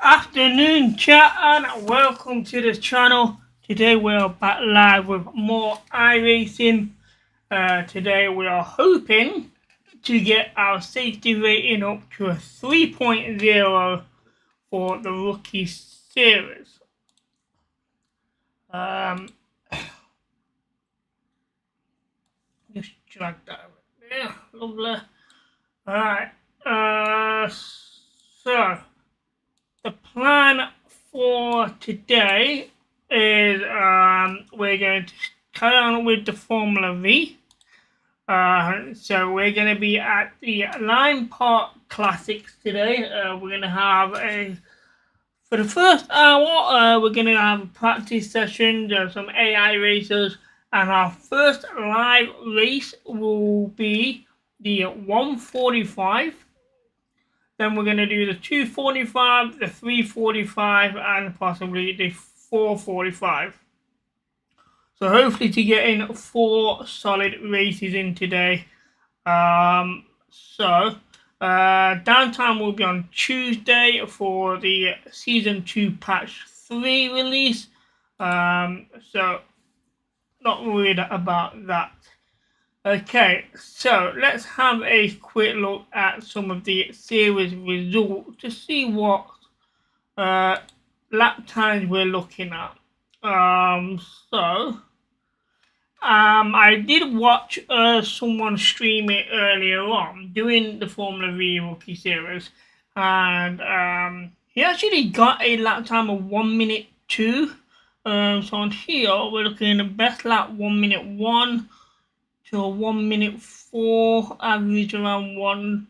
Afternoon chat and welcome to the channel. Today we're back live with more iRacing. Today we are hoping to get our safety rating up to a 3.0 for the Rookie Series. Just drag that over there, lovely. Alright, so the plan for today is we're going to carry on with the Formula V. So we're going to be at the Line Park Classics today. We're going to have for the first hour, we're going to have a practice session. There's some AI racers, and our first live race will be the 145. Then we're going to do the 245, the 345, and possibly the 445. So hopefully to get in 4 solid races in today. Downtime will be on Tuesday for the Season 2 Patch 3 release. So not worried about that. Okay, so let's have a quick look at some of the series results to see what lap times we're looking at. I did watch someone stream it earlier on doing the Formula Vee Rookie Series, and he actually got a lap time of 1 minute 2. So on here we're looking at best lap 1 minute 1 to 1 minute 4, average around 1.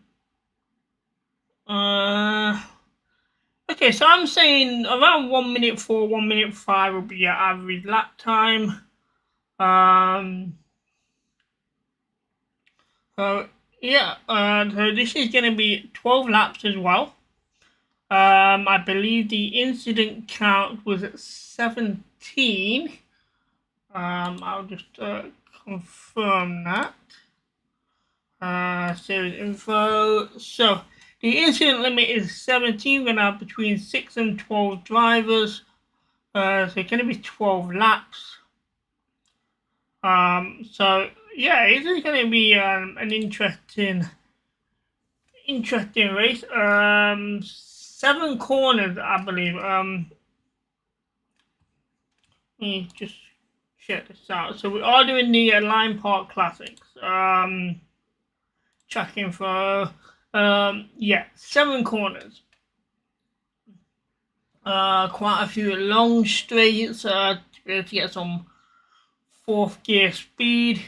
Okay, so I'm saying around 1 minute 4, 1 minute 5 will be your average lap time. So this is going to be 12 laps as well. I believe the incident count was at 17. I'll just confirm that. Series info. So the incident limit is 17. We're going to have between 6 and 12 drivers. So it's going to be 12 laps. So yeah, it is going to be an interesting race. 7 corners, I believe. Let me just check this out. So we are doing the Line Park Classics. Track info. Yeah, 7 corners. Quite a few long straights to be able to get some 4th gear speed.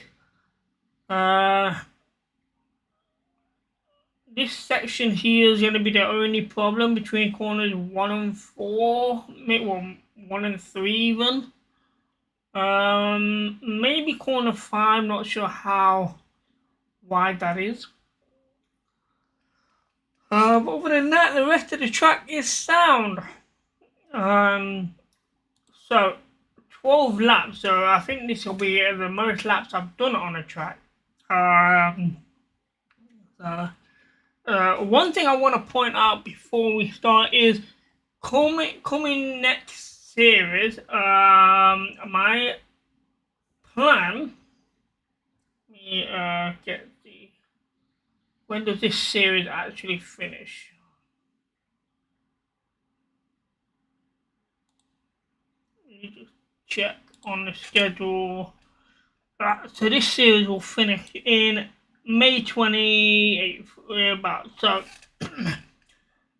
This section here is going to be the only problem between corners 1 and 4, maybe 1 and 3 even. Maybe corner 5, not sure how wide that is. But other than that, the rest of the track is sound. So 12 laps, so I think this will be the most laps I've done on a track. One thing I want to point out before we start is coming next series, my plan, let me get the, when does this series actually finish? Let me just check on the schedule. So this series will finish in May 28th, about. So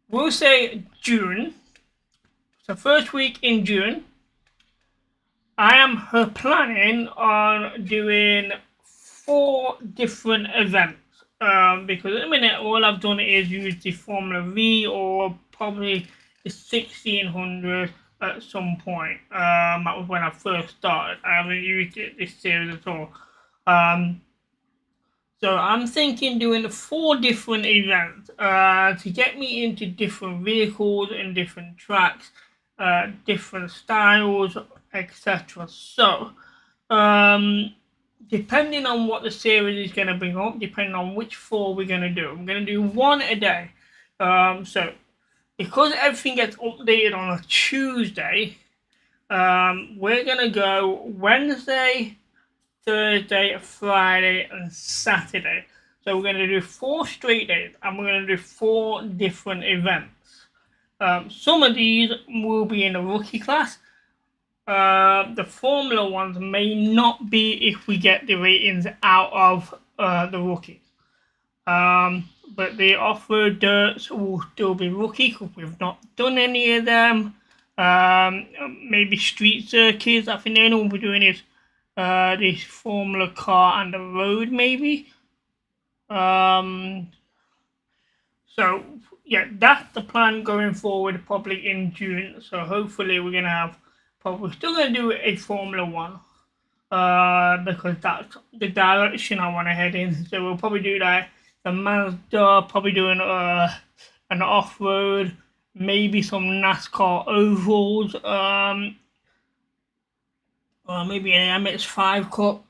we'll say June. So first week in June, I am planning on doing 4 different events. Because at the minute all I've done is use the Formula V or probably the 1600 at some point. That was when I first started. I haven't used it this series at all. So I'm thinking doing 4 different events to get me into different vehicles and different tracks, different styles, etc. So depending on what the series is going to bring up, depending on which 4 we're going to do, I'm going to do 1 a day. So because everything gets updated on a Tuesday, we're gonna go Wednesday, Thursday, Friday, and Saturday. So we're gonna do 4 straight days, and we're gonna do 4 different events. Some of these will be in the rookie class. The Formula ones may not be if we get the ratings out of the rookies. But the off-road dirts will still be rookie because we've not done any of them. Maybe street circuits. I think the only one we're doing is this Formula car and the road, maybe. So yeah, that's the plan going forward, probably in June. So hopefully we're gonna have, probably still gonna do a Formula One, because that's the direction I want to head in. So we'll probably do that. The Mazda, probably doing an off road, maybe some NASCAR ovals, or maybe an MX5 Cup.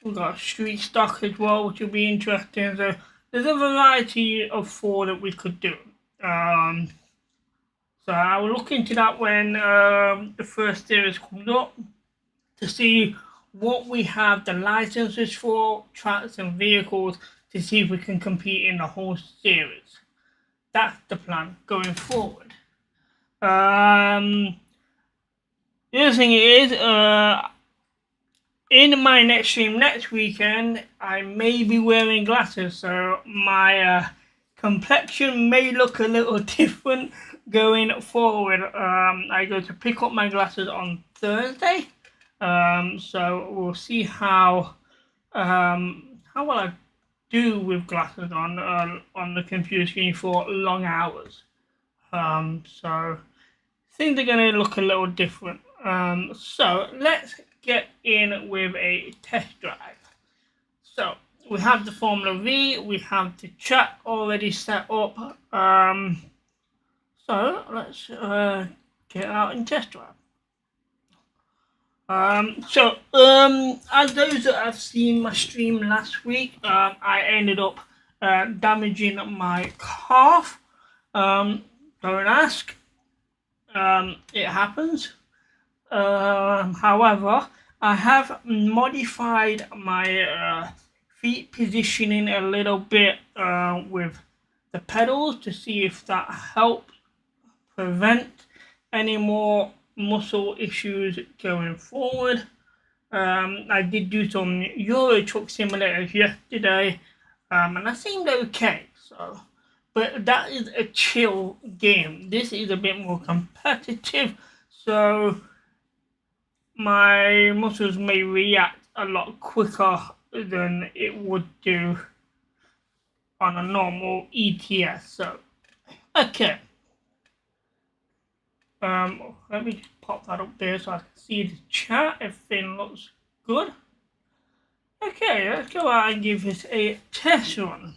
We've got street stock as well, which will be interesting. So there's a variety of 4 that we could do. So I will look into that when the first series comes up to see what we have the licenses for, tracks and vehicles, to see if we can compete in the whole series. That's the plan going forward. The other thing is, in my next stream next weekend, I may be wearing glasses, so my complexion may look a little different going forward. I go to pick up my glasses on Thursday, so we'll see how well I do with glasses on the computer screen for long hours. So things are going to look a little different. So let's get in with a test drive. So we have the Formula V, we have the track already set up. So let's get out and test drive. As those that have seen my stream last week, I ended up damaging my calf. Don't ask. It happens. However, I have modified my feet positioning a little bit with the pedals to see if that helps prevent any more muscle issues going forward. I did do some Euro Truck simulators yesterday, and that seemed okay. So, but that is a chill game. This is a bit more competitive, so my muscles may react a lot quicker than it would do on a normal ETS. So, okay. Let me just pop that up there so I can see the chat. Everything looks good. Okay, let's go out and give this a test run.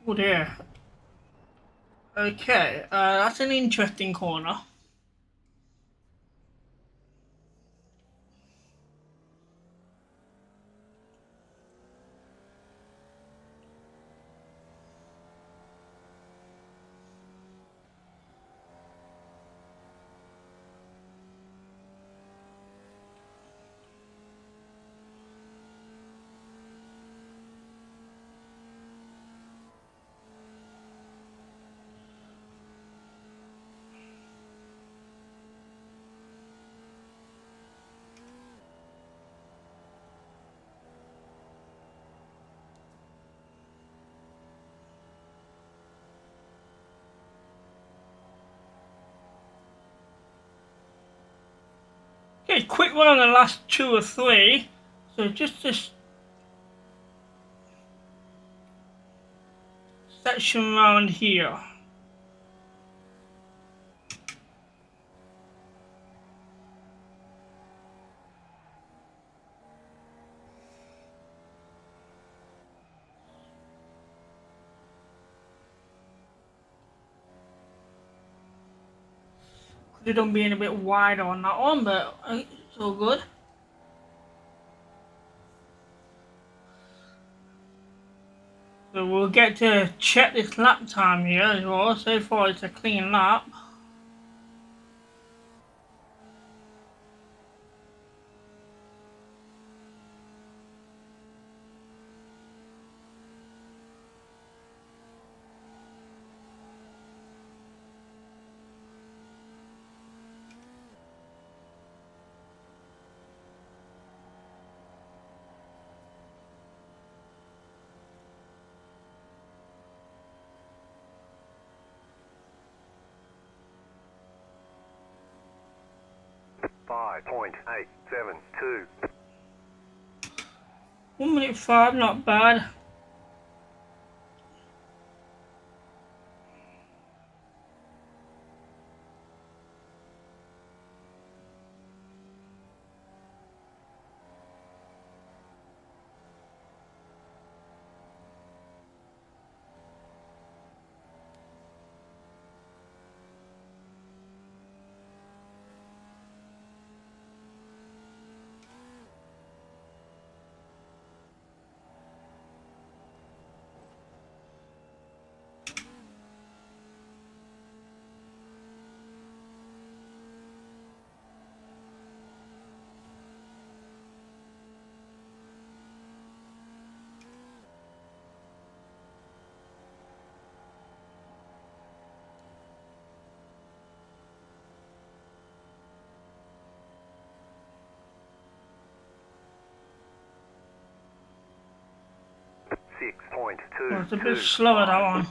Oh dear. Okay, that's an interesting corner. Okay, quick one on the last 2 or 3. So just this section around here. Could have being a bit wider on that one, but it's all good. So we'll get to check this lap time here as well. So far it's a clean lap. .872. 1:05, not bad. Well, it's a bit slower, that one.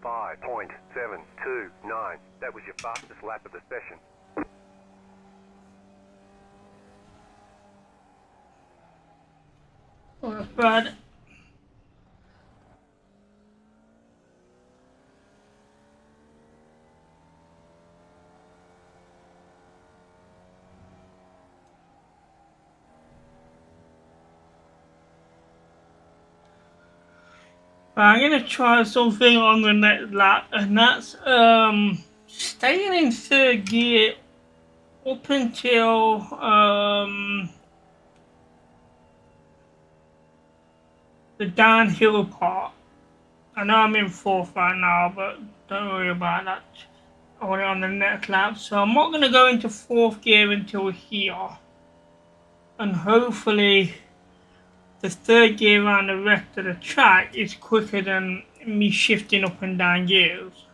.729. That was your fastest lap of the session. Not bad. I'm gonna try something on the next lap, and that's staying in third gear up until the downhill part. I know I'm in fourth right now, but don't worry about that. Only on the next lap, so I'm not gonna go into fourth gear until here, and hopefully the third gear around the rest of the track is quicker than me shifting up and down gears.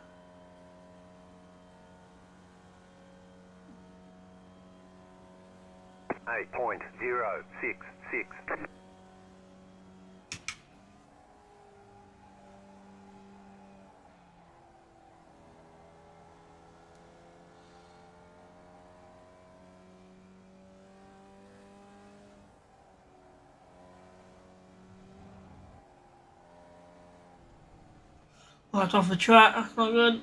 .066. Oh, it's off the track, that's not good.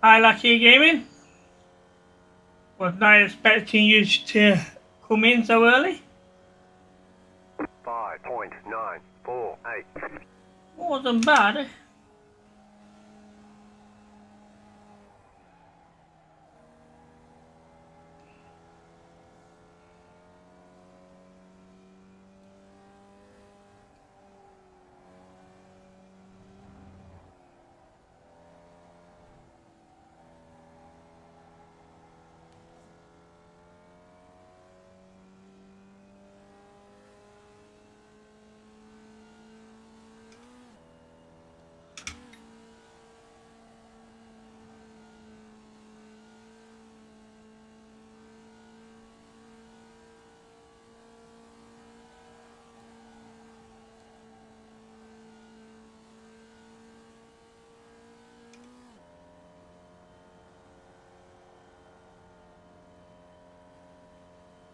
Hi, Lucky Gaming. Was not expecting you to come in so early. 5.948. Wasn't bad.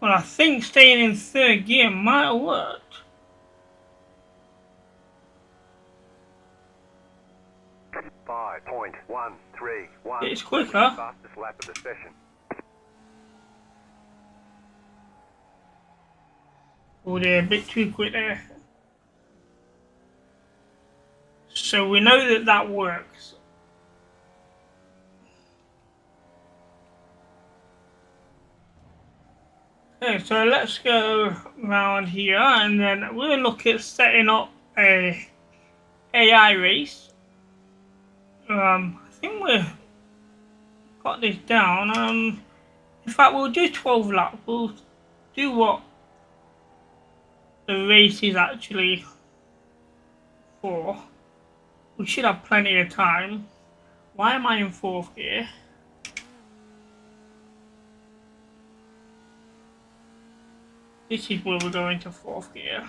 Well, I think staying in third gear might have worked. 5.131. It's That quicker. was your fastest lap of the session. Oh, they're a bit too quick there. So we know that that works. Okay, so let's go around here and then we'll look at setting up a AI race. I think we've got this down. In fact, we'll do 12 laps. We'll do what the race is actually for. We should have plenty of time. Why am I in fourth gear? This is where we're going to fourth gear.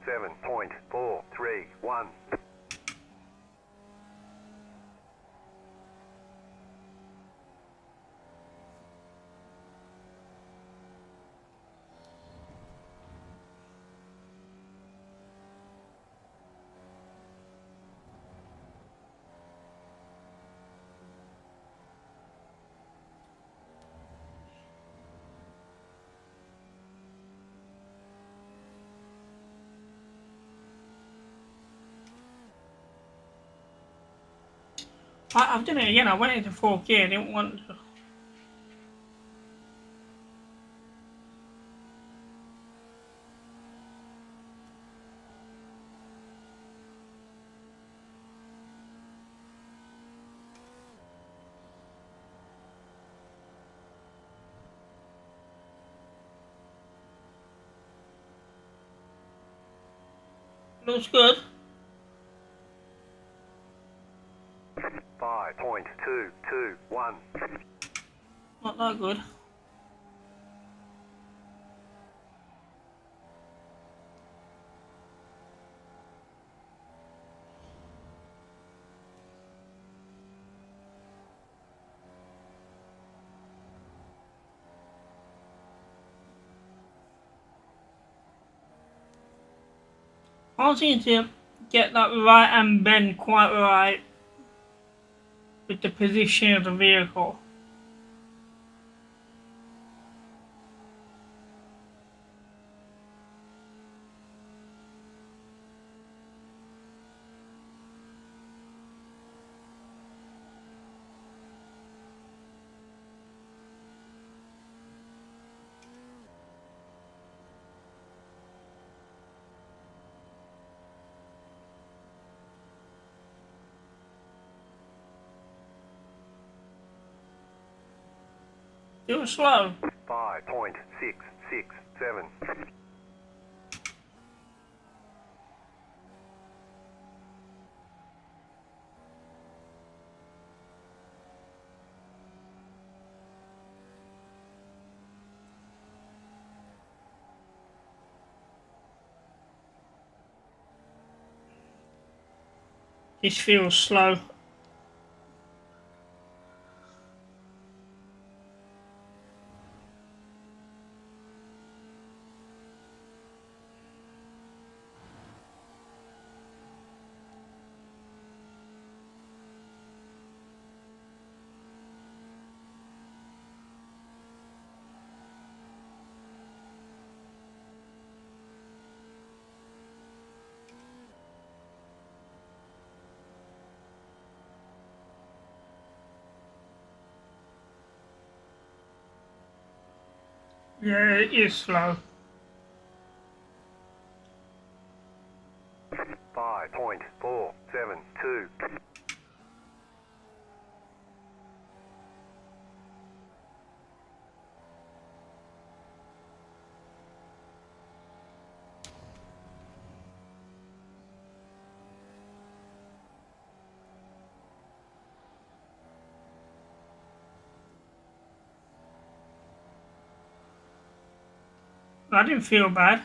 Seven point 431. I've done it again. I went into fourth gear. I didn't want to. Looks good. 5.221. Not that good. I don't seem to get that right hand bend quite right with the position of the vehicle. It was slow. 5.667. This feels slow. Yeah, it is slow. 5.472. I didn't feel bad.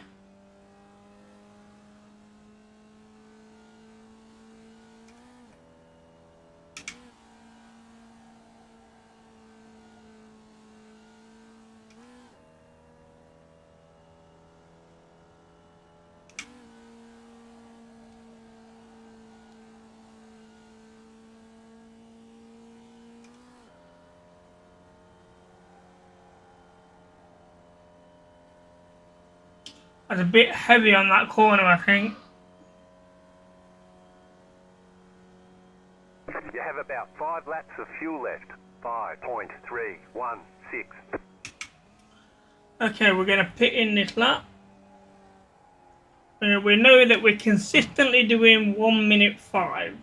I was a bit heavy on that corner, I think. You have about 5 laps of fuel left. 5.316. Okay, we're going to pit in this lap. We know that we're consistently doing 1 minute 5.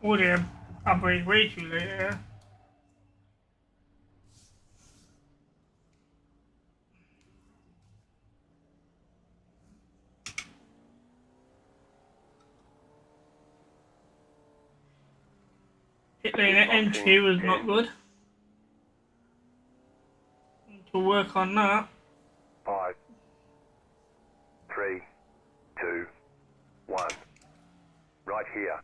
Oh dear, I brake way too late here. Pit lane at entry was not good. Need to work on that. 5, 3, 2, 1. Right here.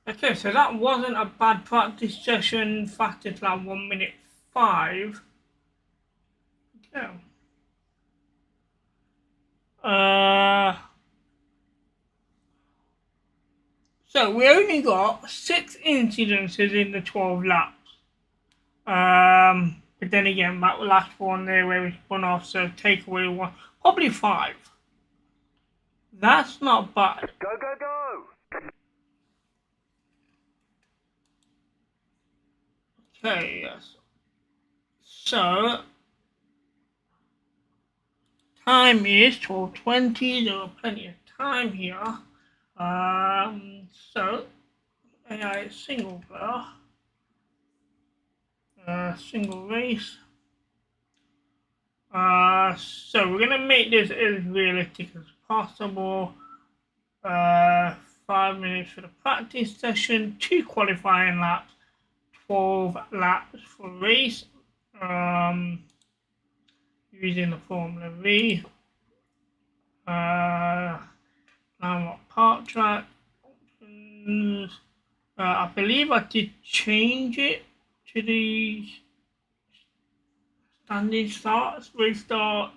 Okay, so that wasn't a bad practice session. Fastest lap 1 minute 5. Yeah. So we only got 6 incidences in the 12 laps. But then again, that last one there where we spun off, so take away 1, probably 5. That's not bad. Go, go, go! Okay, yes. So time is 12:20. There are plenty of time here. So AI single player, single race. So we're gonna make this as realistic as possible. 5 minutes for the practice session, 2 qualifying laps, 12 laps for race. Using the Formula Vee. Now what park track options. I believe I did change it to the standing starts, restart,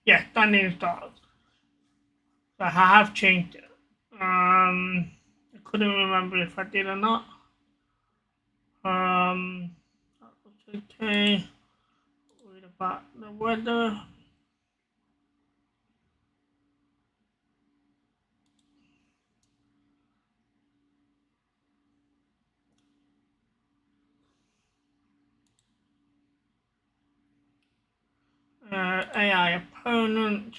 yeah, standing starts. So I have changed it. I couldn't remember if I did or not. That was okay. Read about the weather. AI opponent.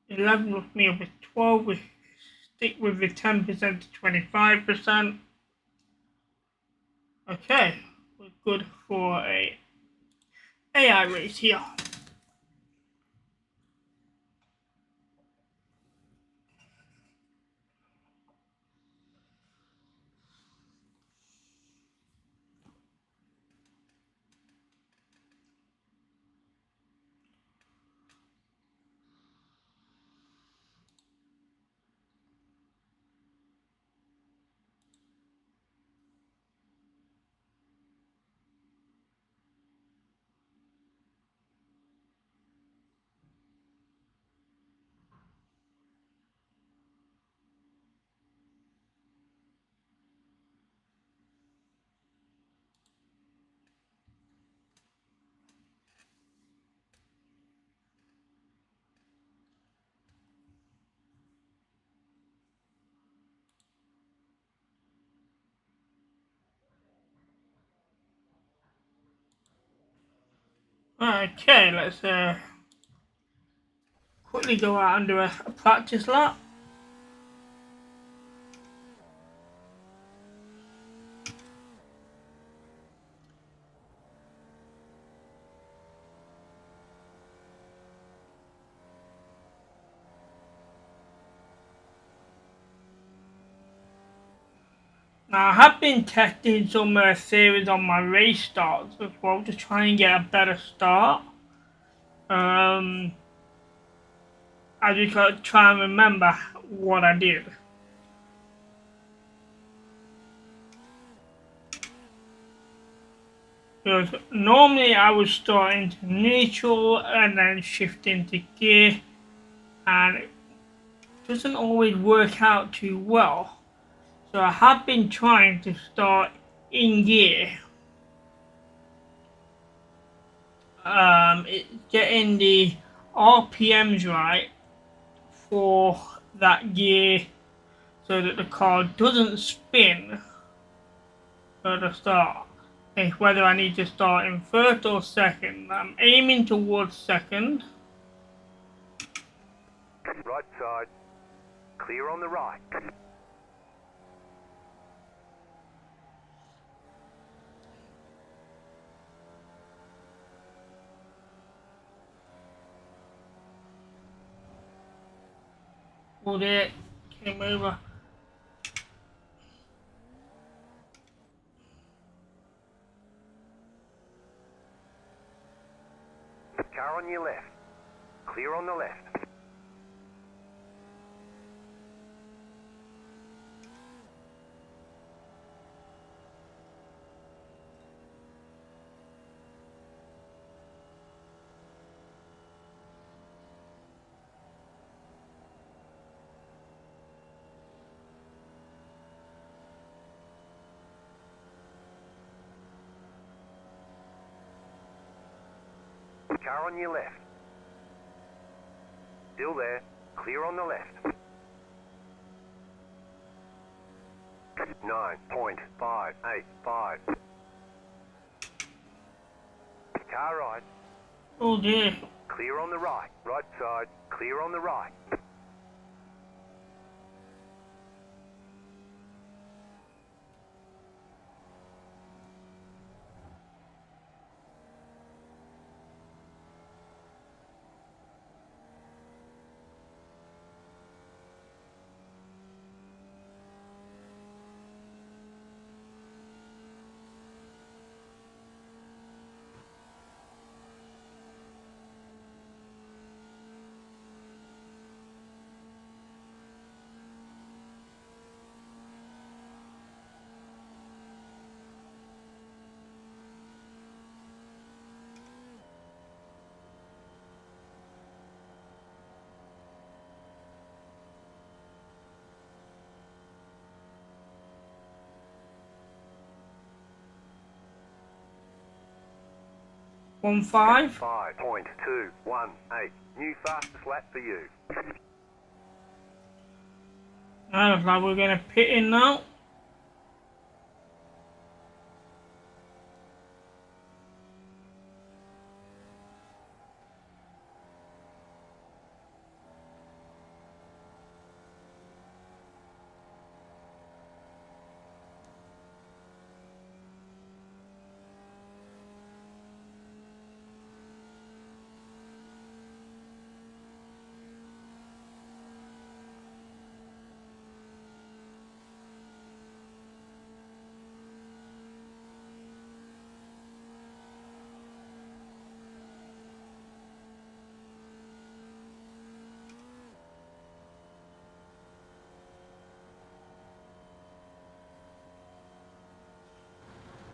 11 with me with 12. We stick with the 10% to 25%. Okay, we're good for a AI race here. Okay, let's quickly go out and do a practice lap. Now, I have been testing some series on my race starts as well to try and get a better start. I just got to try and remember what I did. Because normally I would start into neutral and then shift into gear, and it doesn't always work out too well. So I have been trying to start in gear. Getting the RPMs right for that gear so that the car doesn't spin at the start. It's whether I need to start in first or second. I'm aiming towards second. Right side. Clear on the right. Hold it. Came over. Car on your left. Clear on the left. Car on your left. Still there. Clear on the left. 9.585. Car right. Oh dear. Clear on the right. Right side. Clear on the right. One five. 5.218. New fastest lap for you. Looks like we're gonna pit in now.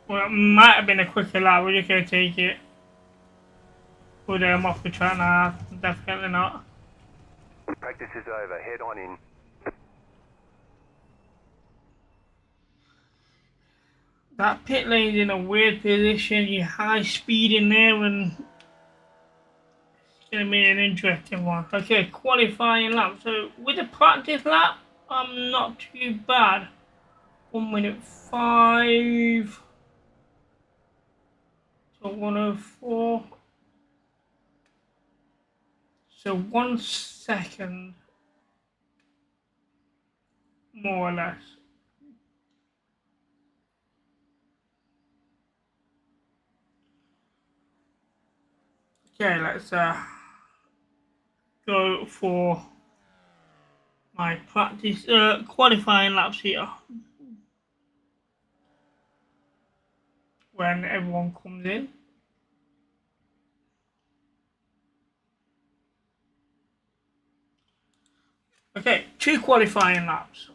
Well, it might have been a quicker lap. We're just gonna take it. Put them off the track now. Definitely not. Practice is over. Head on in. That pit lane's in a weird position. You high speed in there, and it's gonna be an interesting one. Okay, qualifying lap. So with the practice lap, I'm not too bad. 1 minute 5. So 104. So 1 second, more or less. Okay, let's go for my practice qualifying laps here when everyone comes in. Okay, 2 qualifying laps.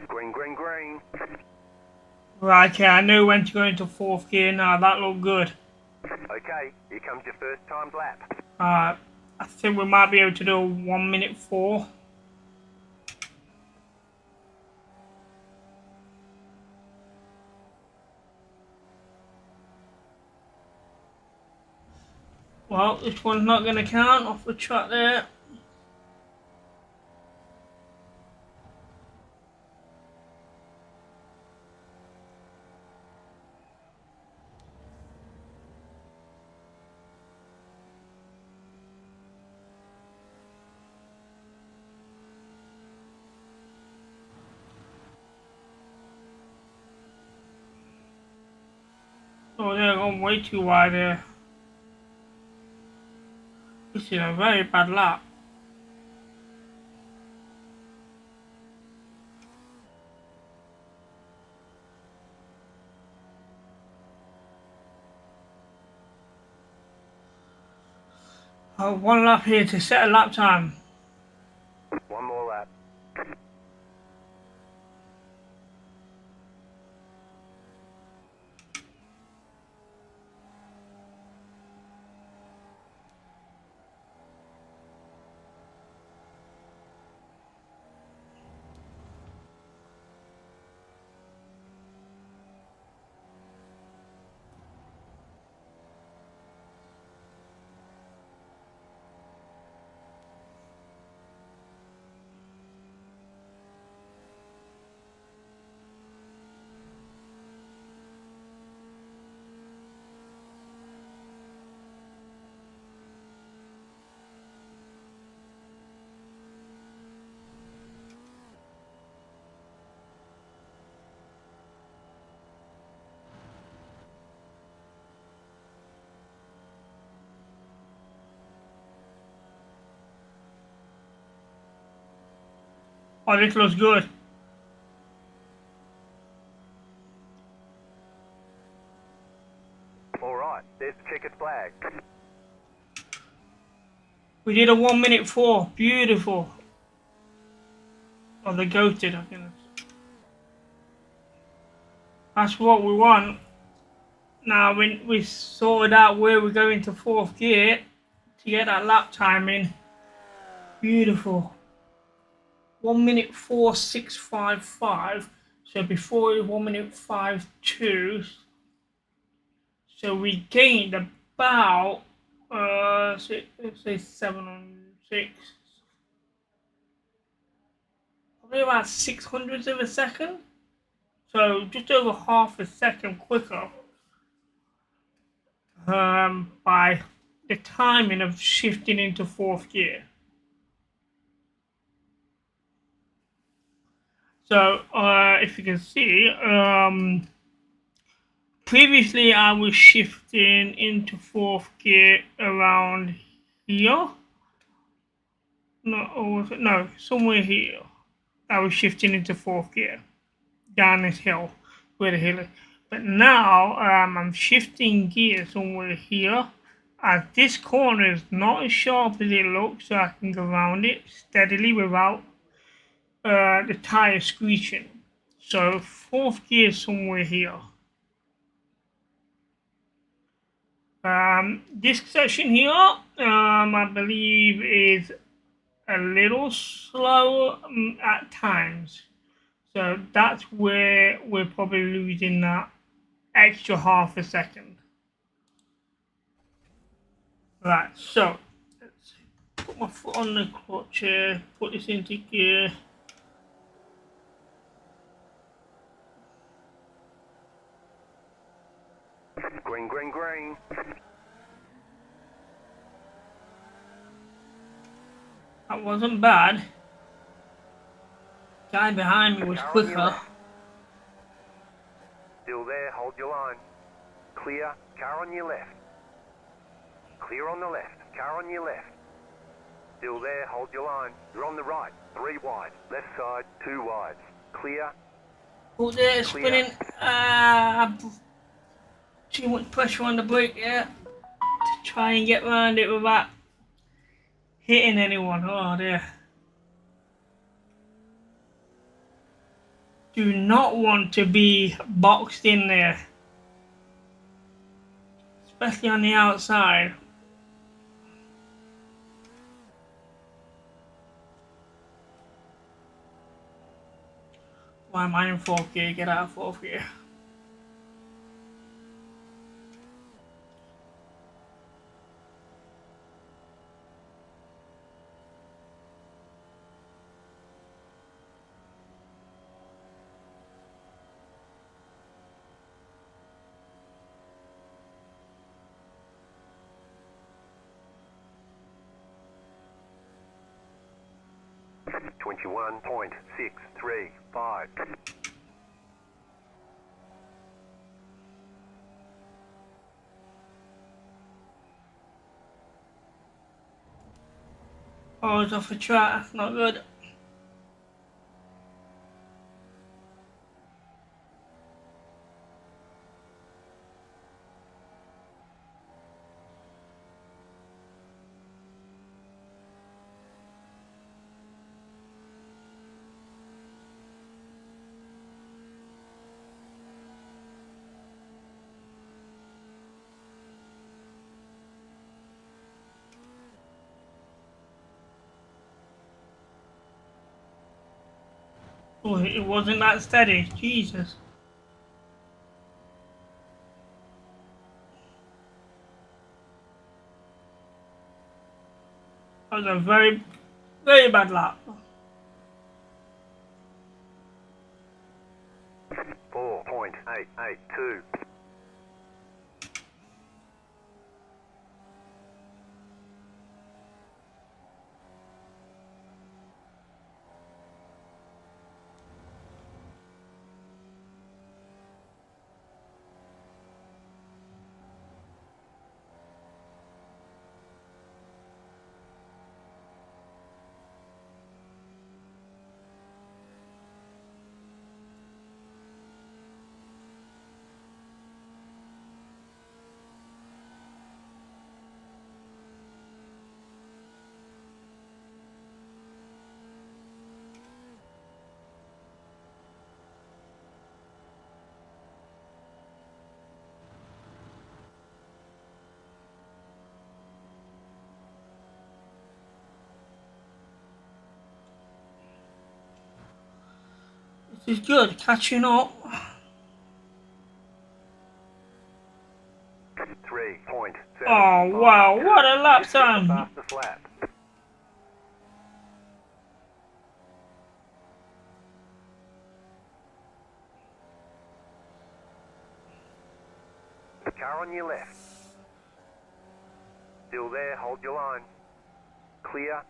Green, green, green. Right, okay, I know when to go into 4th gear now. That looked good. Okay, here comes your first timed lap. I think we might be able to do 1 minute 4. Well, this one's not going to count off the track there. Oh, they're going way too wide there. This is a very bad lap. Oh, 1 lap here to set a lap time. One more lap. Oh, this looks good. Alright, there's the checkered flag. We did a 1 minute 4. Beautiful. Oh, they ghosted, I think. That's what we want. Now, when we sorted out where we're going to 4th gear to get that lap time in. Beautiful. 1 minute 4.655. So before it was 1 minute 5.2. So we gained about say 7 on 6. Probably about 600ths of a second. So just over half a second quicker. By the timing of shifting into 4th gear. So if you can see, previously I was shifting into 4th gear around here. no, somewhere here. I was shifting into fourth gear down this hill where the hill is. But now I'm shifting gear somewhere here. As this corner is not as sharp as it looks, so I can go around it steadily without the tire screeching. So fourth gear somewhere here. This section here, I believe is a little slow at times. So that's where we're probably losing that extra half a second. Right, so let's put my foot on the clutch here, put this into gear. Green, green, green. That wasn't bad. Guy behind me was quicker. Still there, hold your line. Clear, car on your left. Clear on the left, car on your left. Still there, hold your line. You're on the right, 3 wide. Left side, 2 wide. Clear. Oh, there, spinning. Too much pressure on the brake, yeah. To try and get around it without hitting anyone. Oh dear. Do not want to be boxed in there. Especially on the outside. Why am I in fourth gear? Get out of fourth gear. .635. Oh, it's off the track. Not good. Oh, it wasn't that steady. Jesus. That was a very, very bad lap. 4.882. This is good. Catching up. 3.7. Oh, wow. What a lap time. Fastest lap. Car on your left. Still there, hold your line. Clear.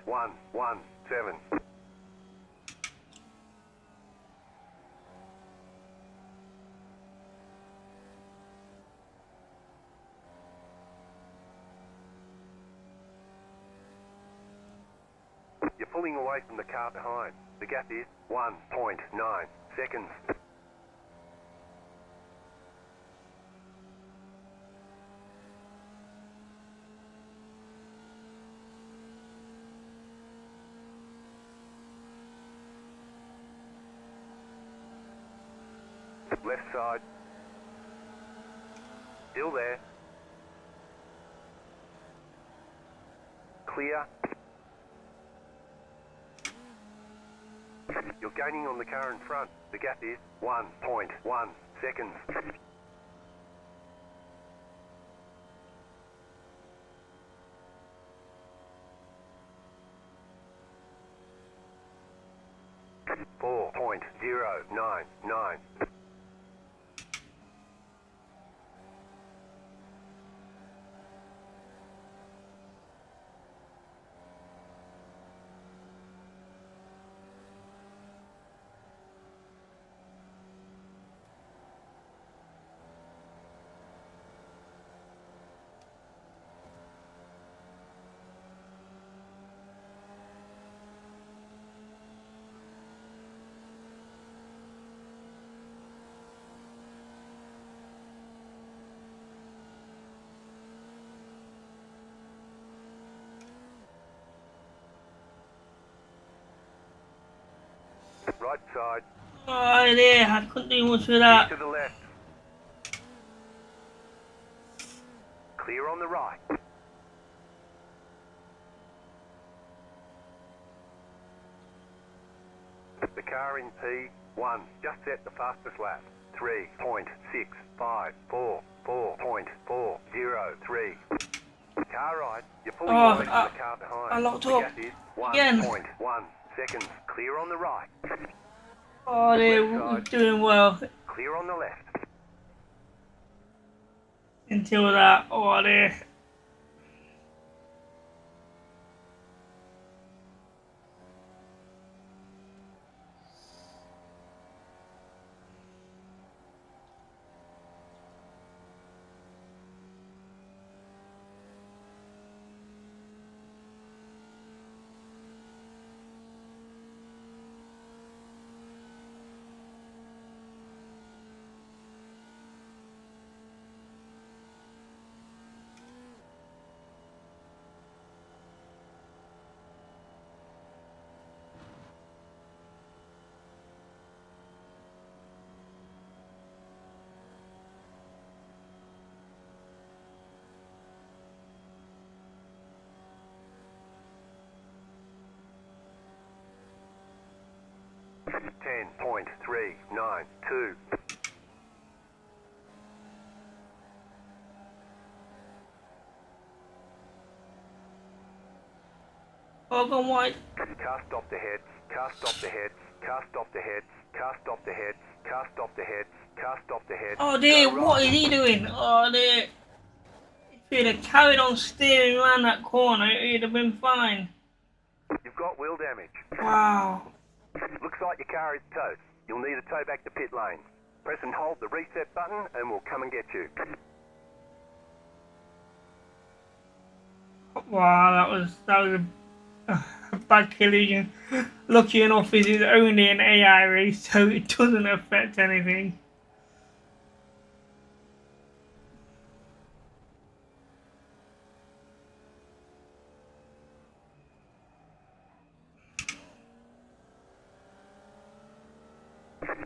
117. You're pulling away from the car behind. The gap is 1.9 seconds. Left side. Still there. Clear. You're gaining on the car in front. The gap is 1.1 seconds. .099. Right side. Oh dear, I couldn't do much with Keep that. to the left. Clear on the right. The car in P1 just set the fastest lap. 3.6544. 4.403. Car right. You're pulling Oh, away from the car behind. I locked the up gap is again. 1.1 seconds. Clear on the right. Oh dear, Left we're side. doing well Clear on the left. until that. Oh dear. Ten point three nine two. Oh, gone wide. Car stop the heads. Car stop the heads. Car stop the heads. Car stop the heads. Car stop the heads. Car stop the heads. Oh dear, Go what right. is he doing? Oh dear. If he'd have carried on steering around that corner, he'd have been fine. You've got wheel damage. Wow. Looks like your car is toast. You'll need a tow back to pit lane. Press and hold the reset button and we'll come and get you. Wow, that was a bad collision. Lucky enough, it is only an AI race, so it doesn't affect anything.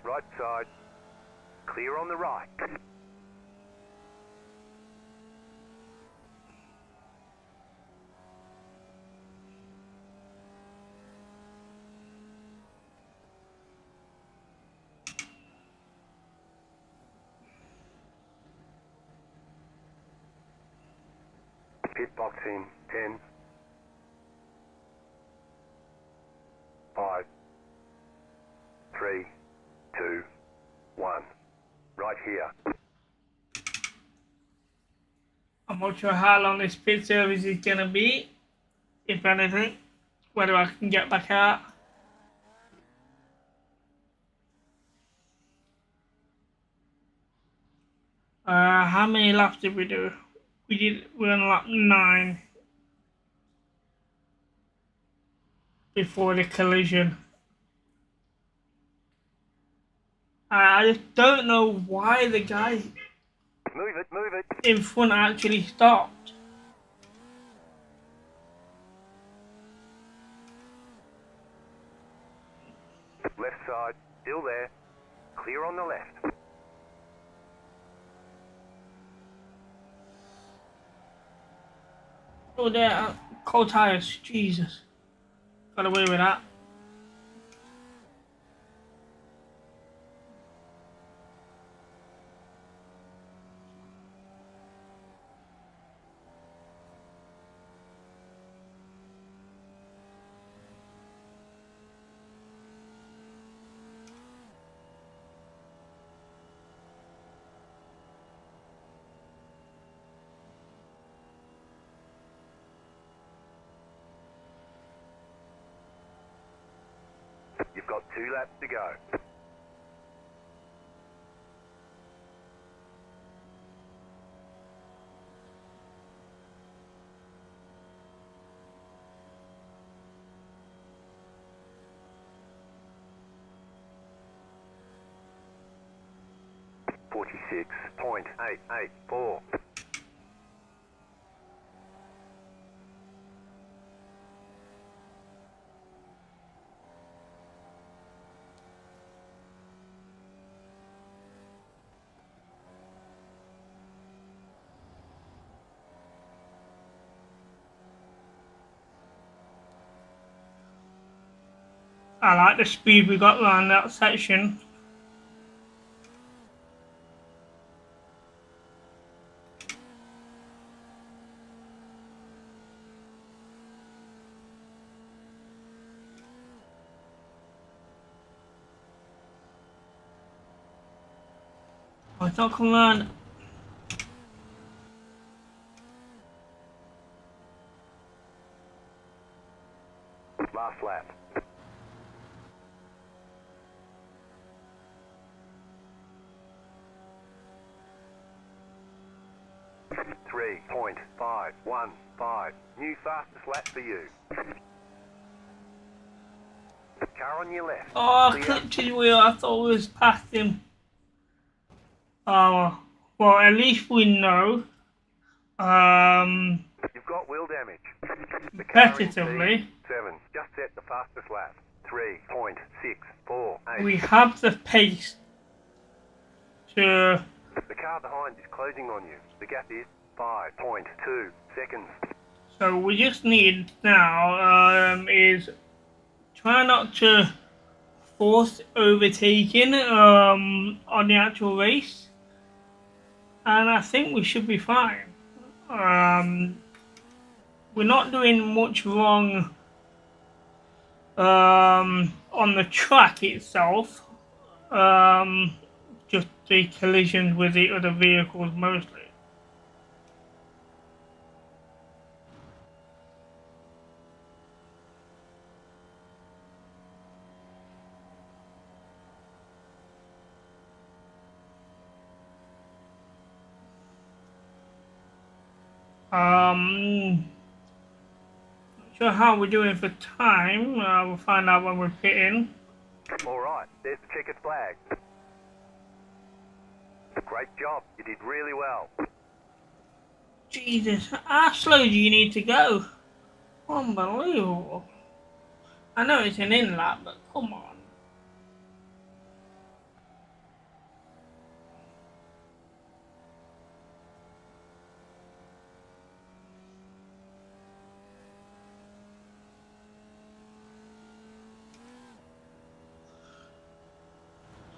Right side. Clear on the right. Pit box in 10, 5, 3, 2, 1. Right here. I'm not sure how long this pit service is gonna be, if anything. whether I can get back out. How many laps did we do? We're on lap 9 before the collision. I just don't know why the guy Move it. in front actually stopped. Left side, still there. Clear on the left. Oh, there, cold tires. Jesus, got away with that. You've got 2 laps to go. .884. I like the speed we got around that section. Oh, it's not coming around. Last lap. .515. New fastest lap for you. Car on your left. Oh, I Clear. clipped his wheel. I thought we was past him. Oh, well, at least we know. You've got wheel damage. The car in Competitively, P7 just set the fastest lap. 3.648. we have the pace to. The car behind is closing on you. The gap is 5.2 seconds. So we just need now is try not to force overtaking on the actual race, and I think we should be fine. We're not doing much wrong on the track itself, just the collisions with the other vehicles mostly. Not sure how we're doing for time. We'll find out when we're pitting. Alright, there's the checkered flag. Great job, you did really well. Jesus, how slow do you need to go? Unbelievable. I know it's an in-lap, but come on.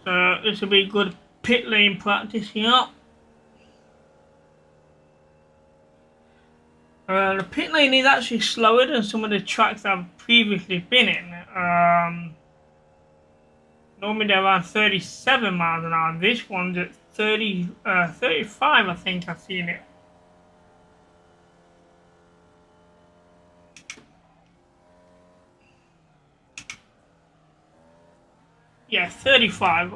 So this will be good pit lane practice here. The pit lane is actually slower than some of the tracks I've previously been in. Normally they're around 37 miles an hour. This one's at 35, I think I've seen it. Yeah, 35.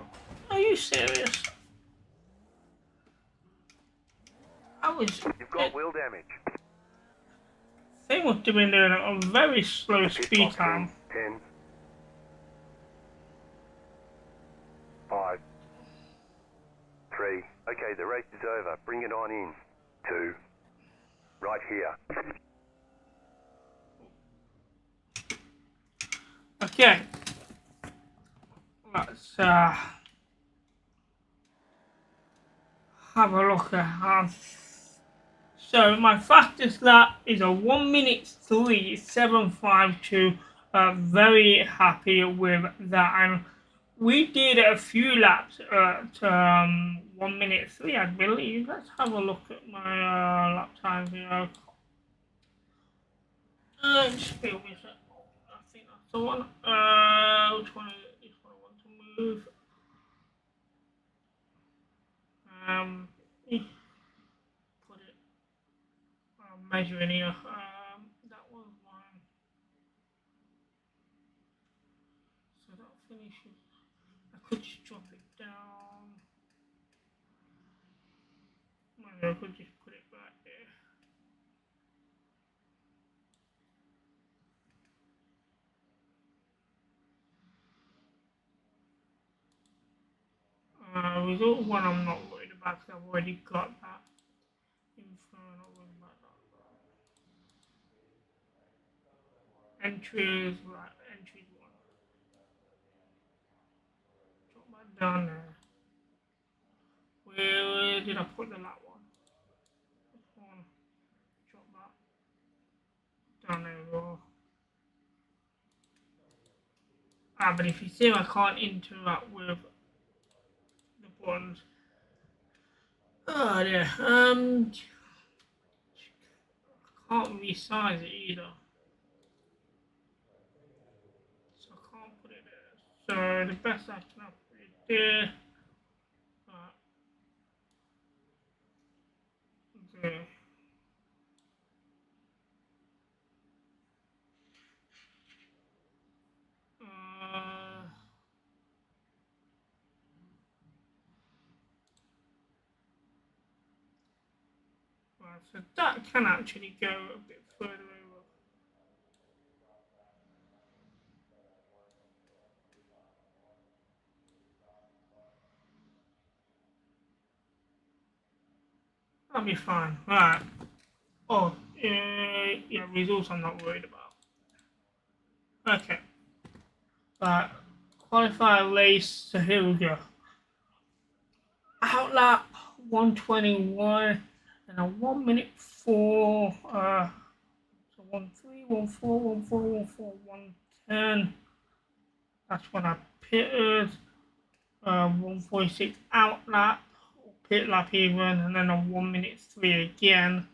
Are you serious? I was. You've got wheel damage. They must have been doing a very slow Pit speed box in time. 10, 5, 3. Okay, the race is over. Bring it on in. 2. Right here. Okay. Let's have a look at. So my fastest lap is a 1 minute 3:752. Very happy with that, and we did a few laps at 1 minute 3, I believe. Let's have a look at my lap times here. Just bear with me a sec. I think that's the one. Which one is this one I want to move? Um, put it. I'm measuring here. That was one. So that finishes. I could just drop it down. Maybe I could just put it right there. Result one I'm not worried about because I've already got that info. I'm not worried about that. Entries, right, entries one. Drop that down there. Where did I put the lap one? This one. Drop that down there as well. But if you see I can't interact with the buttons. Oh yeah, can't resize it either. So I can't put it there. So the best I can put it there. There. Right, so that can actually go a bit further over. That'll be fine. Right. Oh, yeah, results I'm not worried about. Okay. Right. Qualifier race, so here we go. Outlap 121 and a 1 minute 4. So 13, 14, 14, 14, 110. That's when I pitted. 146 outlap, pit lap even, and then a 1 minute 3 again.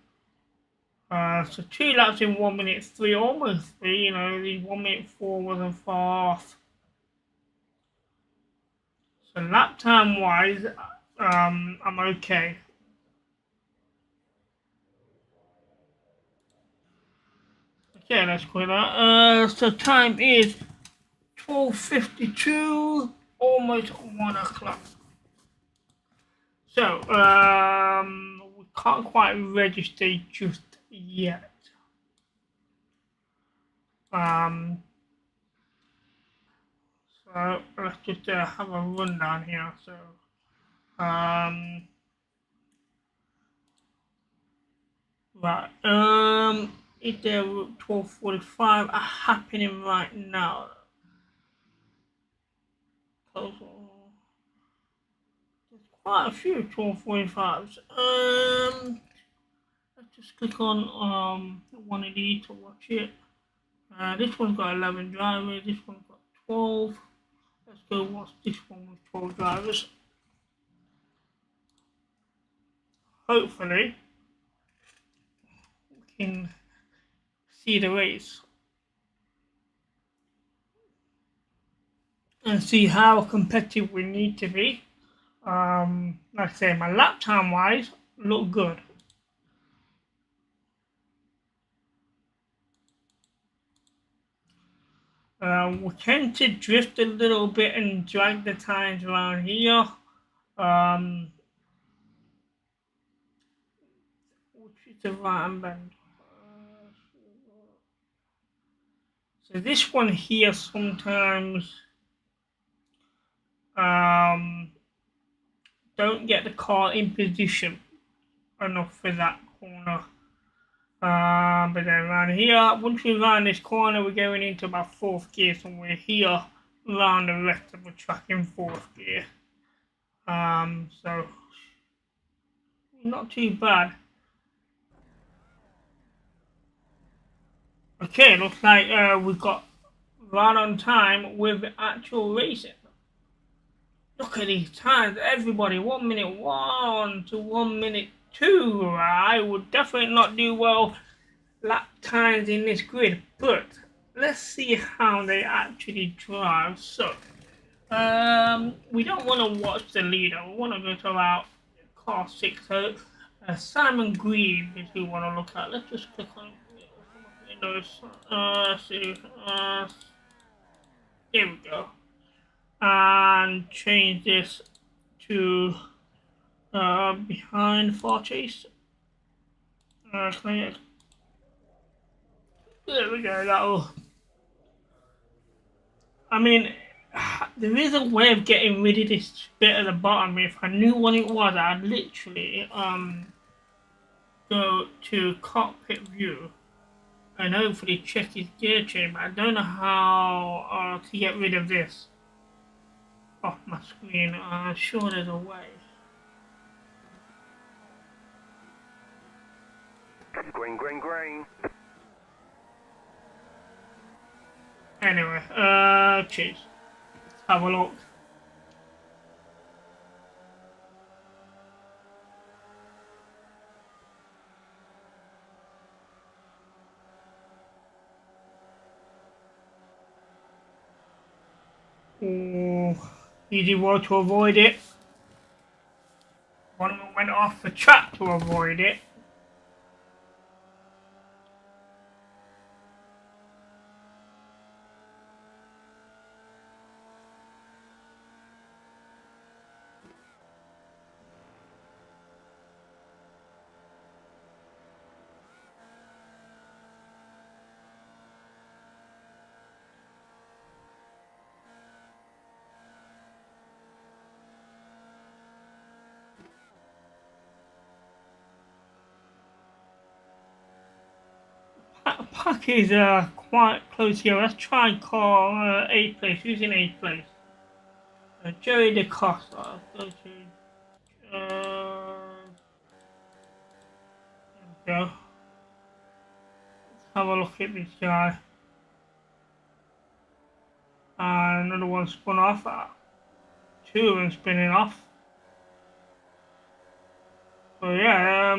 So 2 laps in 1 minute 3, almost 3. You know, the 1 minute 4 wasn't far off. So lap time wise, I'm okay. Okay, let's quit that. So time is 12:52, almost 1 o'clock. So we can't quite register just yet. So let's just have a rundown here. So right, is there 12:45 happening right now? There's quite a few 12:45s. Let's just click on one of these to watch it. This one's got 11 drivers. This one's got 12. Let's go watch this one with 12 drivers. Hopefully, we can see the race and see how competitive we need to be. Like I say, my lap time wise, look good. We tend to drift a little bit and drag the tires around here. Which is the right hand bend. So this one here sometimes don't get the car in position enough for that corner. But then around here, once we round this corner, we're going into about 4th gear, so we're here around the rest of the track in 4th gear. So not too bad. Okay, looks like we've got right on time with the actual racing. Look at these times, everybody. 1 minute 1 to 1 minute 2. I would definitely not do well lap times in this grid, but let's see how they actually drive. So, we don't want to watch the leader. We want to go to about car 6. So, Simon Green is who we want to look at. Let's just click on Windows. Here we go. And change this to behind far chase. There we go. That'll. I mean, there is a way of getting rid of this bit at the bottom. If I knew what it was, I'd literally go to cockpit view and hopefully check his gear chain. But I don't know how to get rid of this off my screen. I'm sure there's a way. Green, green, green. Anyway, cheers. Let's have a look. Oh, easy way to avoid it. One of them went off the track to avoid it. Pack is quite close here. Let's try and call 8th place. Who's in 8th place? Joey DeCosta. Go to. There we go. Let's have a look at this guy. Another one spun off. 2 of them spinning off. So yeah,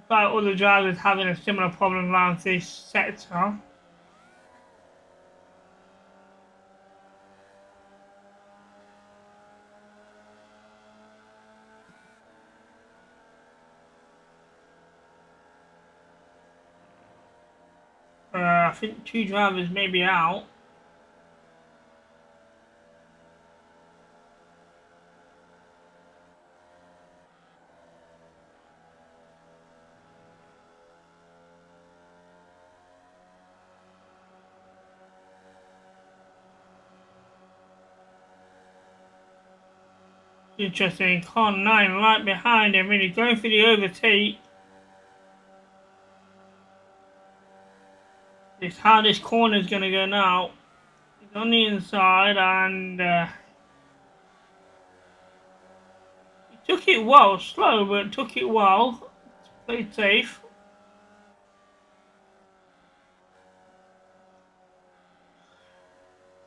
about other drivers having a similar problem around this sector. I think 2 drivers may be out. Interesting. Car 9 right behind him, really going for the overtake. This is how this corner is going to go now. He's on the inside and he took it well, slow, but took it well. Played safe.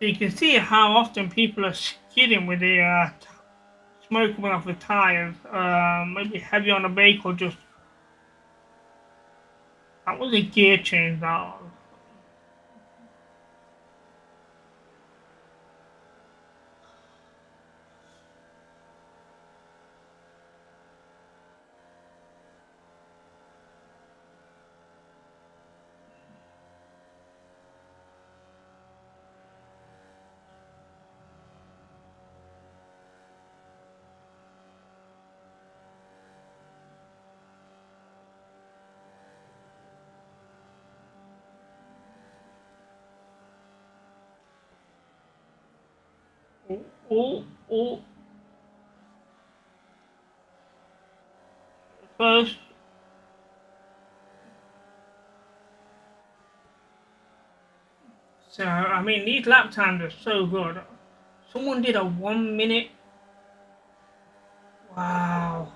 So you can see how often people are skidding with the smoke coming off the tyres. Maybe heavy on the brake or just... That was a gear change, that was. Oh, oh, oh. First. So, I mean, these lap times are so good. Someone did a 1 minute. Wow.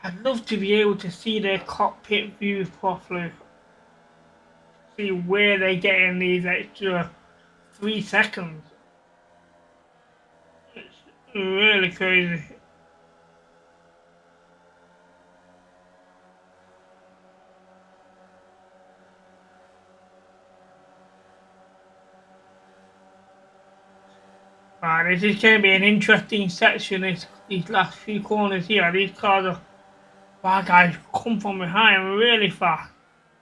I'd love to be able to see their cockpit view properly. See where they're getting these extra 3 seconds. It's really crazy. Right, this is going to be an interesting section, these last few corners here. These cars are, wow, guys, come from behind really fast.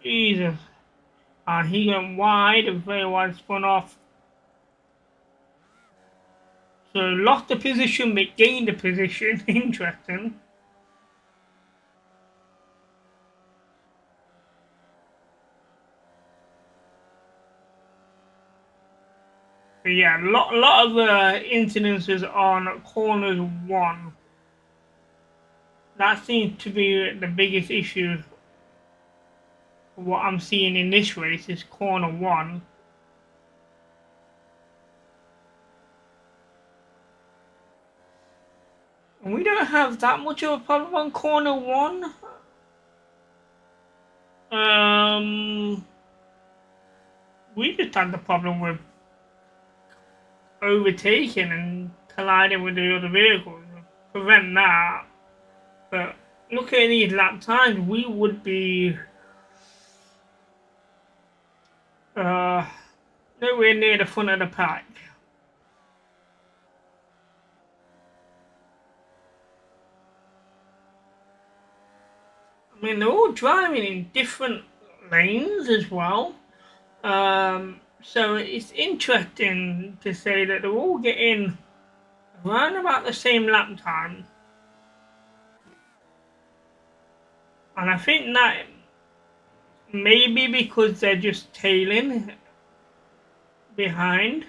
Jesus. And he went wide, and very wide spun off. So lost the position, but gained the position. Interesting. But yeah, lot of incidences on corners 1. That seems to be the biggest issue. What I'm seeing in this race is corner 1. And we don't have that much of a problem on corner 1. We just had the problem with overtaking and colliding with the other vehicles. Prevent that. But look at these lap times, we would be nowhere near the front of the pack. I mean, they're all driving in different lanes as well. So it's interesting to say that they're all getting around about the same lap time. And I think that maybe because they're just tailing behind.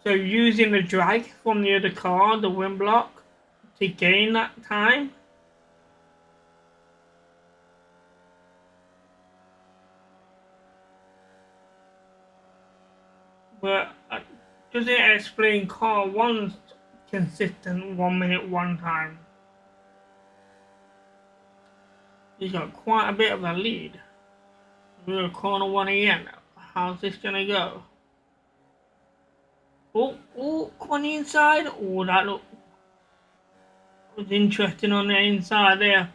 So using the drag from the other car, the wind block, to gain that time. But doesn't explain car 1's consistent 1 minute 1 time. He's got quite a bit of a lead. We're corner 1 again. How's this gonna go? Oh, come on the inside. Oh, that was interesting on the inside there.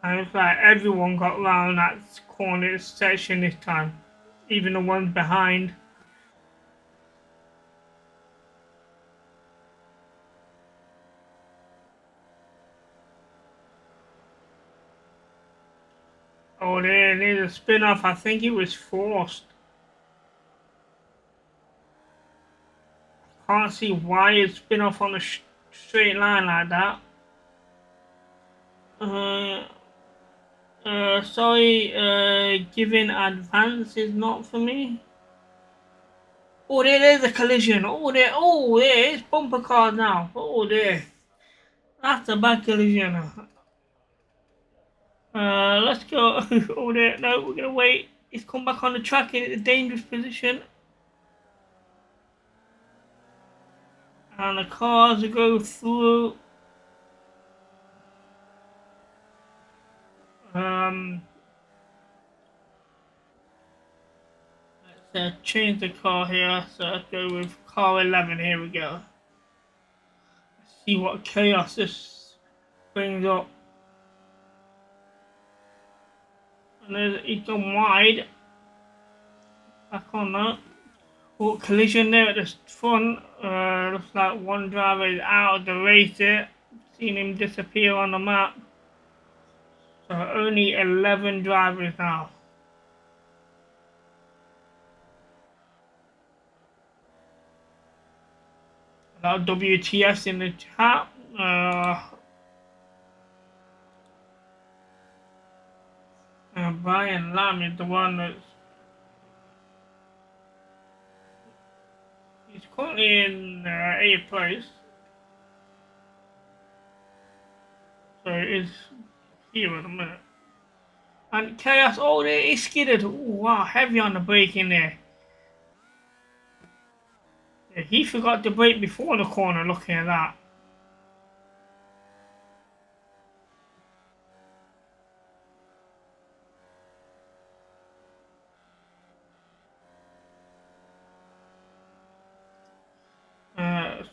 And it's like everyone got round that corner section this time. Even the ones behind. Oh, there's a spin-off. I think it was forced. Can't see why it's spin-off on a straight line like that. Sorry, giving advance is not for me. Oh, there's a collision. It's bumper cars now. Oh, there. That's a bad collision. Let's go. Oh, there. No, we're gonna wait. He's come back on the track in a dangerous position. And the cars go through. Let's change the car here. So let's go with car 11. Here we go. Let's see what chaos this brings up. And he's gone wide. Back on that. Oh, collision there at the front. Looks like one driver is out of the race here. Seen him disappear on the map. So only 11 drivers now. A lot of WTFs in the chat. Brian Lamb is the one that's he's currently in 8th place. So it's here at the minute. And Chaos, oh, he skidded. Ooh, wow, heavy on the brake in there. Yeah, he forgot to brake before the corner, looking at that.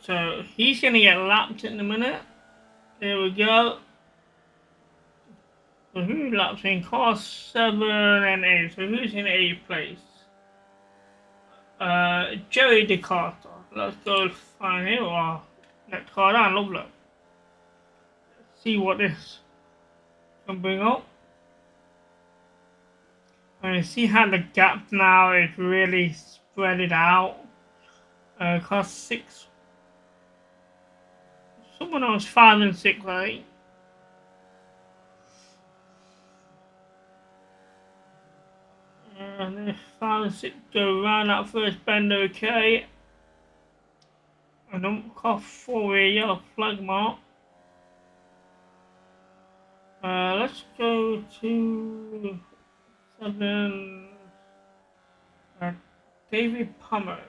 So he's going to get lapped in a minute. There we go. So who laps in car 7 and 8? So who's in 8th place? Jerry DeCarter. Let's go find him. Oh, let's go down, lovely. Let's see what this can bring up. And you see how the gap now is really spread it out. Car 6. Someone else 5 and 6, I think. And if 5 and 6 go around that first bend, okay. And then car 4 with a yellow flag mark. Let's go to 7. David Palmer.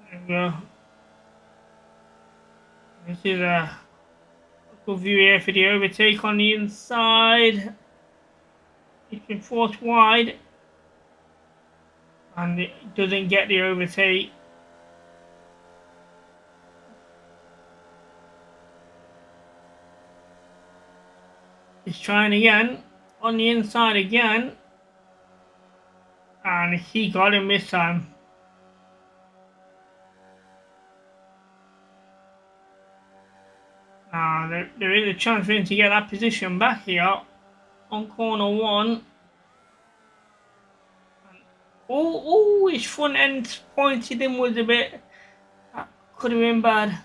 There we go. This is a good view here for the overtake on the inside. It's been forced wide. And it doesn't get the overtake. He's trying again. On the inside again. And he got him this time. Now there is a chance for him to get that position back here on corner 1. Oh, his front end pointed inwards a bit. That could have been bad.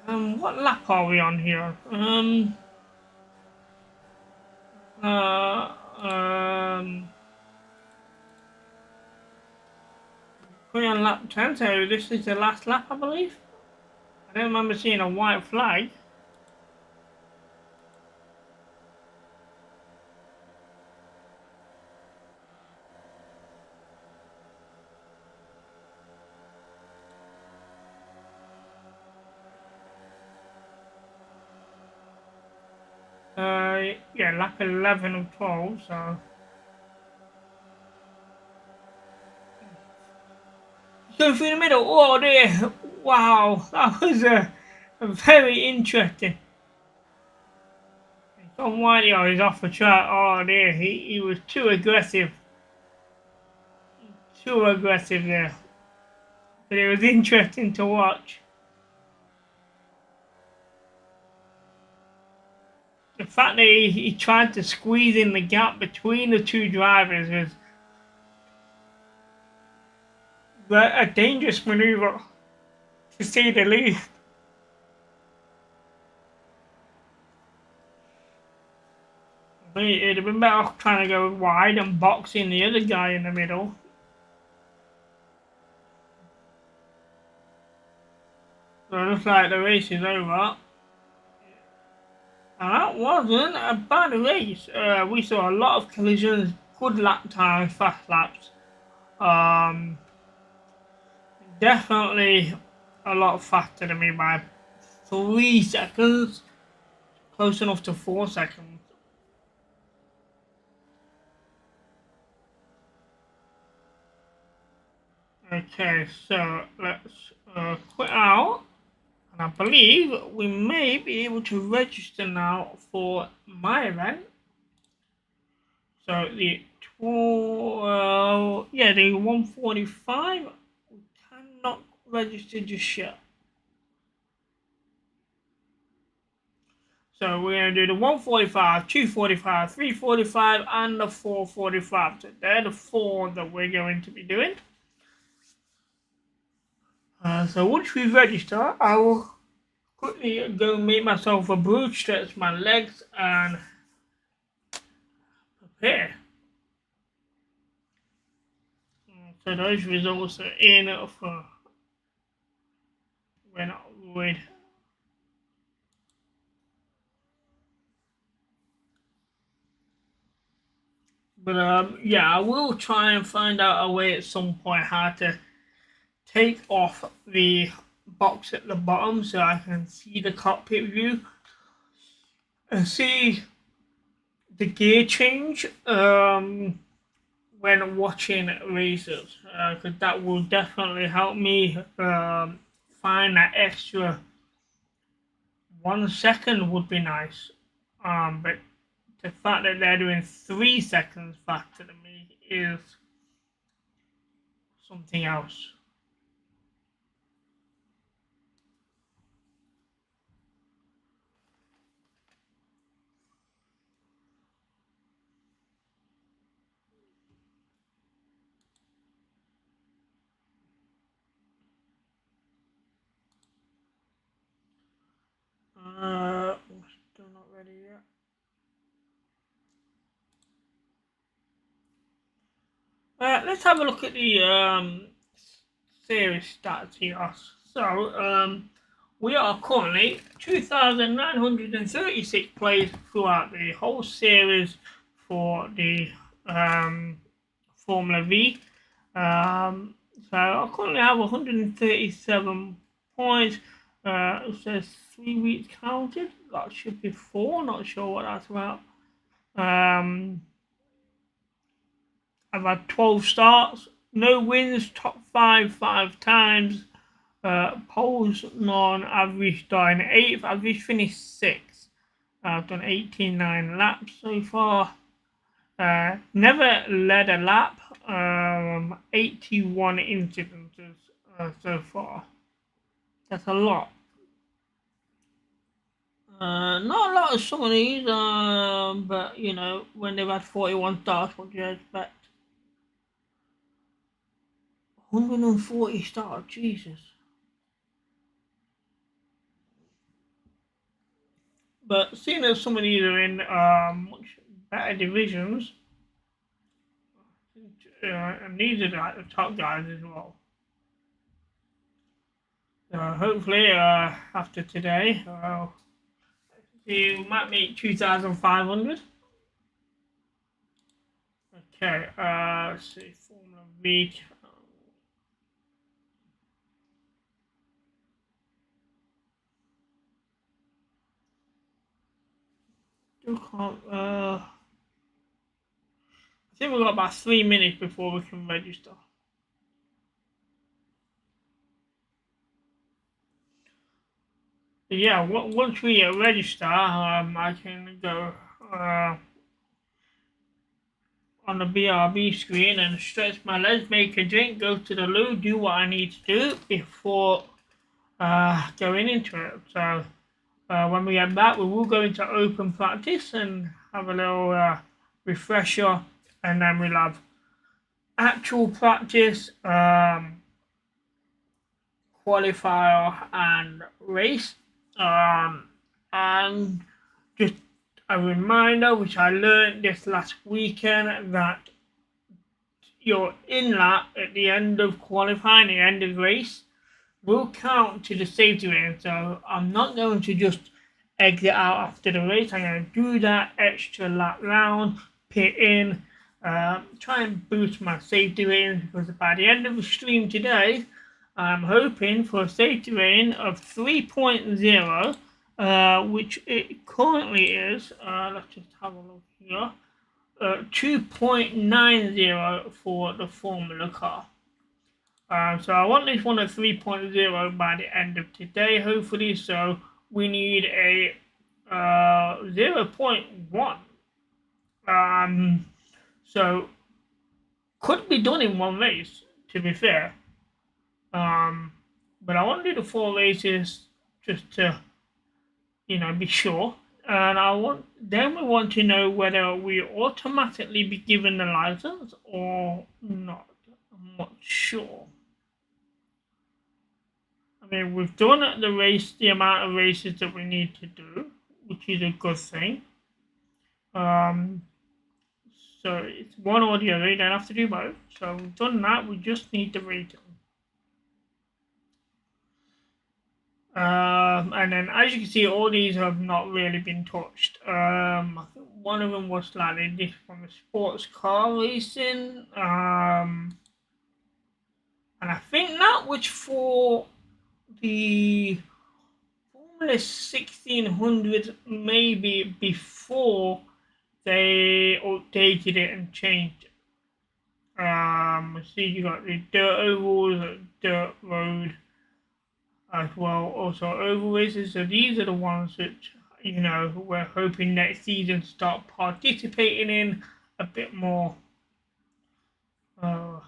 What lap are we on here? We're on lap 10, so this is the last lap, I believe. I don't remember seeing a white flag. Yeah, lap 11 of 12, so. Going through the middle, oh dear, wow, that was very interesting. Tom Whitey, oh, he's off the track, oh dear, he was too aggressive. Too aggressive there. But it was interesting to watch. The fact that he tried to squeeze in the gap between the two drivers was a dangerous manoeuvre, to say the least. It'd have been better off trying to go wide and boxing the other guy in the middle. So it looks like the race is over. And that wasn't a bad race. We saw a lot of collisions, good lap times, fast laps. Definitely a lot faster than me by 3 seconds. Close enough to 4 seconds. Okay, so let's quit out. And I believe we may be able to register now for my event. So the the 145, we cannot register just yet. So we're going to do the 145, 245, 345, and the 445. So they're the 4 that we're going to be doing. So once we register, I will quickly go make myself a brew, stretch my legs, and prepare. So those results are in for when I would. But yeah, I will try and find out a way at some point how to take off the box at the bottom so I can see the cockpit view and see the gear change when watching races, because that will definitely help me find that extra 1 second would be nice. But the fact that they're doing 3 seconds faster than me is something else. Still not ready yet. Let's have a look at the series stats here. So we are currently 2,936 plays throughout the whole series for the Formula V. So I currently have 137 points. It says 3 weeks counted. That should be 4. Not sure what that's about. I've had 12 starts, no wins, top 5 times. Poles none. Average starting 8th. Average finished 6th. I've done 18.9 laps so far. Never led a lap. 81 incidences so far. That's a lot. Not a lot of some of these, but you know, when they've had 41 starts, what do you expect? 140 starts, Jesus. But seeing as some of these are in much better divisions, and these are like the top guys as well. So hopefully, after today, you might make 2,500. Okay, let's see, Formula Vee. Still can't. I think we've got about 3 minutes before we can register. But yeah, once we register, I can go on the BRB screen and stretch my legs, make a drink, go to the loo, do what I need to do before going into it. So when we get back, we will go into open practice and have a little refresher, and then we'll have actual practice, qualifier, and race. And just a reminder, which I learned this last weekend, that your in-lap at the end of qualifying, the end of race, will count to the safety ring. So I'm not going to just exit out after the race. I'm going to do that extra lap round, pit in, try and boost my safety rating, because by the end of the stream today, I'm hoping for a safety rating of 3.0, which it currently is. Let's just have a look here. 2.90 for the Formula car. So I want this one at 3.0 by the end of today, hopefully. So we need a 0.1. So could be done in one race, to be fair. But I want to do the 4 races just to, be sure. and we want to know whether we automatically be given the license or not. I'm not sure. I mean, we've done the amount of races that we need to do, which is a good thing. Um, so it's one or the other. You don't have to do both. So we've done that. We just need the rating. And then, as you can see, all these have not really been touched. I think one of them was slightly different from the sports car racing. And I think that was for the Formula 1600, maybe before they updated it and changed it. See, you got the dirt ovals, dirt road as well, also oval races. So these are the ones that we're hoping next season to start participating in a bit more. Uh,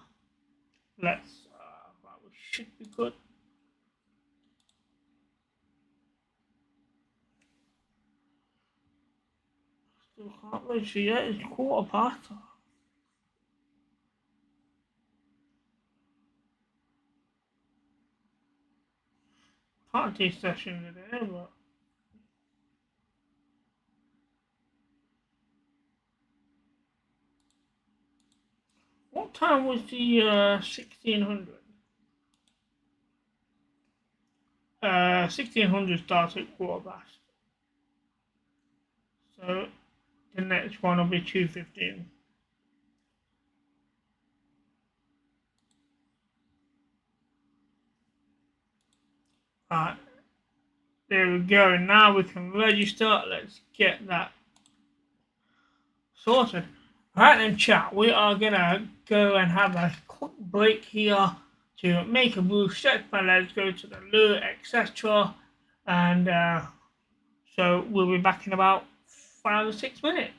that should be good. Still can't register yet. It's quarter past. Party session today, but what time was the 1600? 1600 starts at quarter past. So the next one will be 2:15. Alright, there we go. Now we can register. Let's get that sorted. Right then, chat. We are gonna go and have a quick break here to make a move, stretch my legs, go to the loo, etc. And so we'll be back in about 5 or 6 minutes.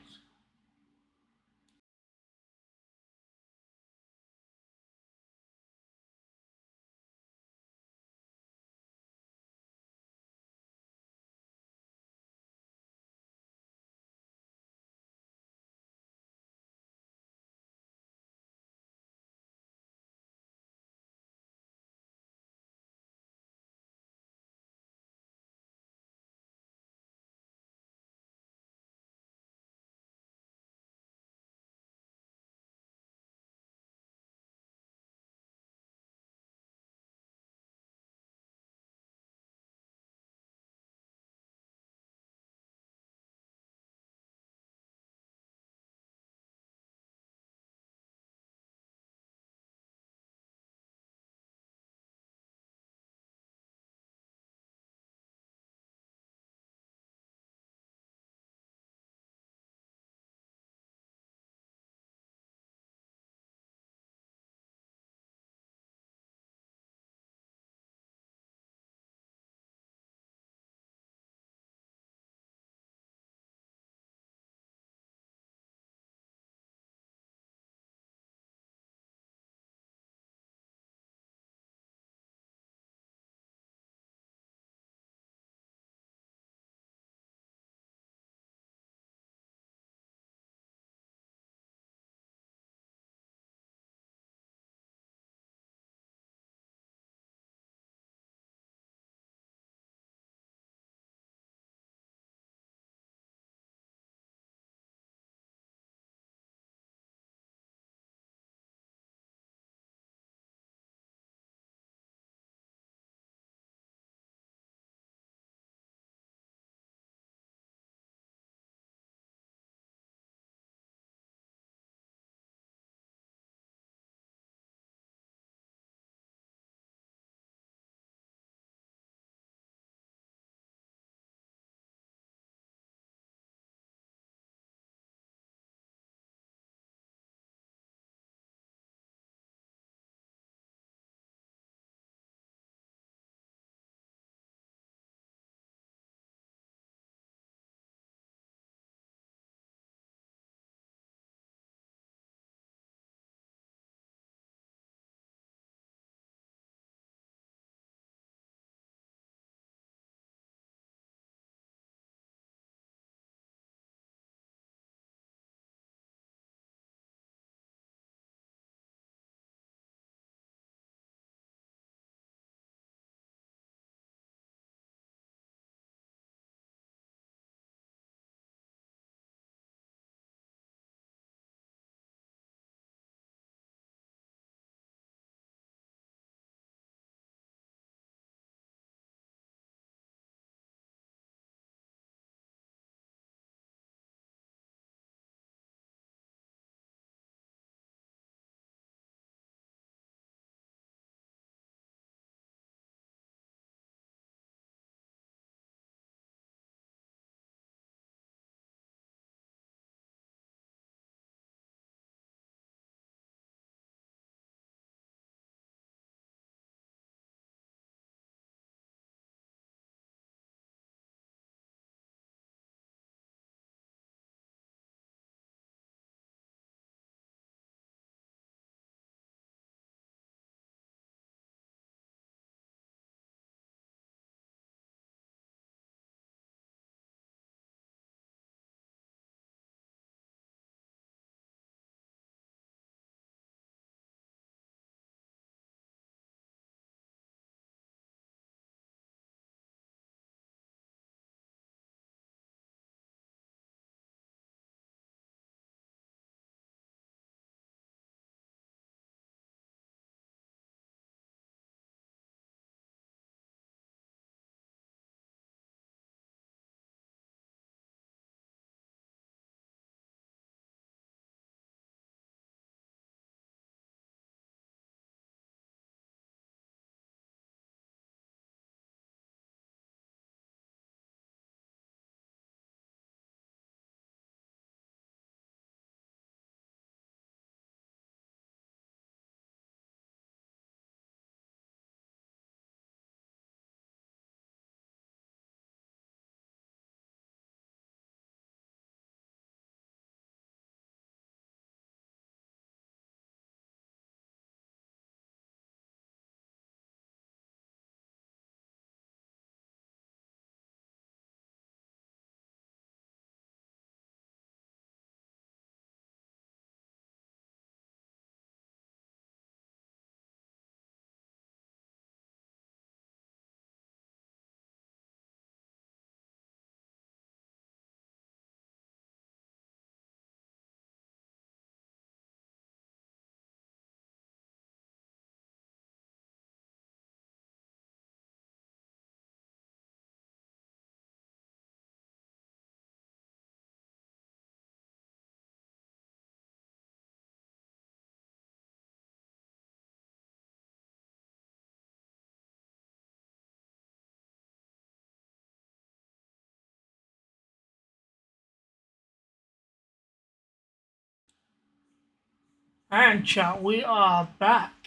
And chat, we are back.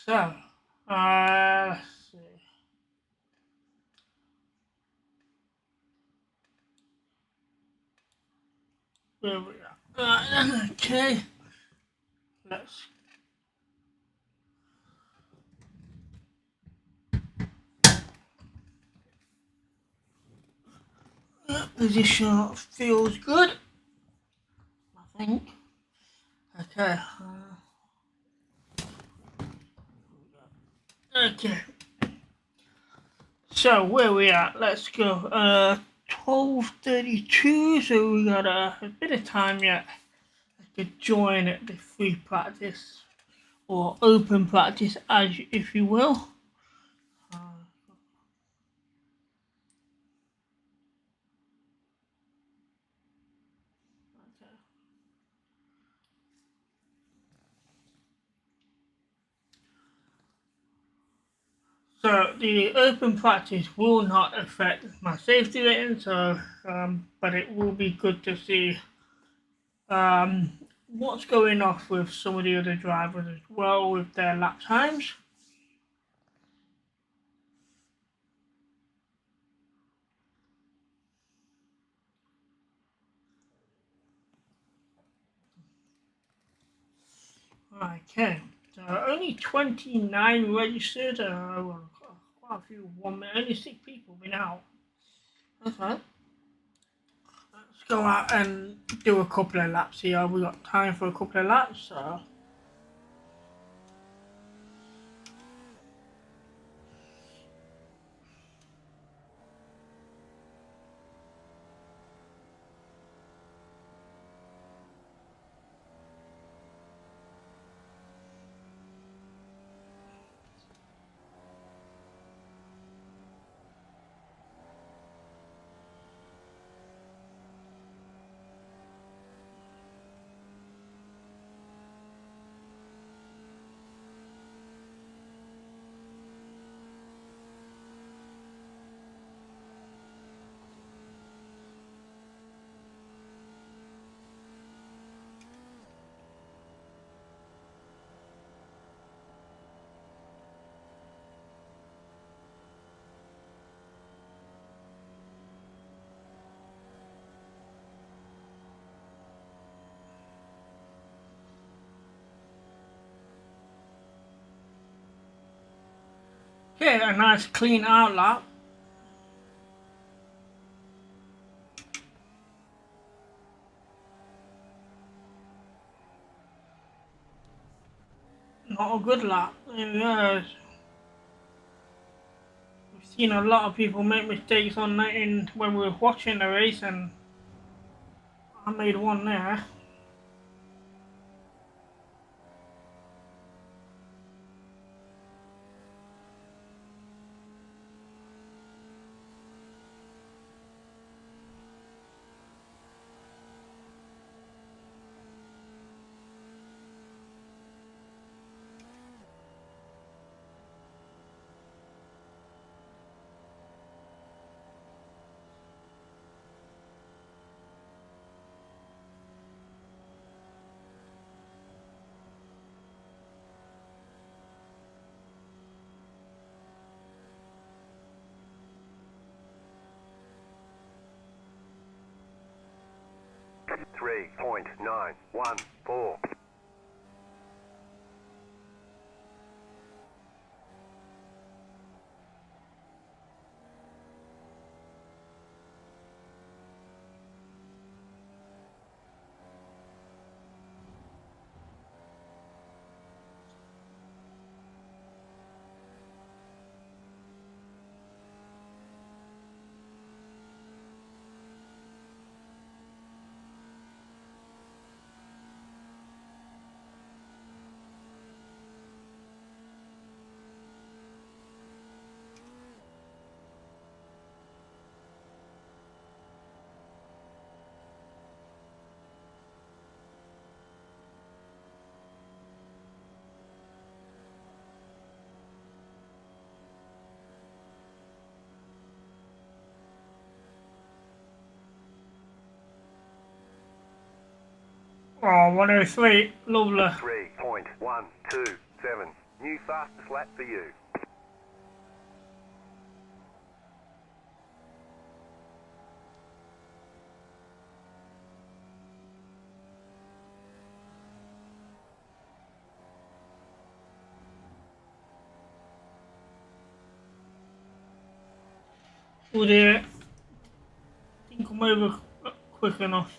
So, let's see. Where we are. Okay. Let's position feels good. I think. Okay. Okay. So where we at? Let's go. 12:32. So we got a bit of time yet to join the free practice or open practice, as if you will. So the open practice will not affect my safety rating, but it will be good to see what's going off with some of the other drivers as well with their lap times. Okay, so only 29 registered. Quite a few. Only 6 people been out. Okay, let's go out and do a couple of laps here. We got time for a couple of laps. So. Okay, a nice clean out lap. Not a good lap. Yes. We've seen a lot of people make mistakes on that when we were watching the race, and I made one there. Three 3.914. Oh, 103. Lovely. 3.127. New fastest lap for you. Oh dear. Didn't come over quick enough.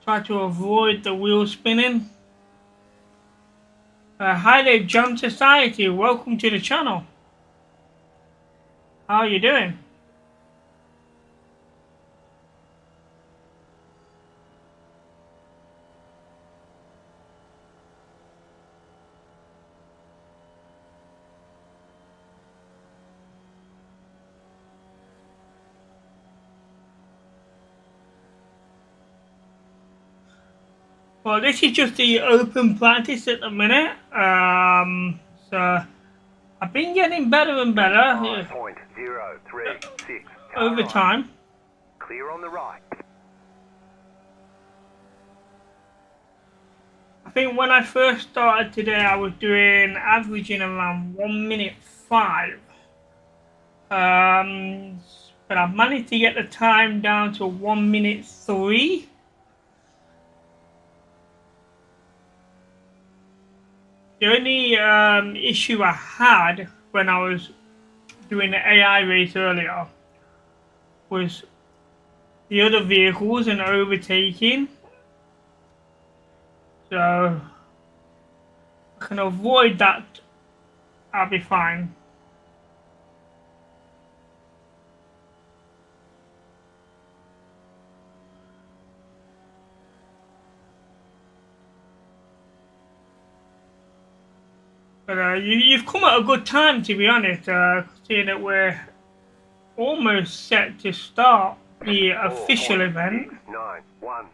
Try to avoid the wheel spinning. Hi there, Jump Society. Welcome to the channel. How are you doing? Well, this is just the open practice at the minute. So I've been getting better and better 5.036. over time. Clear on the right. I think when I first started today, I was doing averaging around 1:05. But I've managed to get the time down to 1:03. The only issue I had when I was doing the AI race earlier was the other vehicles and overtaking. So I can avoid that. I'll be fine. But you've come at a good time, to be honest, seeing that we're almost set to start the official event. 9.1.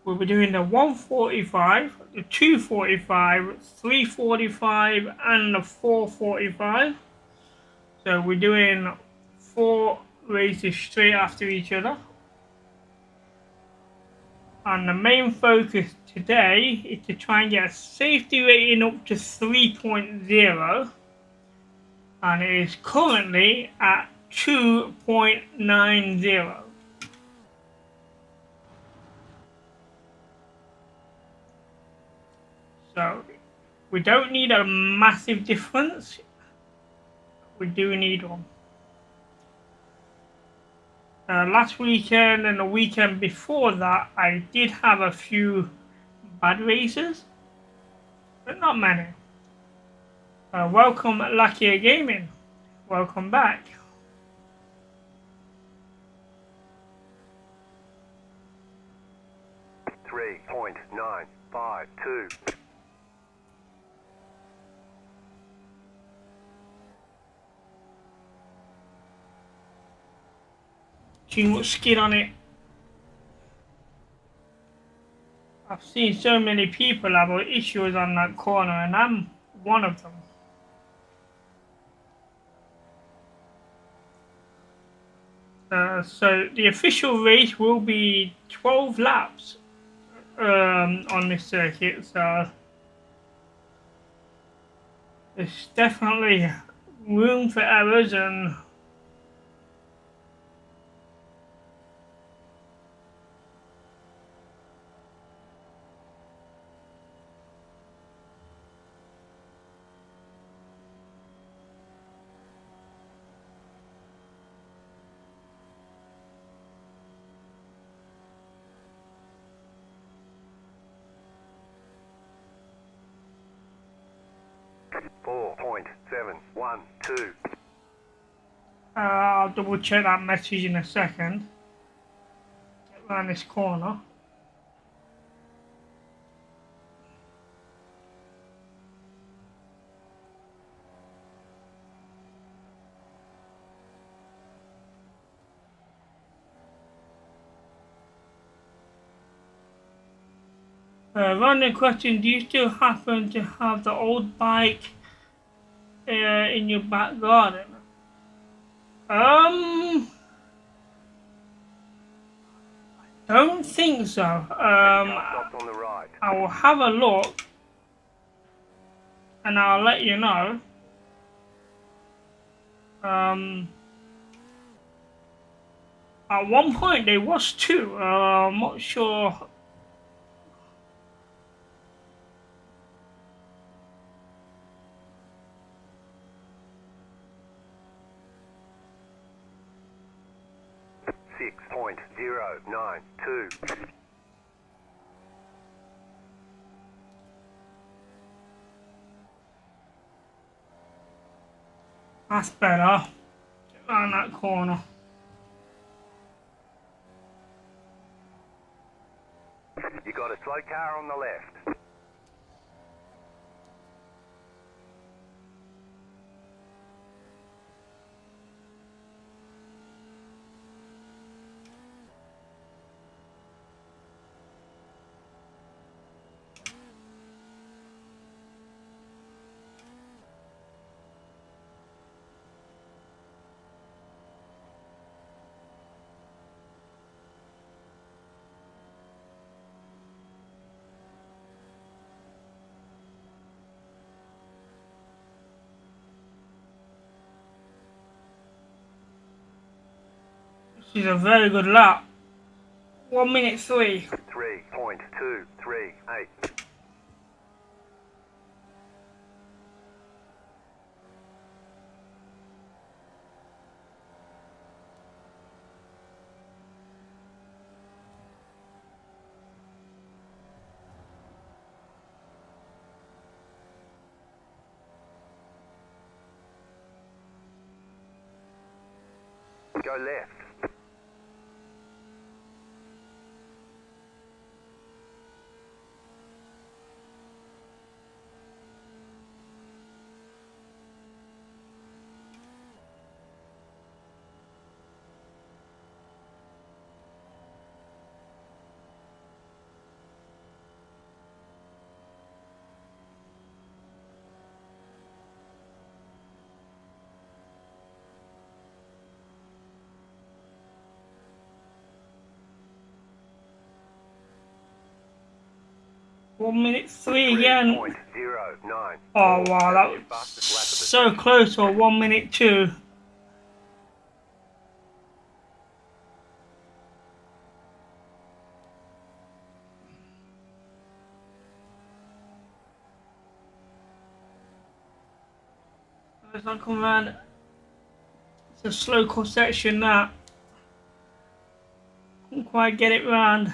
We'll be doing the 145, the 245, 345, and the 445. So we're doing 4 races straight after each other. And the main focus today is to try and get a safety rating up to 3.0. And it is currently at 2.90. So we don't need a massive difference. We do need one. Last weekend and the weekend before that, I did have a few bad races, but not many. Welcome, Luckier Gaming. Welcome back. .952. Too much skin on it. I've seen so many people have issues on that corner, and I'm one of them. So the official race will be 12 laps on this circuit, so there's definitely room for errors and .712. I'll double check that message in a second. Get around this corner. Random question, do you still happen to have the old bike in your back garden? I Don't think so. Stopped on the right. I will have a look and I'll let you know. At one point there was two. I'm not sure. .092. That's better. Around that corner. You got a slow car on the left. This is a very good lap. 1 minute 3. 3.238. Go left. One minute 3 again. 3.09. Oh wow, that was so close to a 1 minute 2. Let's not come around. It's a slow cut section that. Couldn't quite get it round.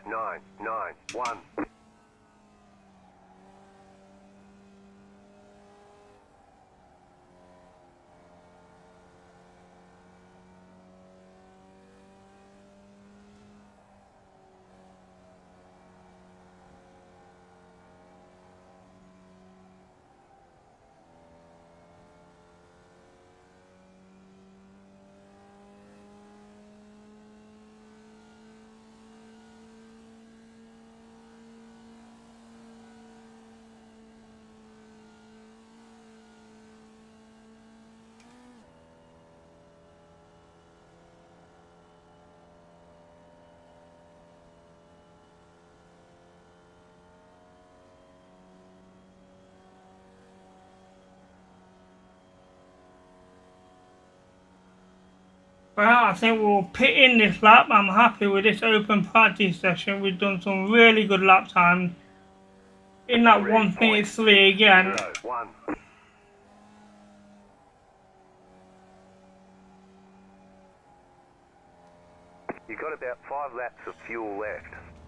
.991. Well, I think we'll pit in this lap. I'm happy with this open practice session. We've done some really good lap time. In that 1 minute 3 again. 1. You got about 5 laps of fuel left.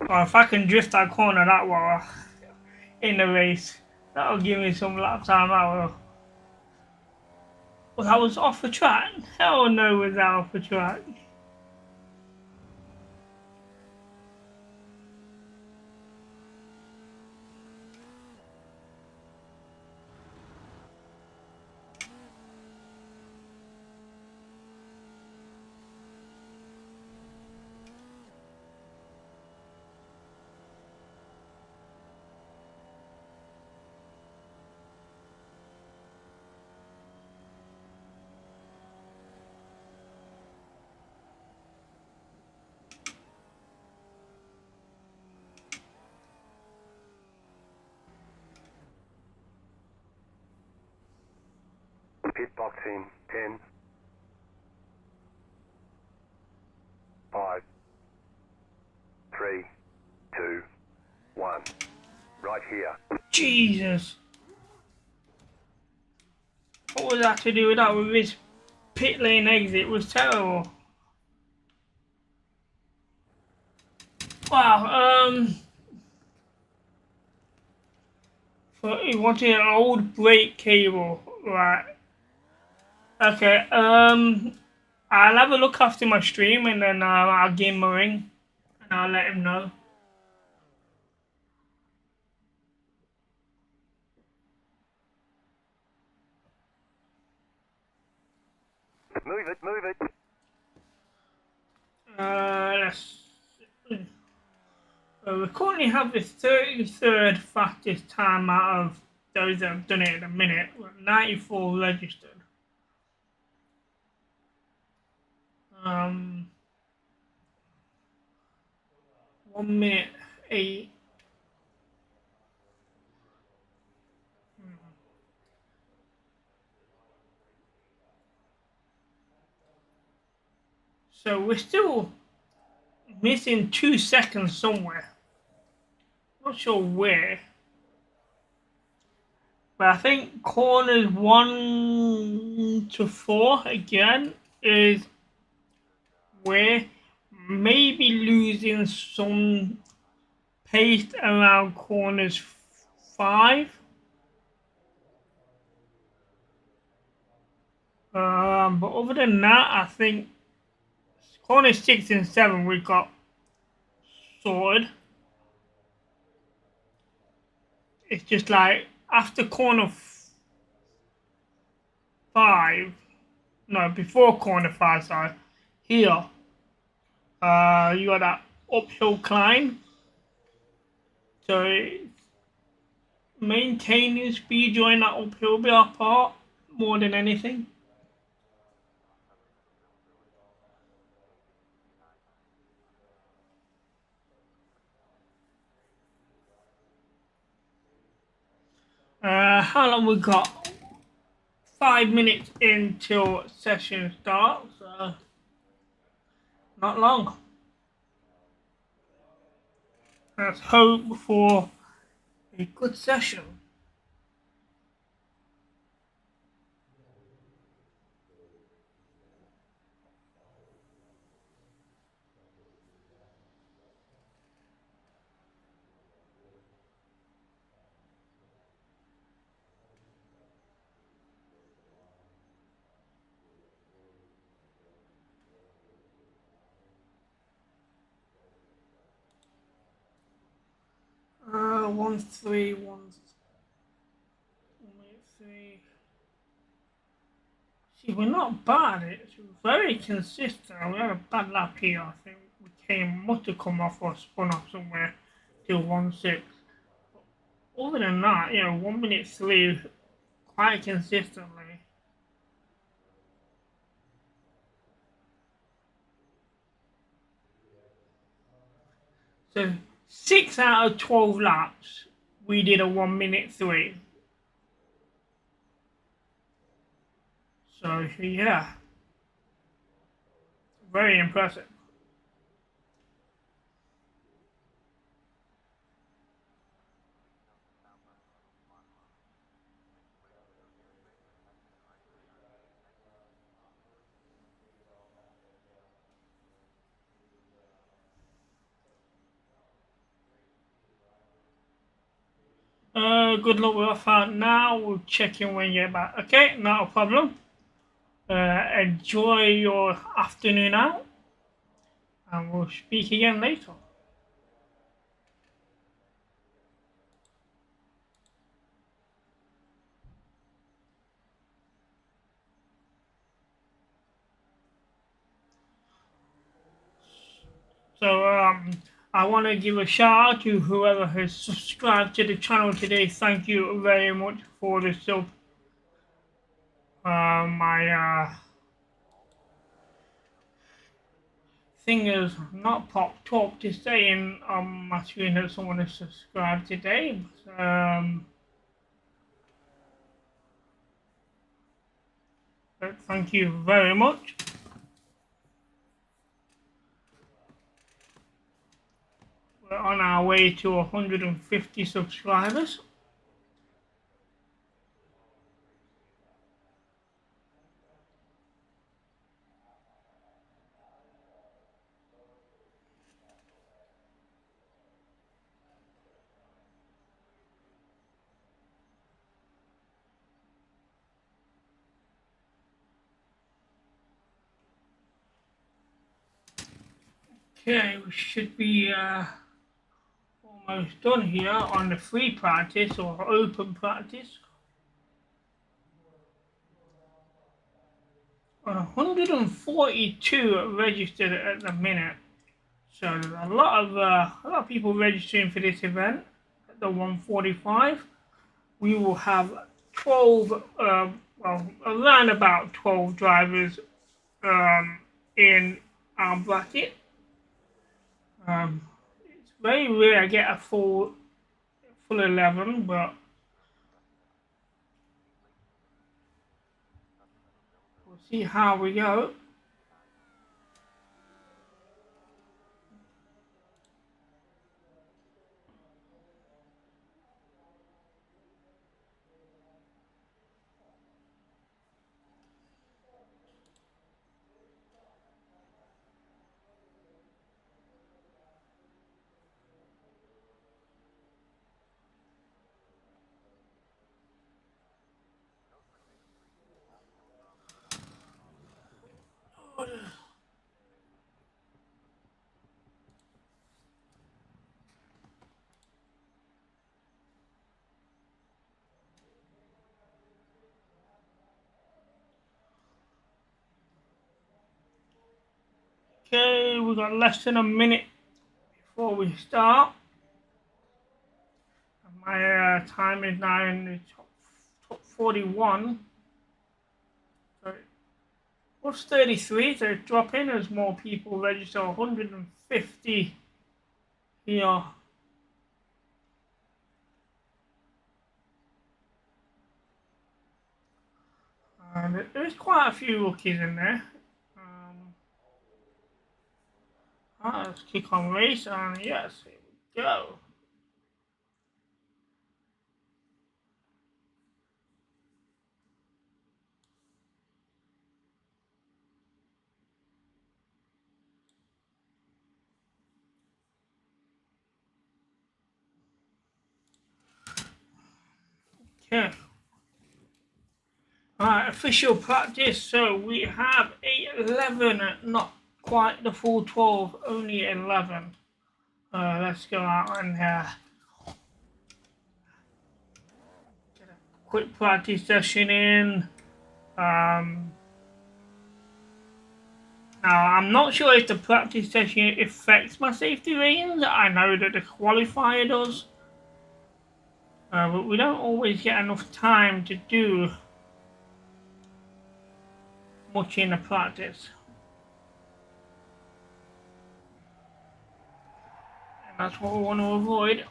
Well, if I can drift that corner that well in the race, that'll give me some lap time. That will. Well, that was off the track. Hell no, was that off the track? Pit box in 10, 5, 3, 2, 1. Right here. Jesus. What was that to do with that? With his pit lane exit? It was terrible. Wow, he wanted an old brake cable, right? Okay, I'll have a look after my stream and then I'll give him a ring and I'll let him know. Move it, move it. Let's. We currently have the 33rd fastest time out of those that have done it in a minute. 94 registered. Um, 1 minute 8. So we're still missing 2 seconds somewhere. Not sure where. But I think corners 1 to 4 again is where maybe losing some pace around corners 5. But other than that, I think corners 6 and 7 we got sorted. It's just like after corner 5, no, before corner 5, sorry, here, you got that uphill climb. So maintaining speed during that uphill be our part more than anything. How long we got? 5 minutes until session starts. Not long. Let's hope for a good session. One, three, one, 3. See, we're not bad. It's very consistent. We had a bad lap here. I think must have come off or spun off somewhere till 1-6. Other than that, 1 minute 3 quite consistently. So 6 out of 12 laps, we did a 1 minute 3. So yeah, very impressive. Good luck with our now. We'll check in when you get back. Okay, not a problem. Enjoy your afternoon out, and we'll speak again later. So I want to give a shout out to whoever has subscribed to the channel today. Thank you very much for the sub. My thing is not popped up to saying on my screen that someone has subscribed today. But thank you very much. We're on our way to 150 subscribers. Okay, we should be almost done here on the free practice or open practice. 142 registered at the minute, so there's a lot of people registering for this event. At the 145, we will have 12, well, around about 12 drivers in our bracket. It's very rare I get a full 11, but we'll see how we go. Okay, we've got less than a minute before we start. My time is now in the top 41. So it was 33, so it's dropping as more people register. 150 here. And there's quite a few rookies in there. Let's click on race, and yes, here we go. Okay. Official practice. So we have 11, not quite the full 12, only 11. Let's go out and get a quick practice session in. Now, I'm not sure if the practice session affects my safety ratings. I know that the qualifier does. But we don't always get enough time to do much in the practice. And that's what we want to avoid.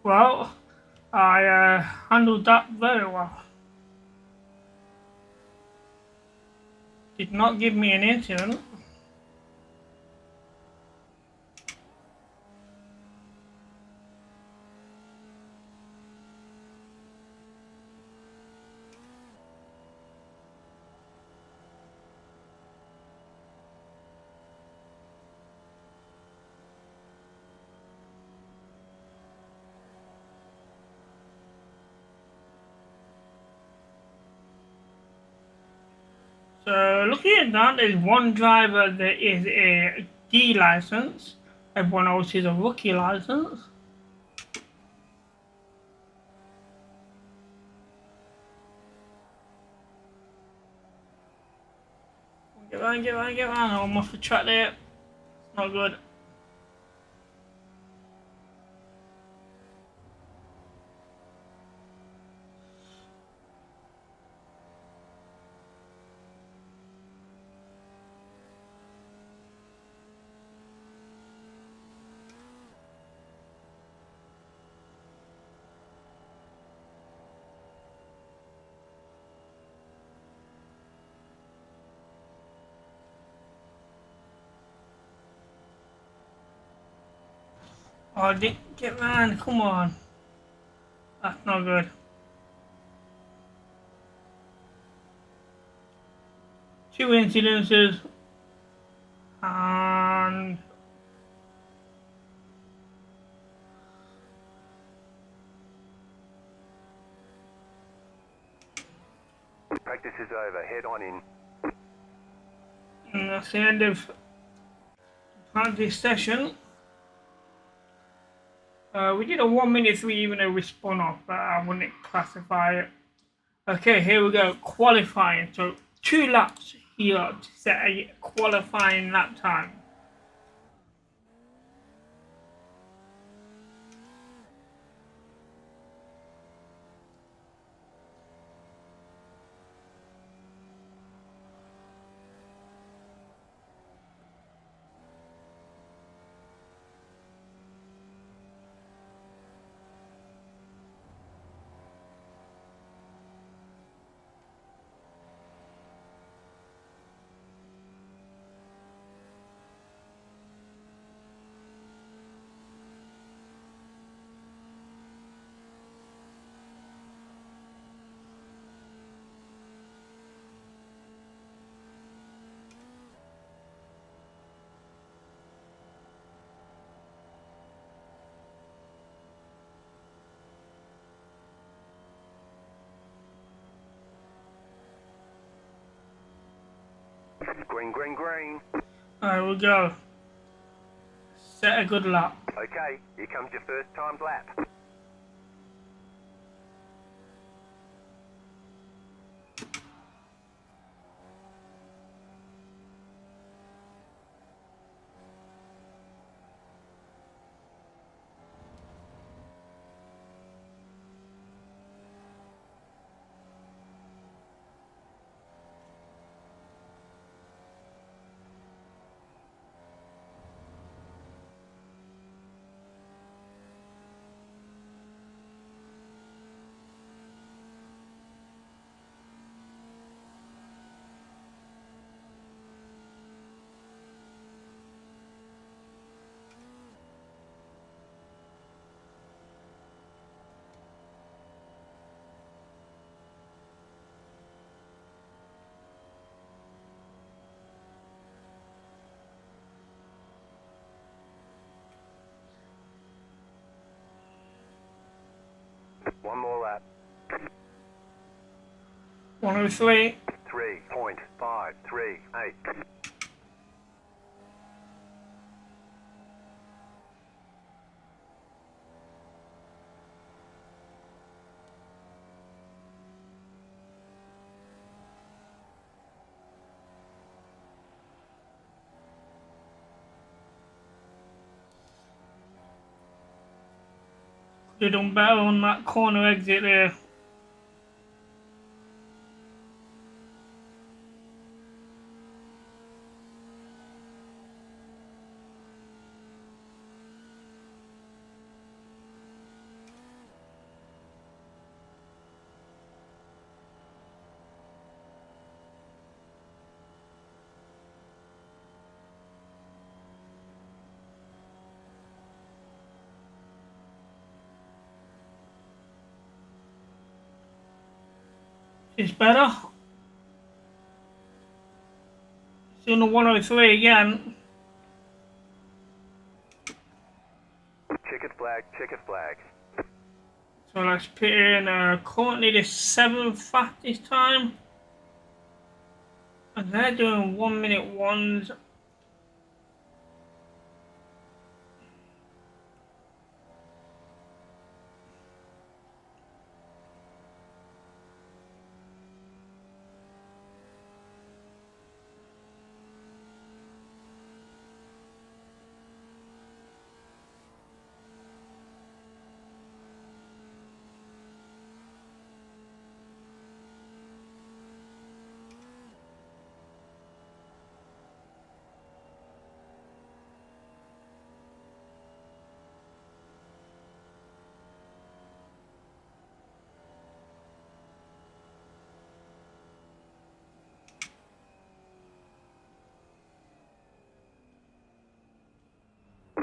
Well, I handled that very well. Did not give me an incident. So looking at that, there's one driver that is a D license. Everyone else is a rookie license. Get around, get around, get around. I'm off the track there. It's not good. Oh, get around, come on. That's not good. Two incidences. And Practice is over. Head on in. and that's the end of practice session. We did a 1 minute 3 even though we spun off, but I wouldn't classify it. Okay, here we go. Qualifying. So 2 laps here to set a qualifying lap time. Green, green, green. There we go. Set a good lap. Okay, here comes your first timed lap. One more lap. 103. 3.538. Could have done better on that corner exit there. It's better. It's in the 103 again. Checkered flag, checkered flag. So let's put in currently the 7th fastest time. And they're doing 1 minute ones.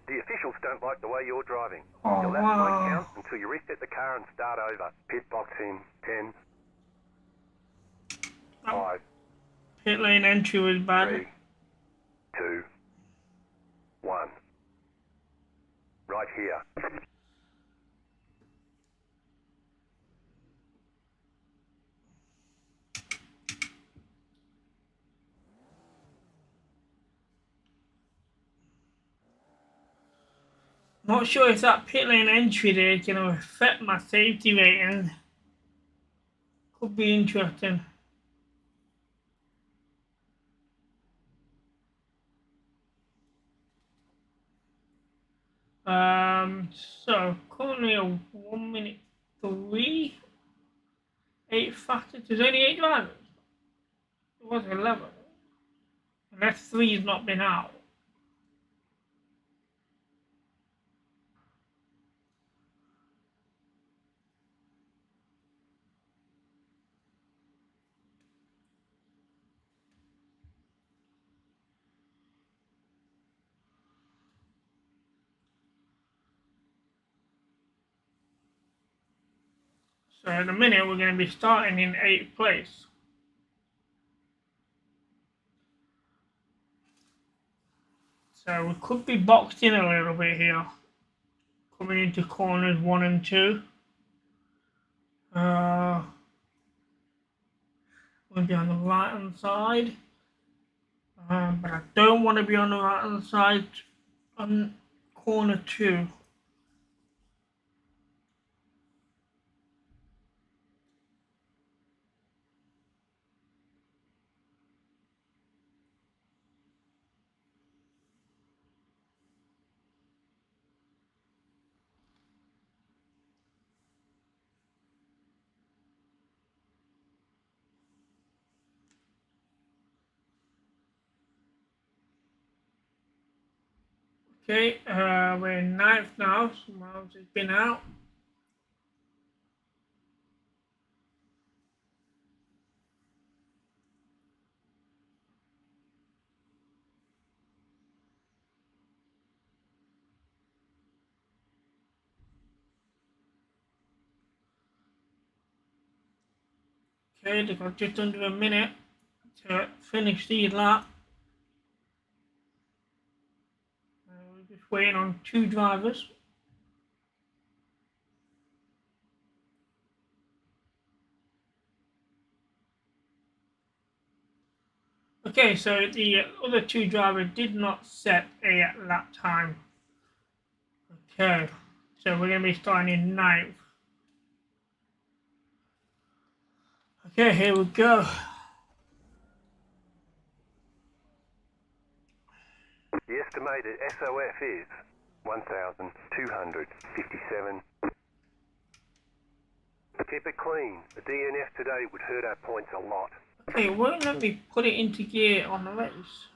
The officials don't like the way you're driving. Oh, Your lap won't wow. count until you reset the car and start over. Pit box in 10, 5, Pit lane entry was bad. 3, 2, 1. Right here. Not sure if that pit lane entry there is going to affect my safety rating. Could be interesting. So currently a 1 minute 3, 8 fastest. There's only 8 drivers. It was 11. Unless 3 has not been out. So in a minute we're going to be starting in 8th place. So we could be boxed in a little bit here. Coming into corners 1 and 2. We'll be on the right hand side. But I don't want to be on the right hand side on corner 2. Okay, we're in 9th now. Someone else has been out. Okay, they've got just under a minute to finish the lap. We're just waiting on 2 drivers. Okay, so the other 2 drivers did not set a lap time. Okay, so we're going to be starting in 9th. Okay, here we go. The estimated SOF is 1,257. Keep it clean. The DNF today would hurt our points a lot. Okay, it won't let me put it into gear on the race.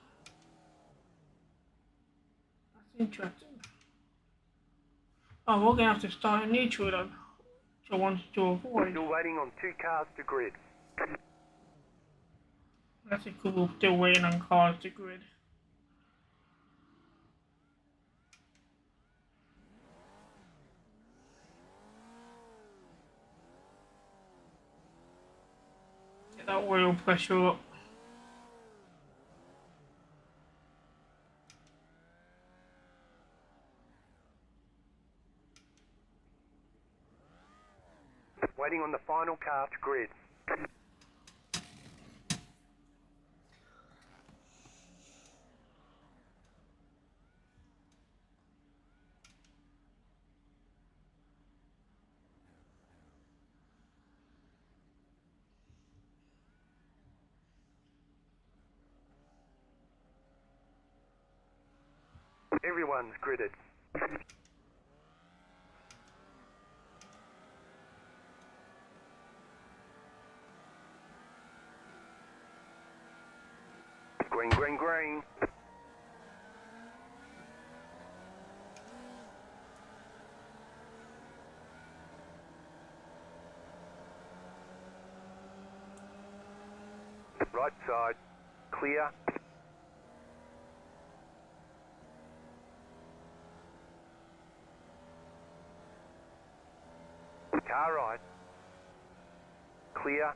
That's interesting. Oh, we're going to have to start in neutral then, which I wanted to avoid. Still waiting on 2 cars to grid. That's cool, we're still waiting on cars to grid. Get that oil pressure up. Waiting on the final car to grid. Everyone's gridded. Green, green, green. Right side, clear. Car right, clear.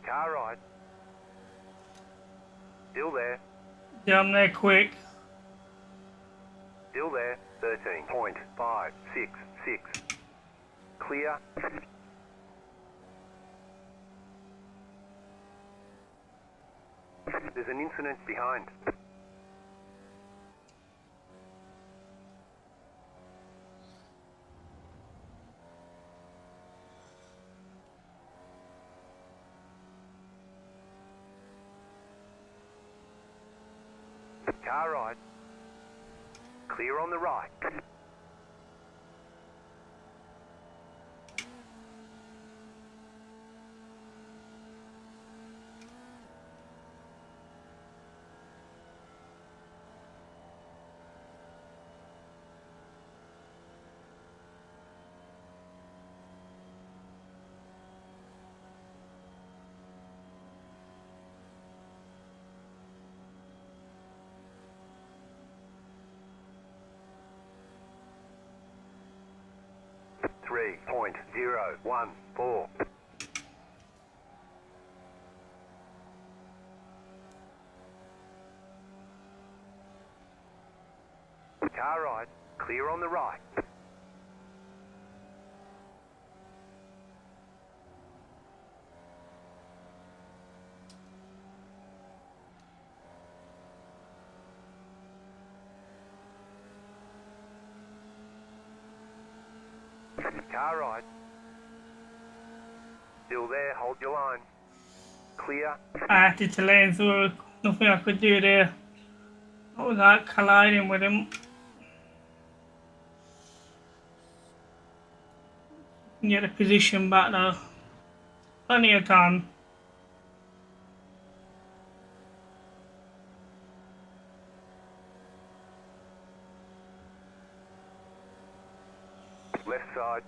Car right. Still there. Down there quick. Still there. 13.566. Clear. There's an incident behind. Car right. Clear on the right. .014. Car right, clear on the right. Car right. Still there, hold your line. Clear. I had to lane through. Nothing I could do there. Not without colliding with him. Get the position back though. Plenty of time. Left side.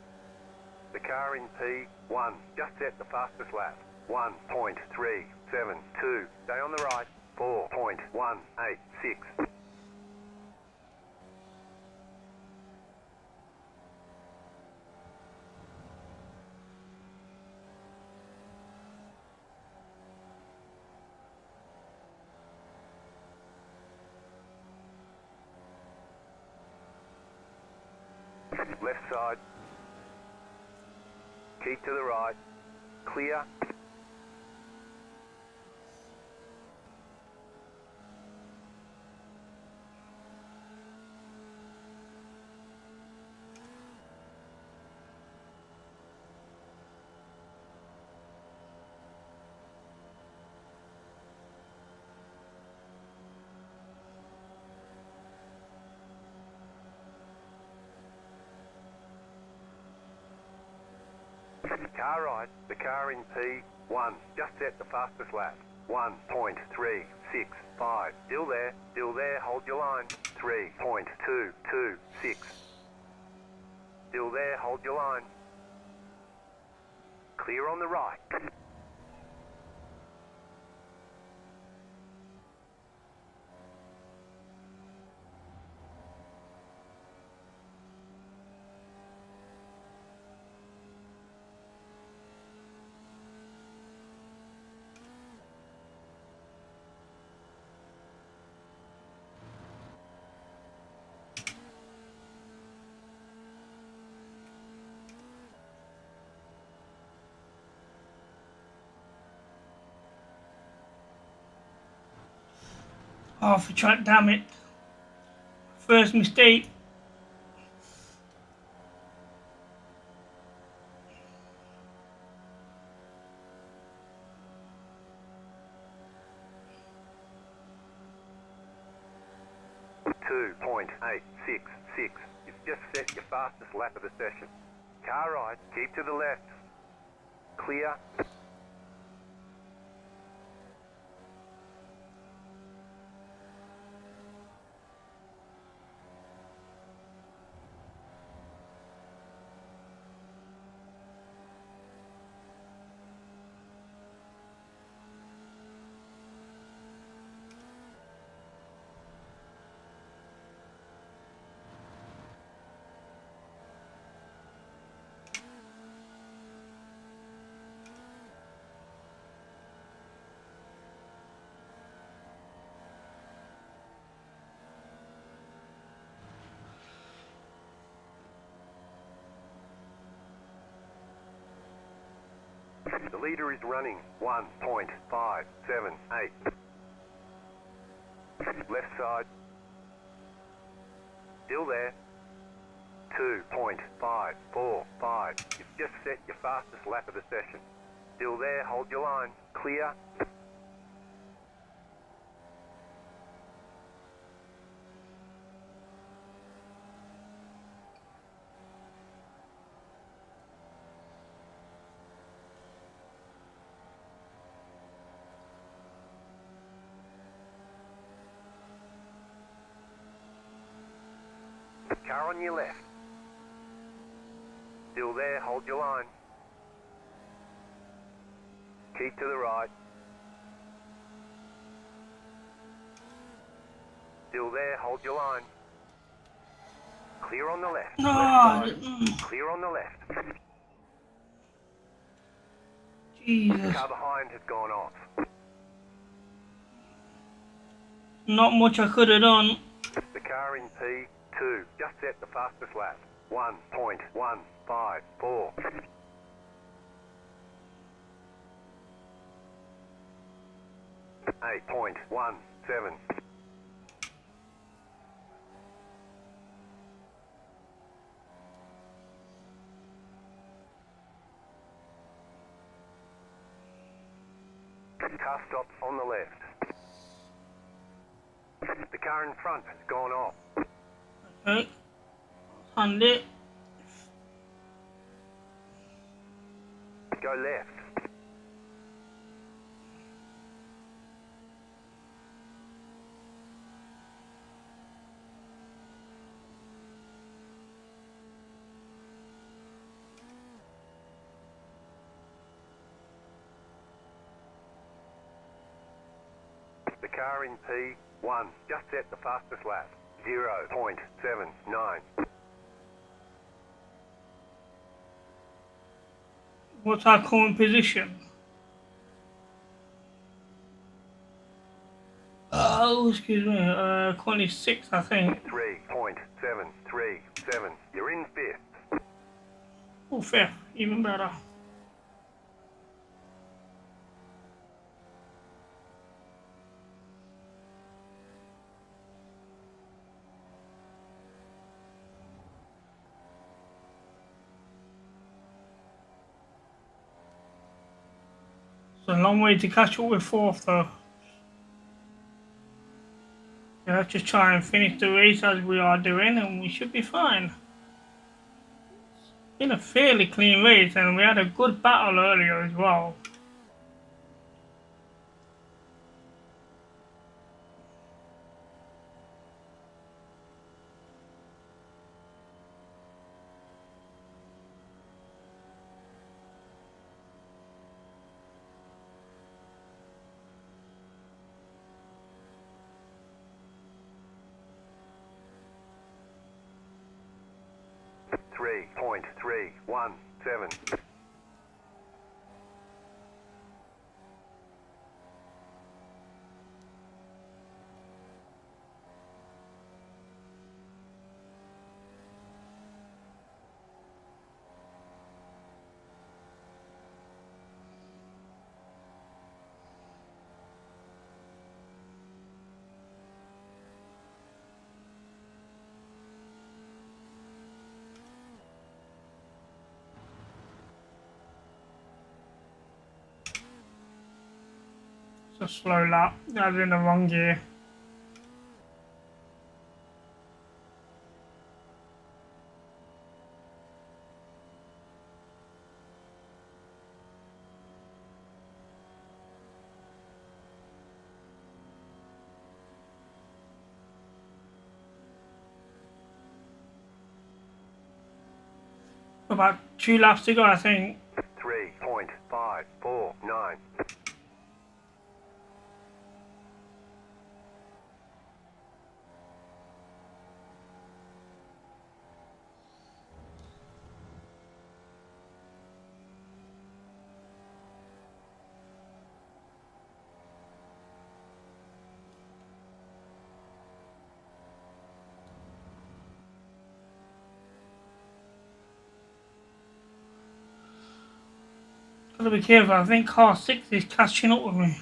The car in P1. Just set the fastest lap. 1.372. Stay on the right. 4.186. Left side. Keep to the right. Clear. Car right, the car in P1. Just set the fastest lap. 1.365. Still there, hold your line. 3.226. Still there, hold your line. Clear on the right. Half a track, damn it. First mistake. .866. You've just set your fastest lap of the session. Car right, keep to the left. Clear. The leader is running 1.578. Left side. Still there. 2.545. You've just set your fastest lap of the session. Still there, hold your line. Clear. Car on your left. Still there, hold your line. Keep to the right. Still there, hold your line. Clear on the left. No. Left side. Clear on the left. Jesus. Car behind has gone off. Not much I could have done. The car in P2 just set the fastest lap. 1.154. 8.17. Car stops on the left. The car in front has gone off. Okay. Hand it. Go left. The car in P1 just set the fastest lap. 0.79. What's our current position? Oh, excuse me. Currently 6, I think. 3.737. You're in fifth. Oh, fair. Even better. It's a long way to catch up with 4th, though. We have to try and finish the race as we are doing, and we should be fine. It's been a fairly clean race, and we had a good battle earlier as well. Three point three one seven. It's a slow lap. I was in the wrong gear. About 2 laps to go, I think. 3.549. Gotta be careful. I think car 6 is catching up with me.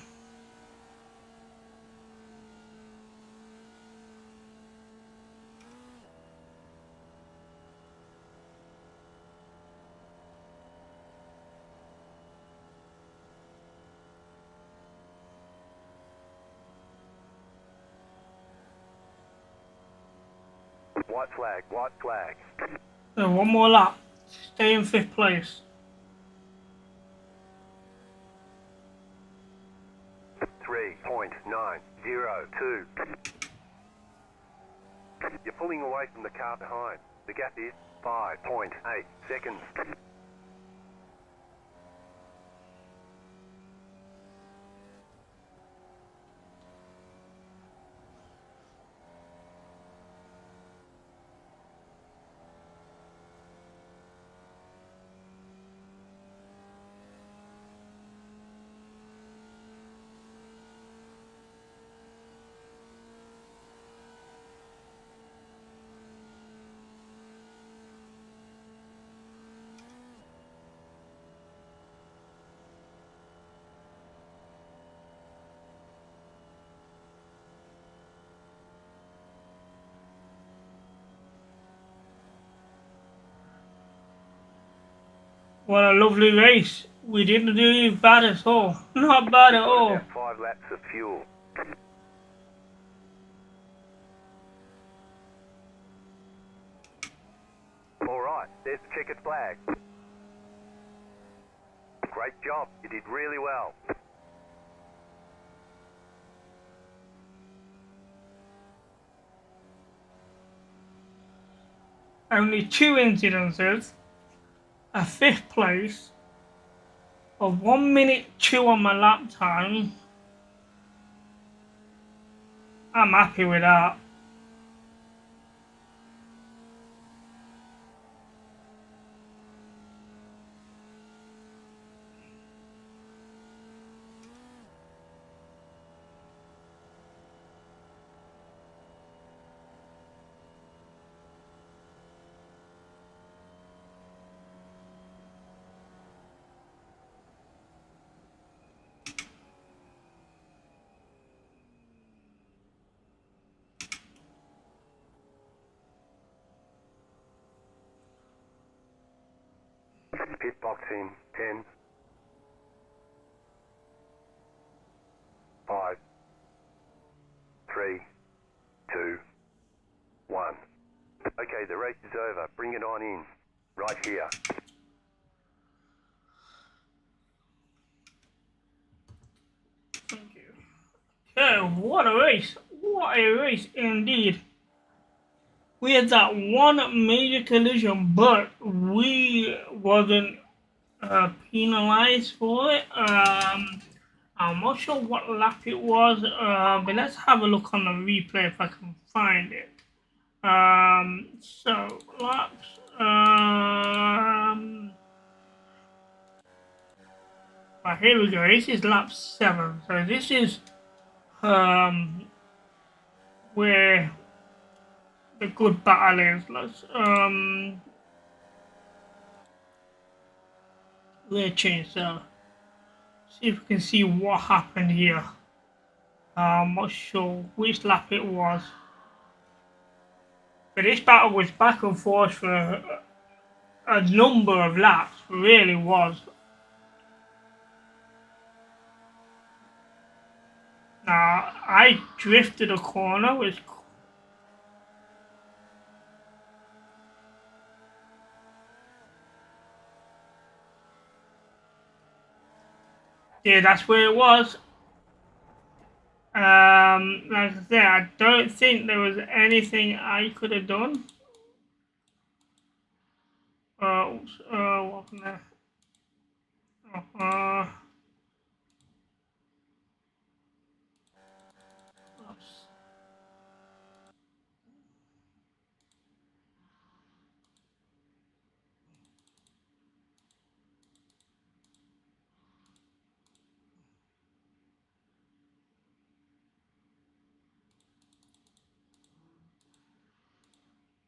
White flag, white flag. So 1 more lap. Stay in 5th place. 3.902. You're pulling away from the car behind. The gap is 5.8 seconds. What a lovely race. We didn't do bad at all. Not bad at all. About 5 laps of fuel. Alright, there's the checkered flag. Great job, you did really well. Only 2 incidences. A 5th place. A 1 minute 2 on my lap time. I'm happy with that. Pit box in 10, 5, 3, 2, 1. Okay, the race is over. Bring it on in. Right here. Thank you. Okay, what a race. What a race indeed. We had that 1 major collision, but we wasn't penalized for it. I'm not sure what lap it was, but let's have a look on the replay if I can find it. So laps. Right, here we go. This is lap 7. So this is where the good battle is. Let's we'll change so see if we can see what happened here. I'm not sure which lap it was, but this battle was back and forth for a number of laps. Really was. I drifted a corner, which yeah, that's where it was. Like I said, I don't think there was anything I could have done. What can I?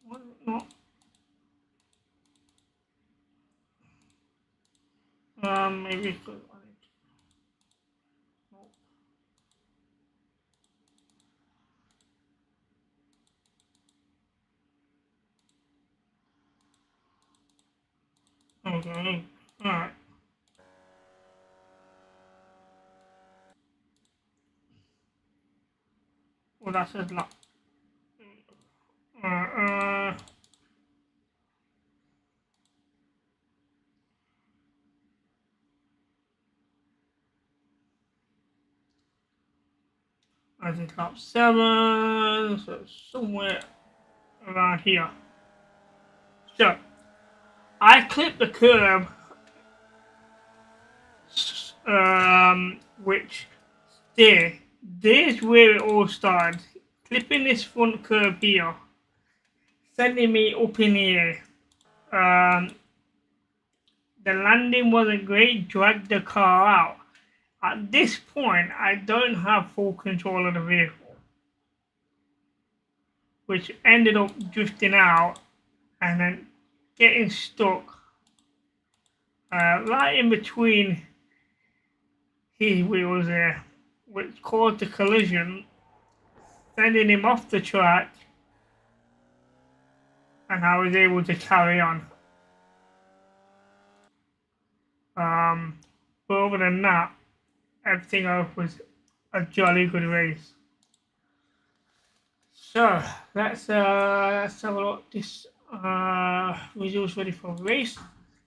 What? Not. Maybe because okay. Alright. Well, that says luck. Uh, I did lap 7, so somewhere around here. So, I clipped the curb, which there's where it all started. Clipping this front curb here, sending me up in the air. The landing wasn't great, dragged the car out. At this point, I don't have full control of the vehicle, which ended up drifting out and then getting stuck right in between his wheels there, which caused a collision, sending him off the track, and I was able to carry on. But other than that, everything else was a jolly good race. So let's have a look. This results ready for race.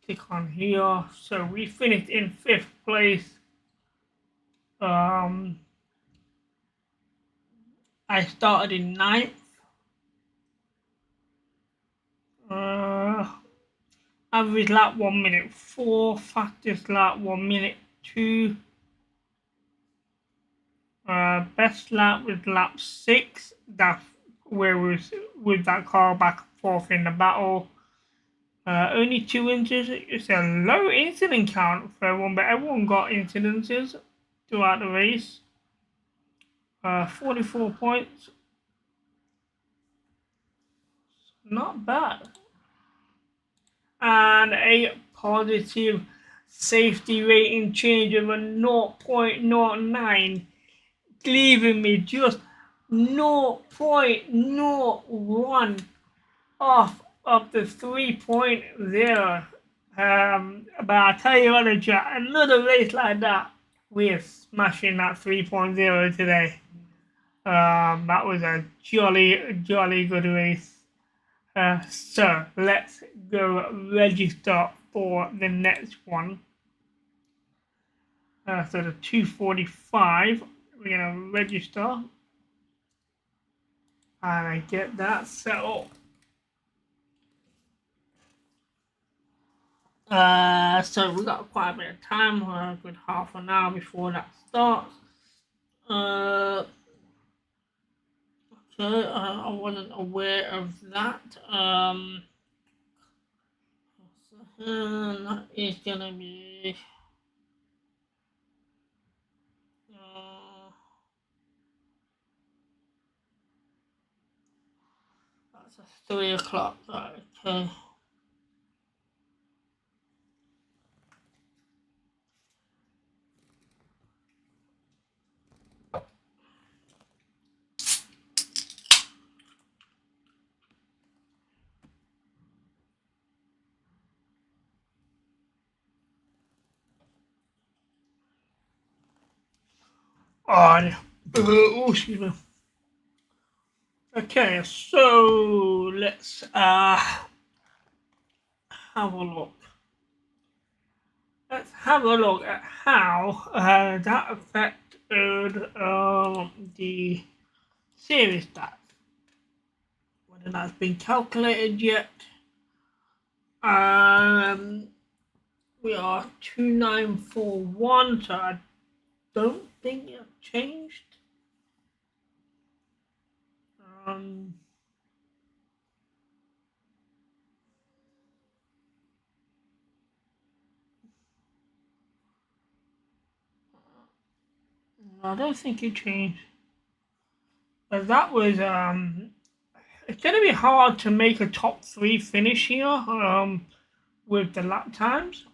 Click on here. So we finished in 5th place. I started in 9th. Average lap 1 minute 4. Fastest lap 1 minute 2. Best lap was lap 6. That's where we was with that car back and forth in the battle. Only 2 incidents. It's a low incident count for everyone, but everyone got incidences throughout the race. 44 points. Not bad. And a positive safety rating change of a 0.09, leaving me just 0.01 off of the 3.0. But I'll tell you what, another race like that, we're smashing that 3.0 today. That was a jolly good race. So let's go register for the next one. So the 245, we're gonna register, and I get that set up. So we got quite a bit of time, a good half an hour before that starts. Okay, I wasn't aware of that. That is gonna be that's a 3 o'clock. Right, okay. On. Oh, excuse me. Okay, so let's have a look. Let's have a look at how that affected the series stats. Whether that's been calculated yet. Um, we are 2941, so I don't think it's changed. Um, I don't think it changed. But that was it's gonna be hard to make a top three finish here with the lap times.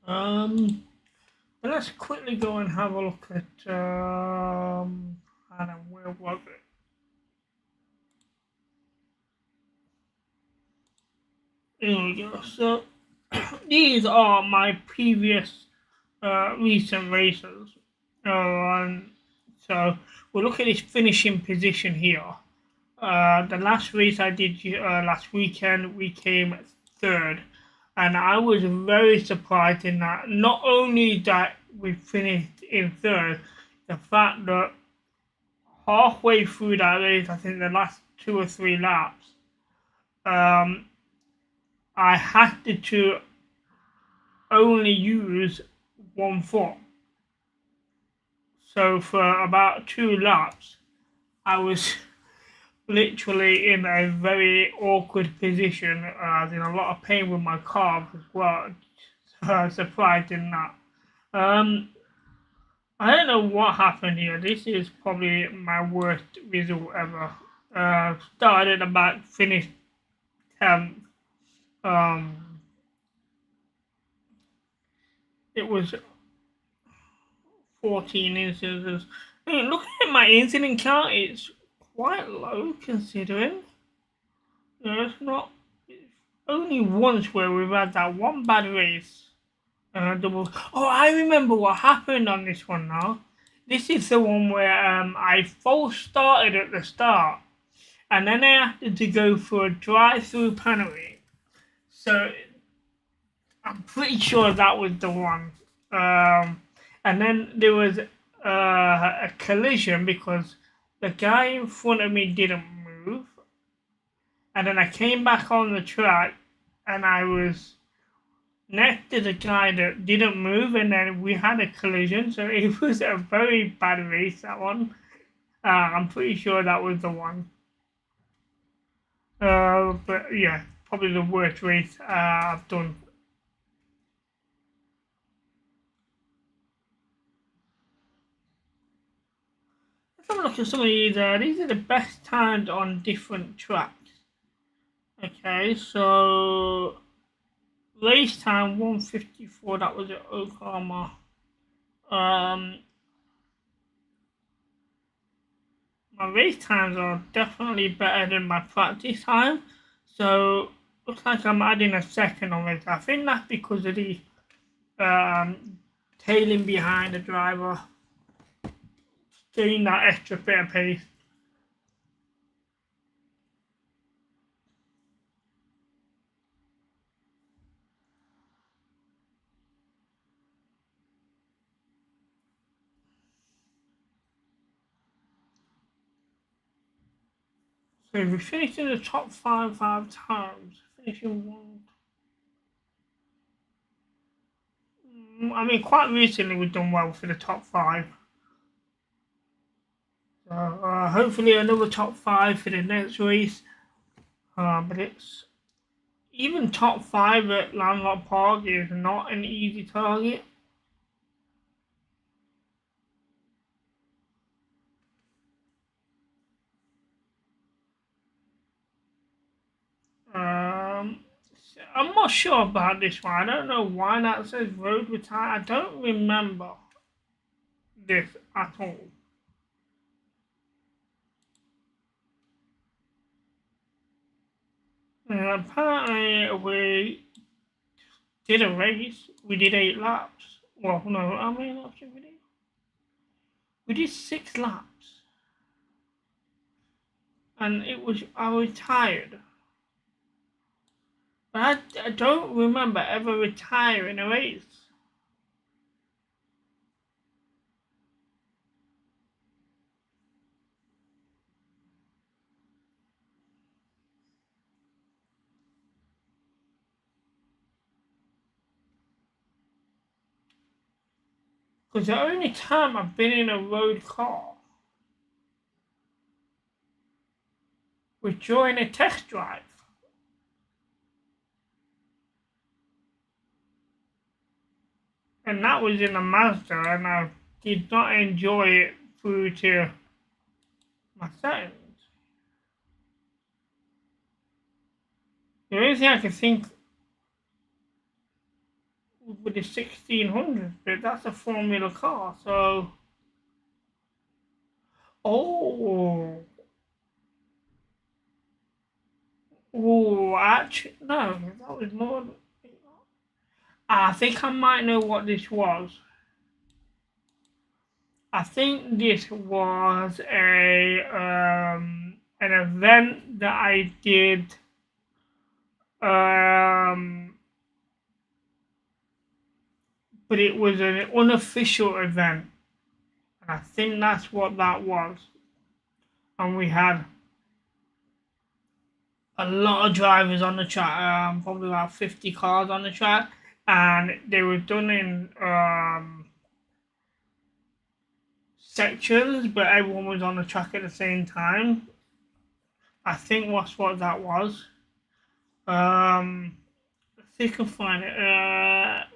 But let's quickly go and have a look at I don't know, where was it? Here we go. So these are my previous recent races. So we'll look at this finishing position here. The last race I did last weekend, we came third, and I was very surprised in that. Not only that we finished in third, the fact that halfway through that race, I think the last 2 or 3 laps, um, I had to only use one foot. So for about 2 laps, I was literally in a very awkward position. I was in a lot of pain with my calves as well. So I was surprised in that. I don't know what happened here. This is probably my worst result ever. Started about finished 10th. It was 14 instances. I mean, looking at my incident count, it's quite low considering. It's not. It's only once where we've had that one bad race. Double. Oh, I remember what happened on this one now. This is the one where I false started at the start, and then I had to go for a drive-through penalty. So I'm pretty sure that was the one. And then there was a collision because the guy in front of me didn't move, and then I came back on the track, and I was next to the guy that didn't move, and then we had a collision. So it was a very bad race, that one. I'm pretty sure that was the one. But yeah, probably the worst race I've done. Let's have a look at some of these. These are the best times on different tracks. Okay, so race time 154. That was at Oklahoma. My race times are definitely better than my practice time. So looks like I'm adding a second on it. I think that's because of the tailing behind the driver, doing that extra bit of pace. So we finished in the top five times. Finishing one. I mean, quite recently we've done well for the top five. So hopefully another top five for the next race. But it's even top five at Landlocked Park is not an easy target. Um, I'm not sure about this one. I don't know why that says road retire. I don't remember this at all. Apparently we did a race. We did 8 laps. Well, no, how many laps did we do? We did 6 laps, and I was tired. But I don't remember ever retiring a race. Because the only time I've been in a road car was during a test drive. And that was in a Mazda, and I did not enjoy it through to my settings. The only thing I can think with the 1600, but that's a Formula car, so. Oh. Oh, actually, no, that was more. I think I might know what this was. I think this was an event that I did but it was an unofficial event. And I think that's what that was. And we had a lot of drivers on the track, probably about 50 cars on the track, and they were done in sections, but everyone was on the track at the same time. I think that's what that was. Let's see if I can find it.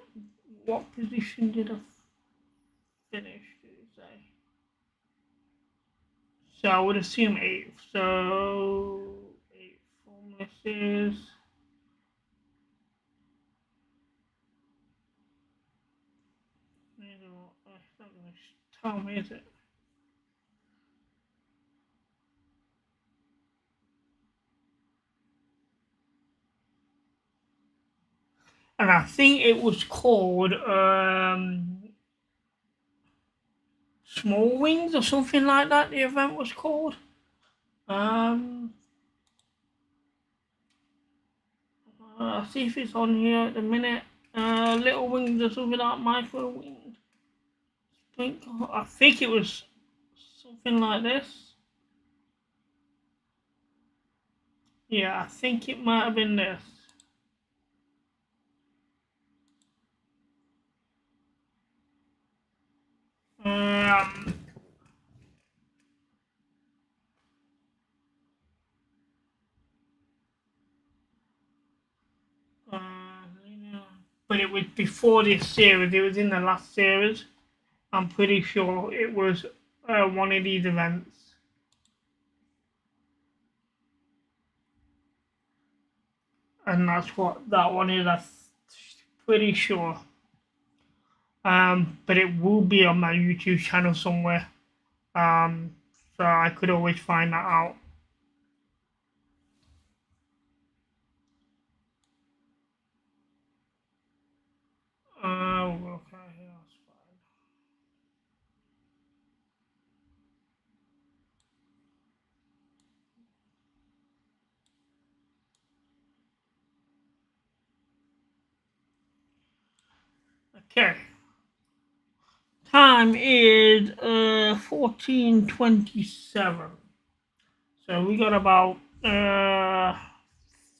What position did I finish? Did it say? So I would assume 8th. So 8th from this is. It's not going to tell me, is it? And I think it was called Small Wings or something like that. The event was called. I'll see if it's on here at the minute. Little Wings or something like Micro Wings. I think it was something like this. Yeah, I think it might have been this. Um, uh, but it was before this series. It was in the last series. I'm pretty sure it was one of these events. And that's what that one is. I'm pretty sure. But it will be on my YouTube channel somewhere. So I could always find that out. Okay, that's fine. Okay. Time is 14:27. So we got about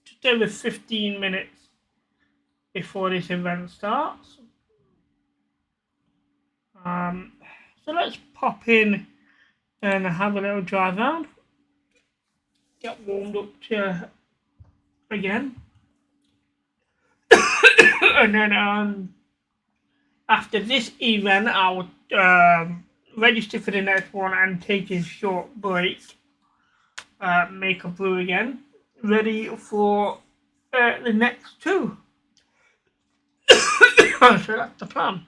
just over 15 minutes before this event starts. So let's pop in and have a little drive around. Get warmed up to again. And then after this event, I'll register for the next one and take a short break. Make a brew again, ready for the next two. So that's the plan.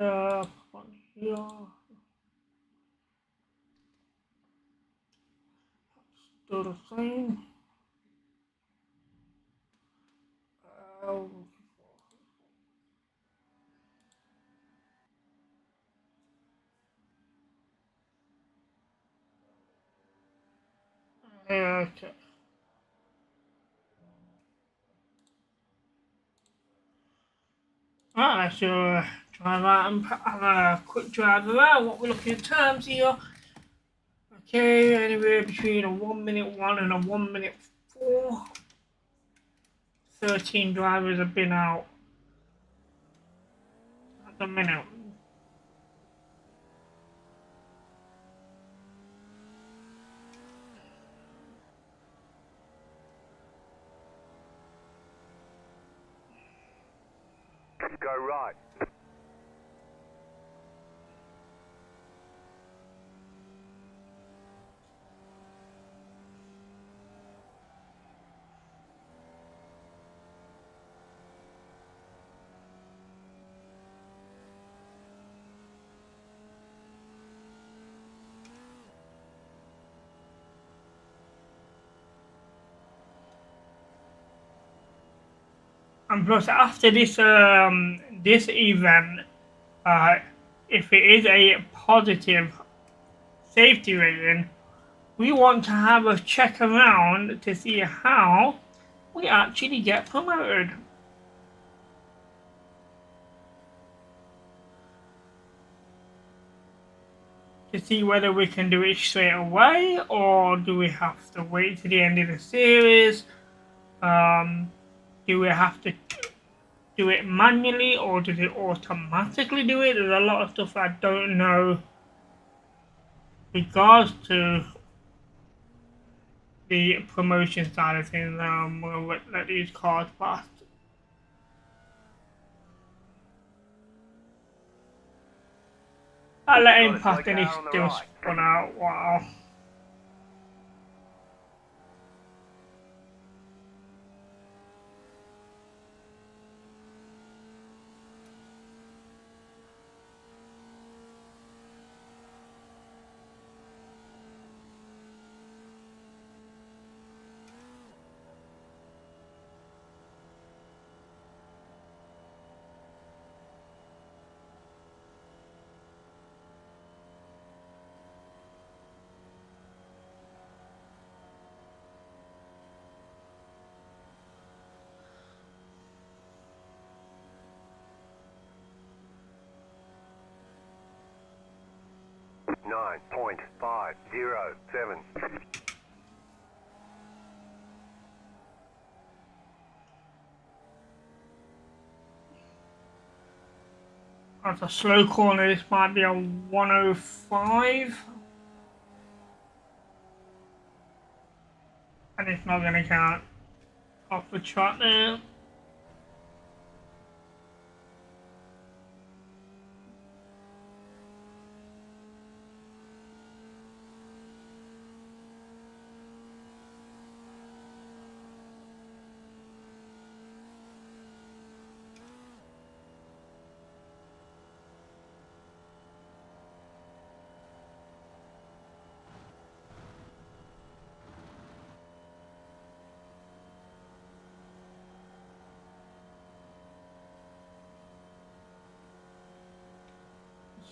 On here. Still the same. Okay. Right, let's try that and have a quick drive around. What we're looking at terms here. Okay, anywhere between a 1 minute 1 and a 1 minute 4. 13 drivers have been out at the minute. Go right. And plus, after this event, if it is a positive safety rating, we want to have a check around to see how we actually get promoted. To see whether we can do it straight away or do we have to wait to the end of the series. Do we have to do it manually or does it automatically do it? There's a lot of stuff I don't know regards to the promotion side of things. We'll let these cars pass. I'll let him pass and he's still spun out. Wow. Nine 9.507. That's a slow corner. This might be a 105. And it's not going to count off the track there.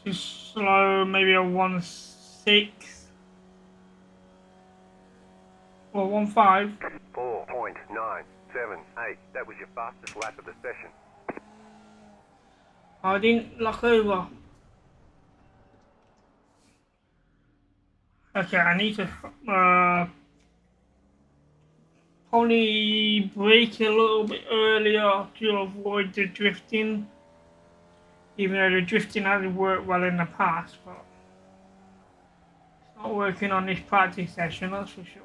Too slow, maybe a 1.6 or 1.5. 4.978. That was your fastest lap of the session. I didn't lock over. Okay, I need to probably brake a little bit earlier to avoid the drifting. Even though the drifting hasn't worked well in the past, but it's not working on this practice session, that's for sure.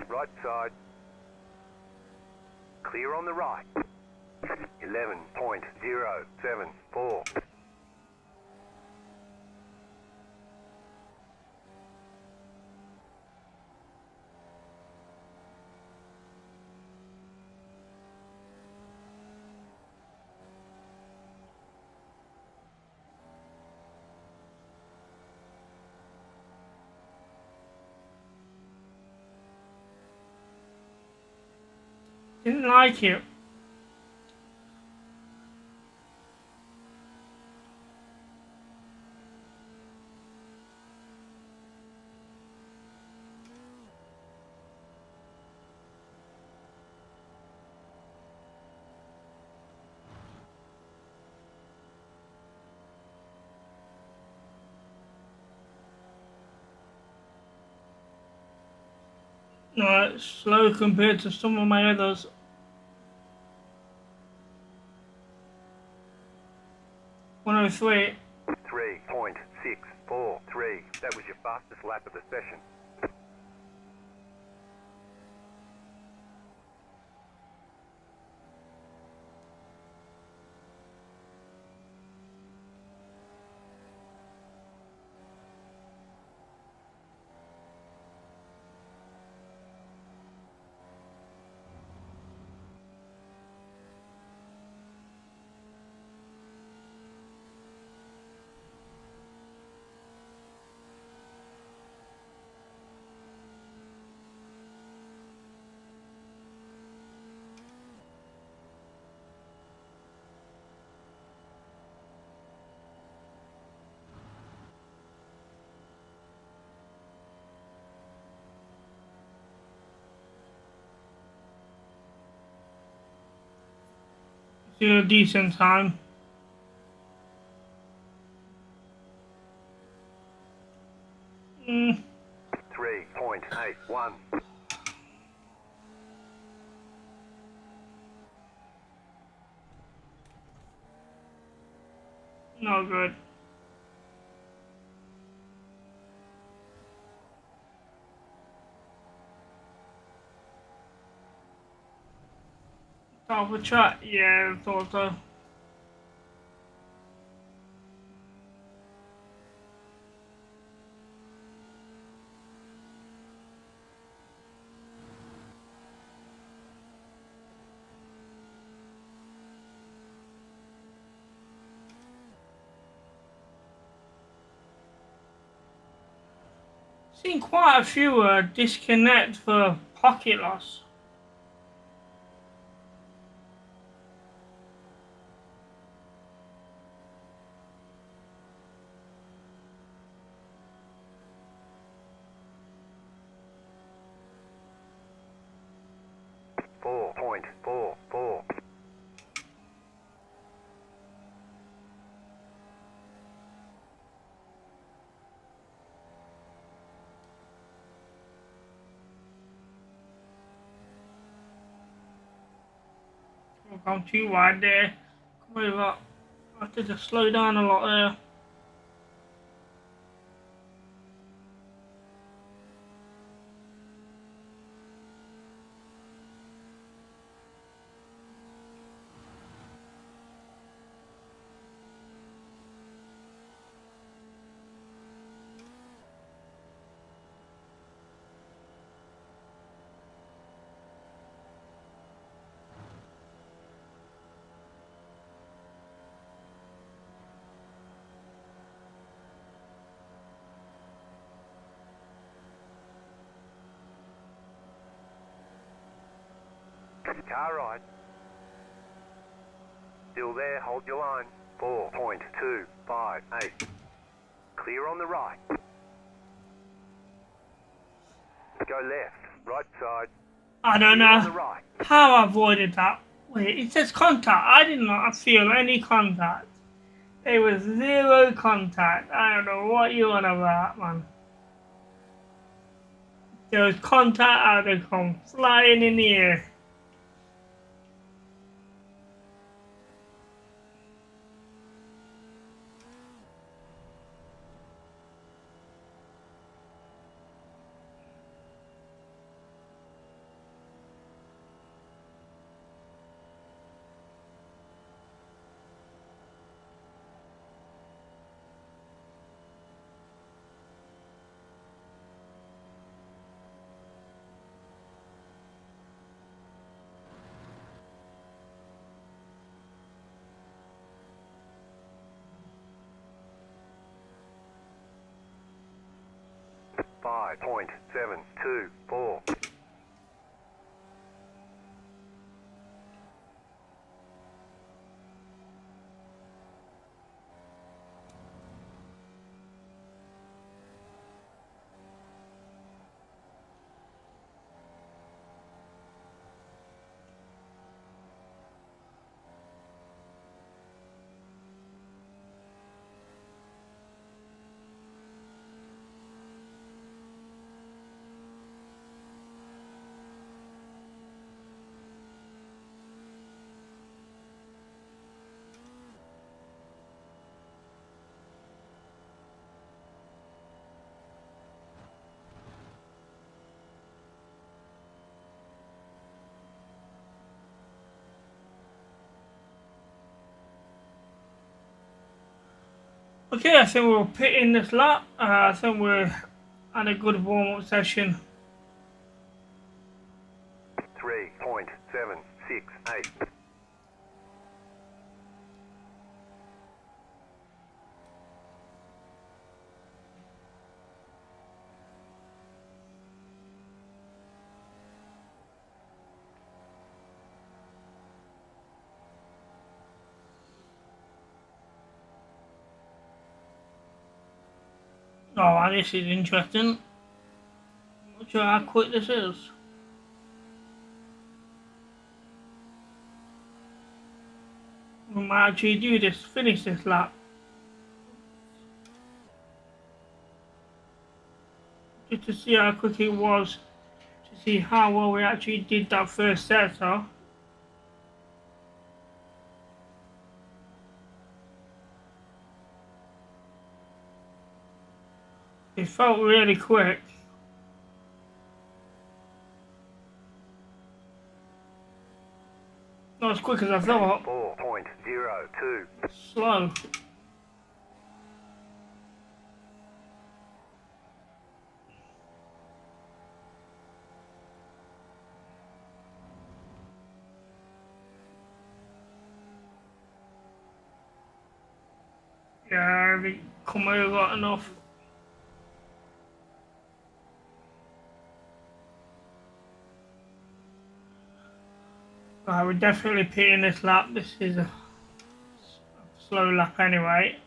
Right side. Clear on the right. 11.074. Didn't like it. No, it's slow compared to some of my others. 103. 3.643. That was your fastest lap of the session. Still a decent time. Mm, 3.81. no good. Top of the track? Yeah, I thought so. Seen quite a few disconnect for pocket loss. Four point four four. I've gone too wide there. Come over. I have to just slow down a lot there. Car ride. Still there, hold your line. 4.258. Clear on the right. Go left, right side. I don't Clear on the know right. how I avoided that. Wait, it says contact. I did not feel any contact. There was zero contact. I don't know what you're on about, man. There was contact, I'd have come flying in the air. .724. Okay, I think we're pitting this lap. I think we're at a good warm-up session. 3.768. Oh, this is interesting. Not sure how quick this is. We might actually do this, finish this lap. Just to see how quick it was. To see how well we actually did that first sector. It felt really quick. Not as quick as I thought. 4.02. Slow. Yeah, I think come over enough. We're definitely pitting this lap. This is a slow lap anyway.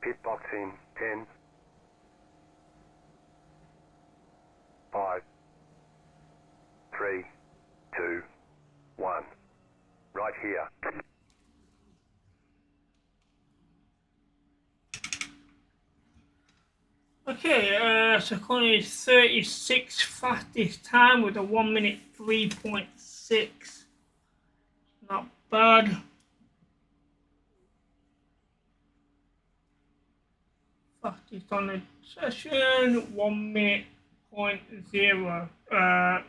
Pit box in 10, 5, 3, 2, 1. Right here. Okay, so currently 36 fastest time with a 1 minute 3.6. Not bad. Fastest on the session, 1 minute point 0 7.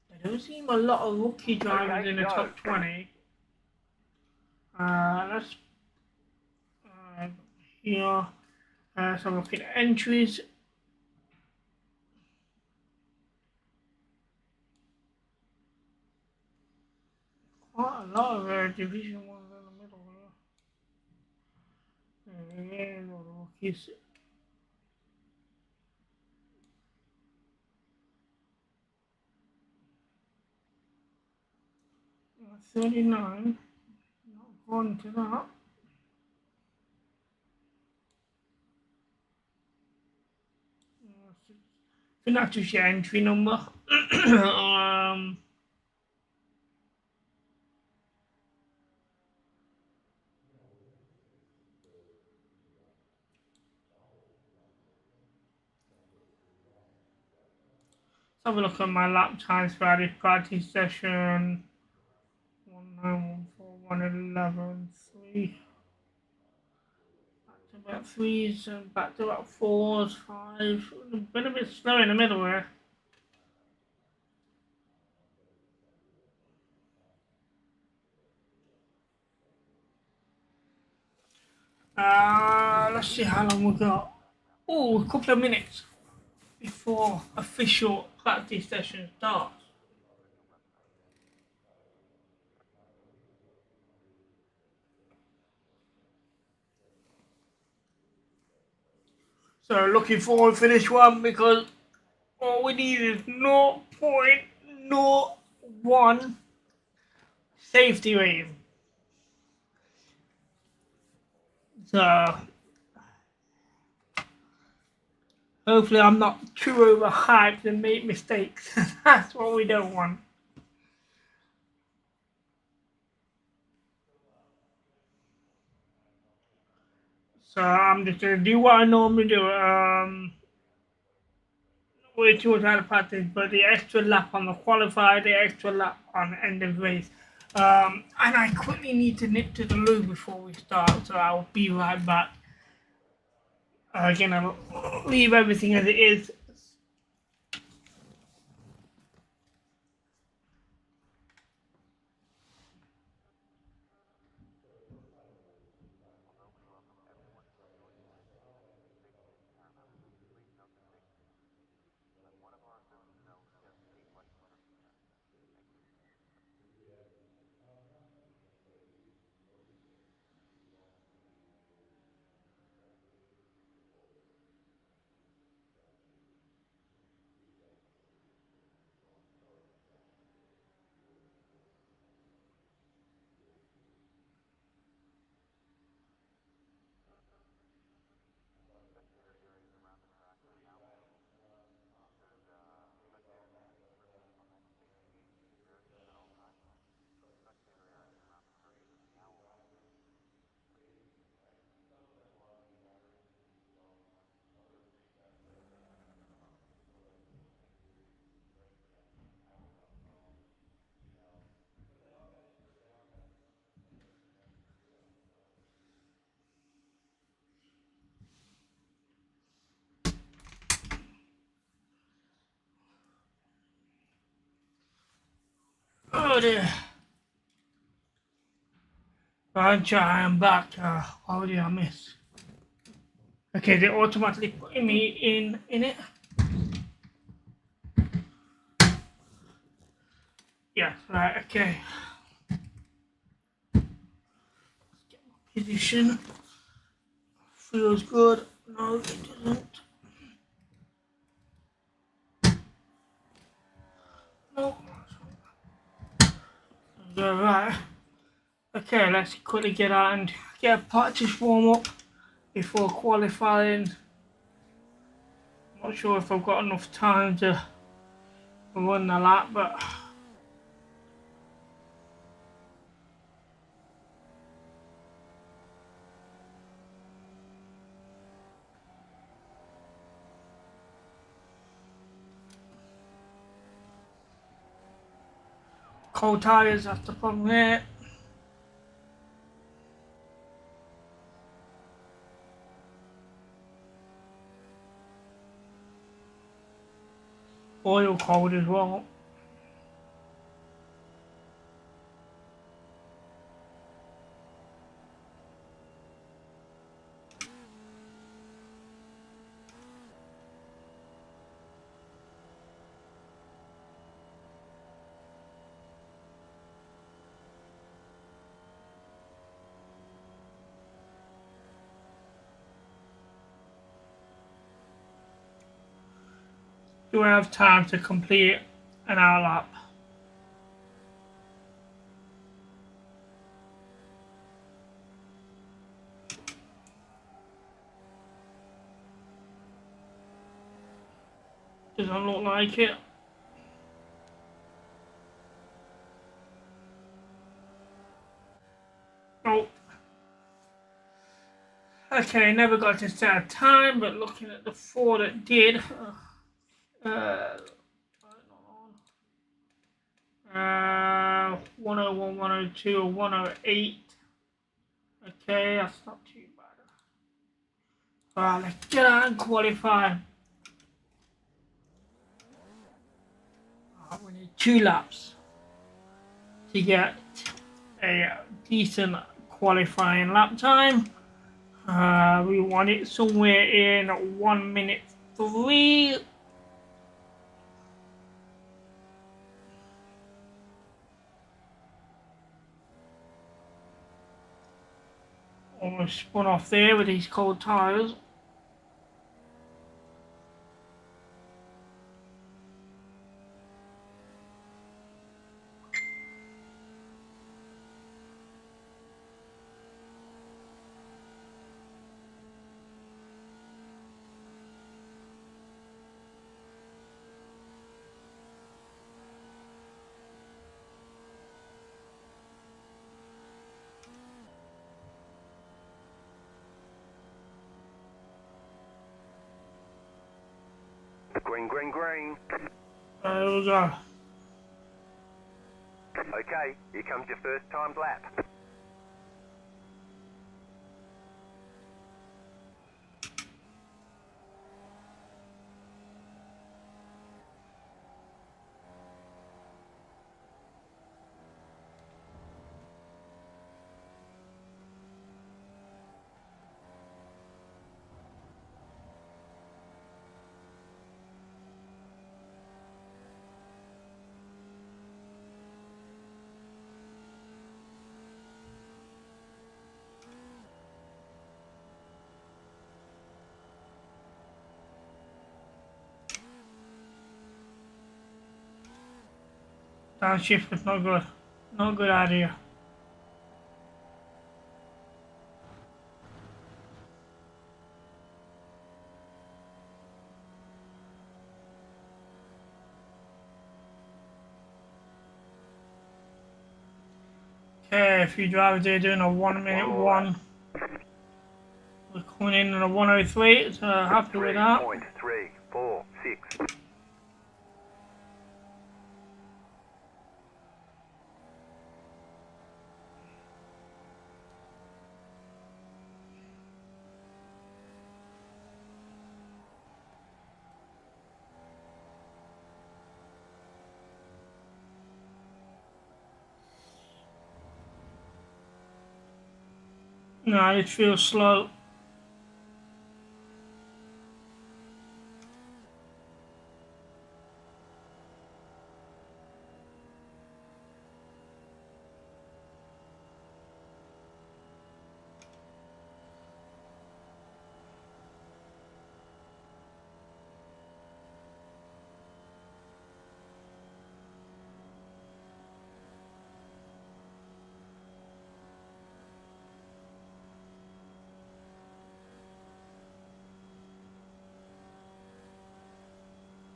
There don't seem a lot of rookie drivers in the top 20. Let's here. So look at entries. Quite a lot of division ones in the middle here. Yeah, the rookies. 39. Not going to that. I think that's just your entry number. Let's have a look at my lap times for this practice session. 1914, 111, 3. Back to about threes and back to about fours, fives. Been a bit slow in the middle there. Let's see how long we got. Oh, a couple of minutes before official practice session starts. So looking forward for this one because all we need is 0.01 safety rating. So Hopefully I'm not too overhyped and make mistakes. That's what we don't want. So I'm just gonna do what I normally do. Way too much out of practice, but the extra lap on the qualifier, the extra lap on the end of the race. And I quickly need to nip to the loo before we start, so I'll be right back. Again, I'll leave everything as it is. Oh dear. Right, I'm back. What did I miss? Okay, they're automatically putting me in it. Yes, right, okay. Position. Feels good. No, it doesn't. No. Alright. Okay, let's quickly get out and get a practice warm up before qualifying. Not sure if I've got enough time to run the lap, but cold tyres, that's the problem here. Oil cold as well. Do I have time to complete an hour lap? Doesn't look like it. Nope. Okay, never got to set a time, but looking at the four that did, 101, 102, 108. Okay, that's not too bad. Right, let's get out and qualify. We need 2 laps to get a decent qualifying lap time. We want it somewhere in 1 minute 3. Almost spun off there with these cold tyres. Green, green, green. There we go. Okay, here comes your first timed lap. Downshift was not good. Not a good idea. Okay, a few drivers there doing a 1 minute one. We're coming in at a 103, so happy with that. 3.346. No, it feels slow.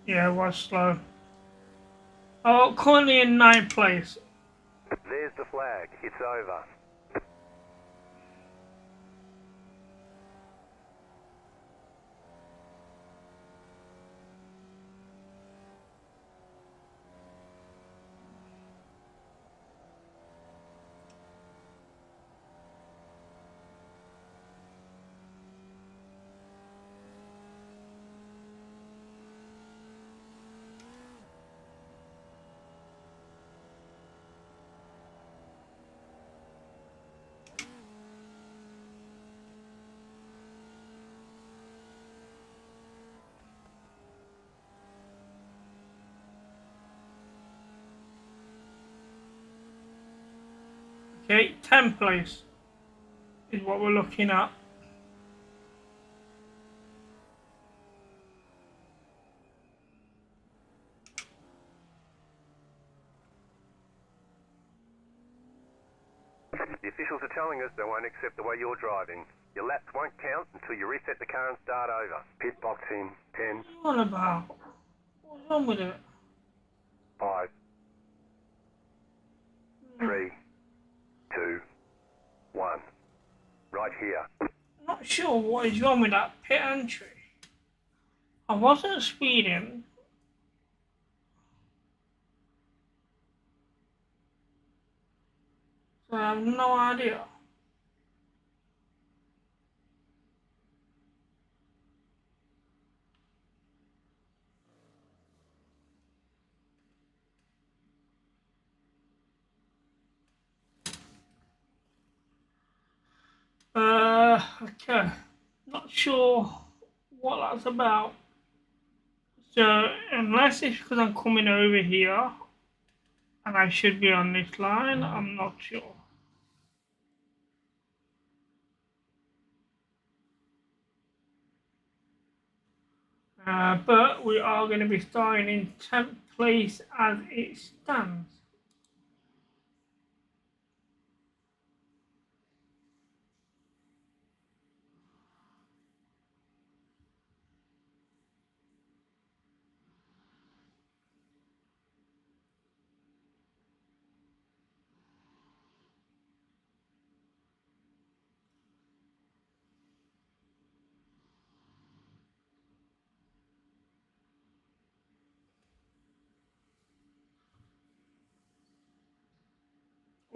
Yeah, it was slow. Oh, currently in 9th place. There's the flag. It's over. Okay, 10th place is what we're looking at. The officials are telling us they won't accept the way you're driving. Your laps won't count until you reset the car and start over. Pit box in 10, What about? What's wrong with it? 5, 3, 2, 1. Right here. Not sure what is wrong with that pit entry. I wasn't speeding. So I have no idea. Okay. Not sure what that's about. So, unless it's because I'm coming over here and I should be on this line, I'm not sure. But we are going to be starting in 10th place as it stands.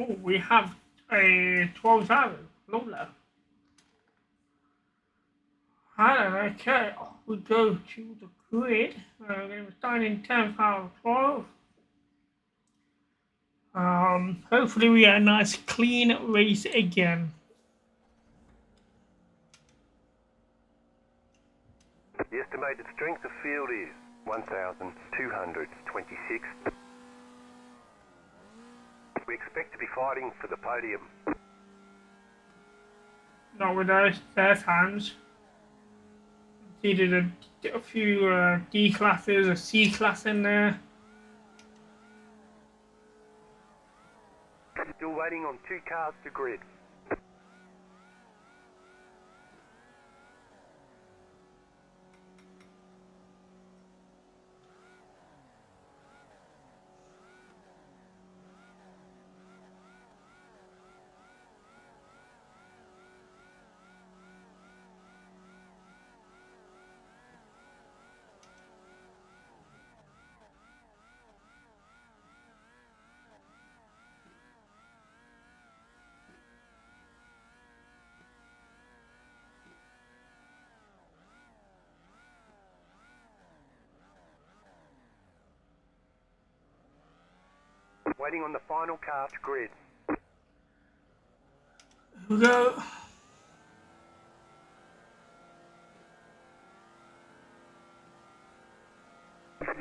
Oh, we have a 12,000. Lovely. Alright, okay, we go to the grid. We're going to be starting in 10 power 12. Hopefully we get a nice clean race again. The estimated strength of field is 1,226. We expect to be fighting for the podium. Not with their times. They did a few D classes, a C class in there. Still waiting on 2 cars to grid. Waiting on the final car to grid. Here we go.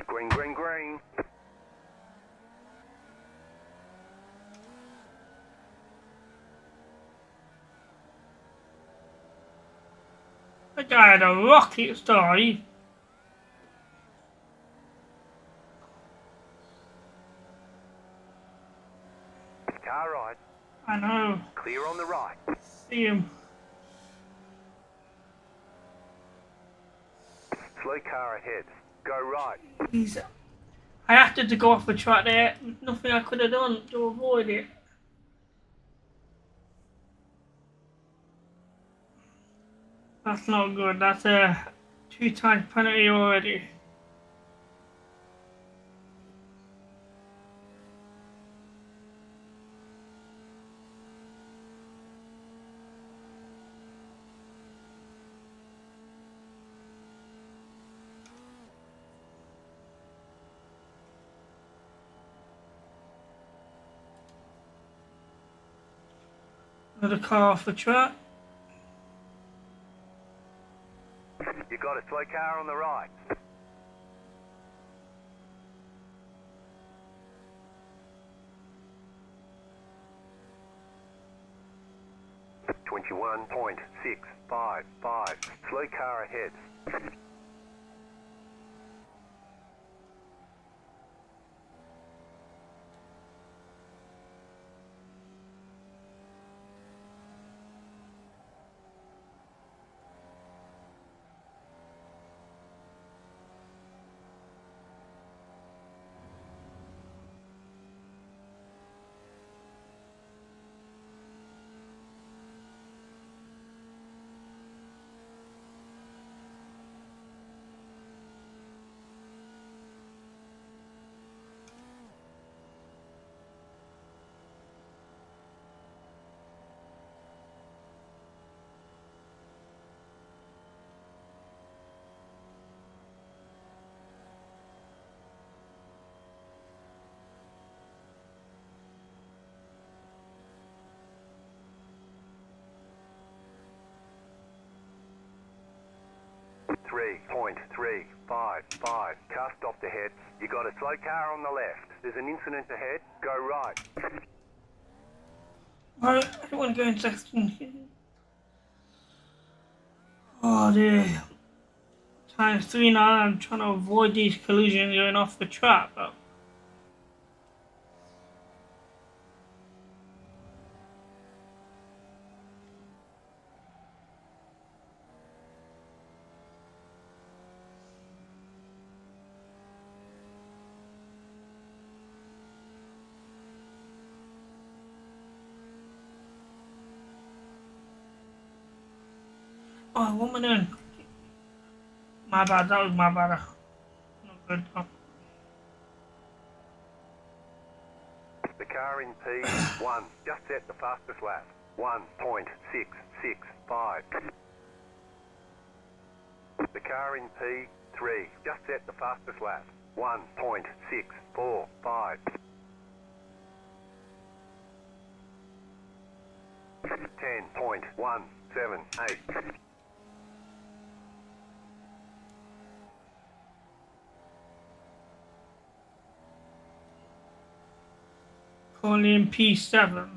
Green, green, green. That guy had a rocket start. Car right. I know. Clear on the right. See him. Slow car ahead. Go right. I had to go off the track there. Nothing I could have done to avoid it. That's not good. That's a 2 times penalty already. Another car off the track. You got a slow car on the right. .655. Slow car ahead. .355. Car stopped ahead. You got a slow car on the left. There's an incident ahead. Go right. I don't want to go into second. Oh dear. Times 3 now. I'm trying to avoid these collisions going off the track. But oh, what am I doing? My bad. That was my bad. Not good. Oh. The The car in P1 just set the fastest lap. 1.665. The car in P3 just set the fastest lap. 1.645. 10.178. Currently in P7.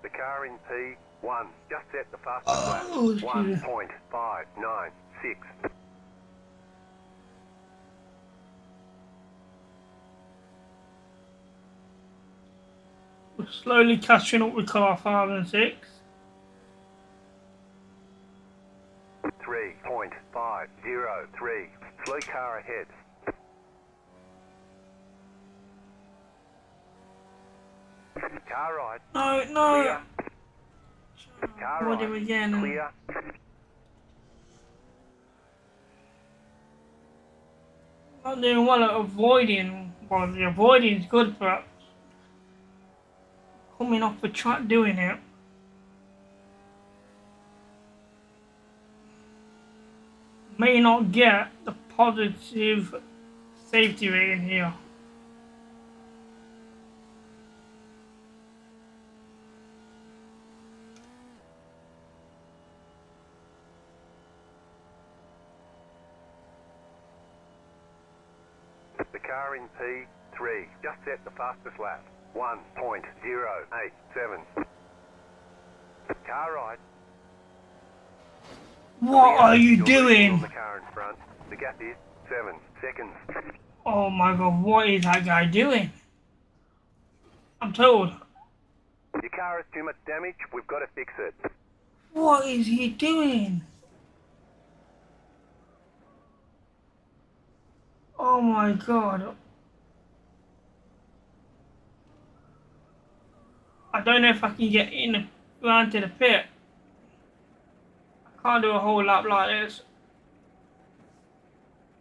The car in P1 just set the fastest lap. Oh, dear. 1.596. We're slowly catching up with car 5 and 6. 3.503. Slow car ahead. Car right. No, no. Clear. Car Avoid him right. again. Clear. Not doing well at avoiding. Well, the avoiding is good, but coming off the track doing it. May not get the positive safety rating here. The car in P3 just set the fastest lap. 1.087. Car right. What Clear. are you You're leading doing? on the car in front. The gap is 7 seconds. Oh my god, what is that guy doing? I'm told. Your car has too much damage. We've got to fix it. What is he doing? Oh my god. I don't know if I can get in around to the pit. I can't do a whole lap like this.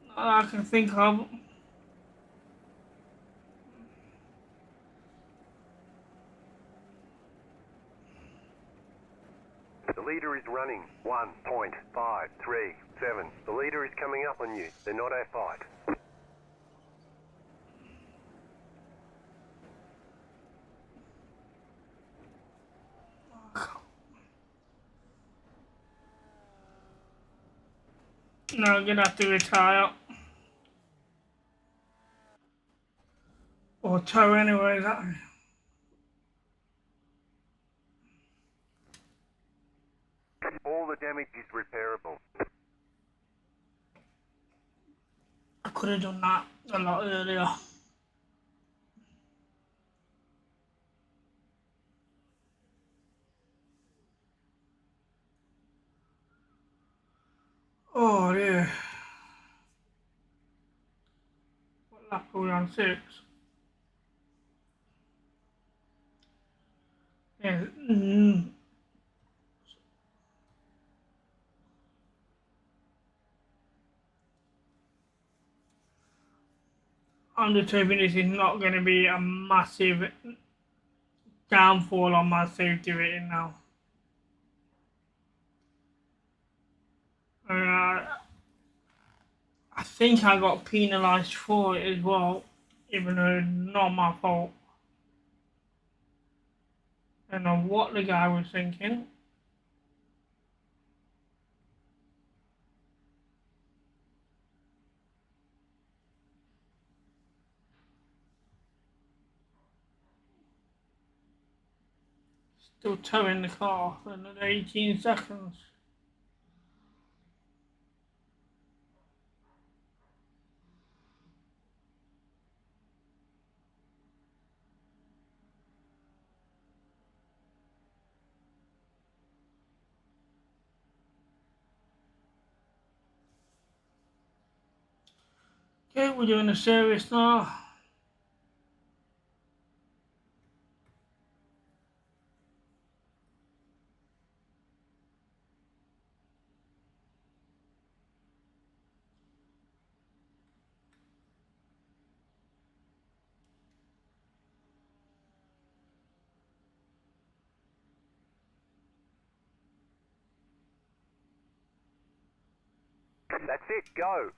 Not that I can think of. The leader is running 1.537. The leader is coming up on you. They're not our fight. No, I'm gonna have to retire. Or tow anyway, that. All the damage is repairable. I could have done that a lot earlier. Oh dear. What lap are we on? 6? Yeah. I'm determined this is not going to be a massive downfall on my safety rating now. I think I got penalised for it as well, even though it's not my fault. I don't know what the guy was thinking. Still towing the car for another 18 seconds. Okay, we're doing the service now. That's it, go.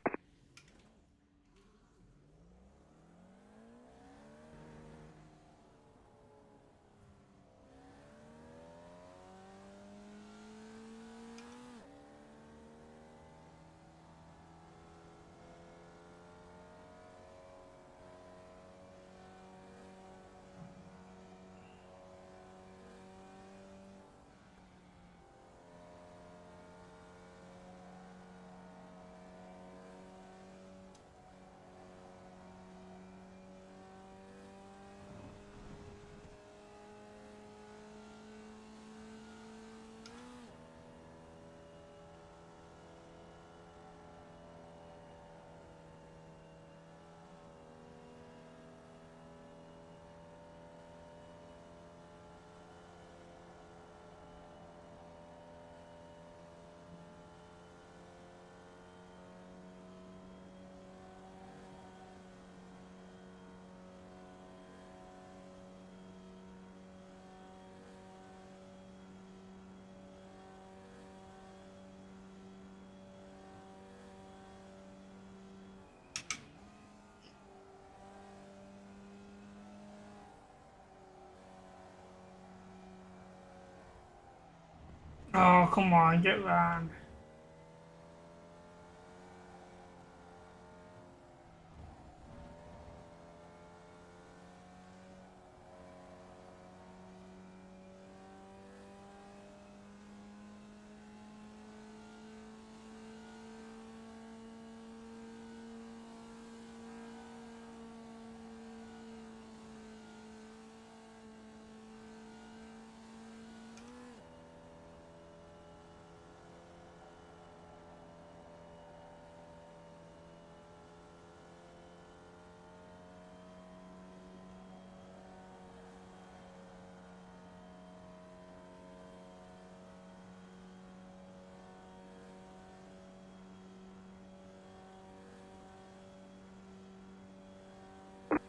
Oh, come on, get round.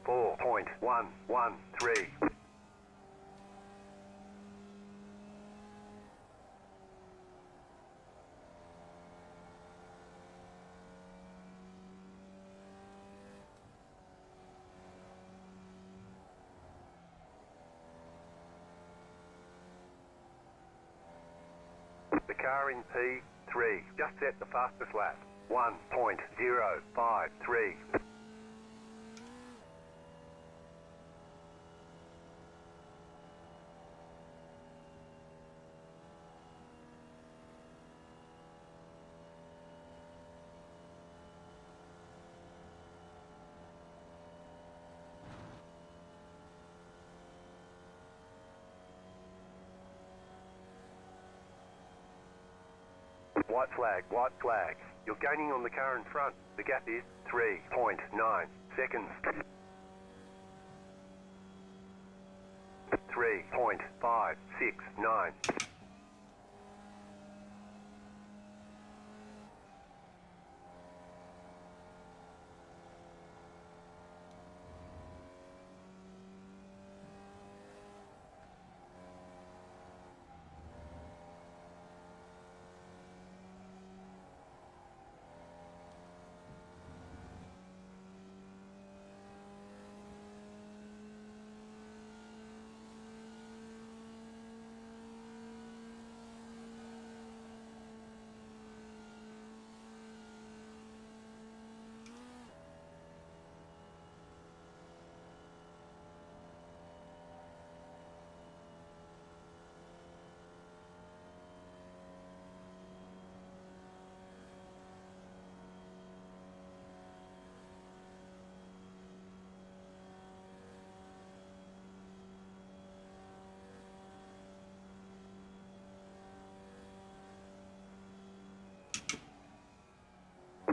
Four point 113. The car in P3 just set the fastest lap. 1.053. White flag, white flag. You're gaining on the car in front. The gap is 3.9 seconds. 3.569.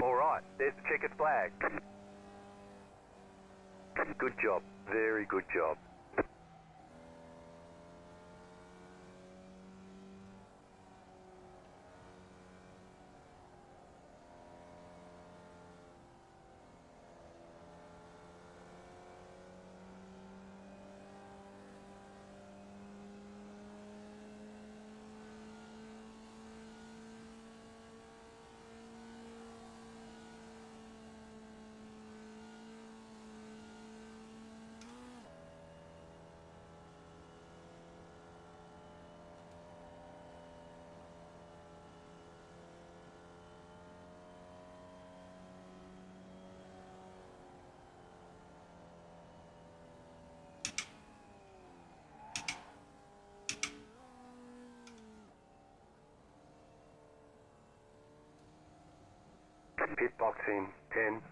All right, there's the checkered flag. Good job. Very good job. Pit box in 10,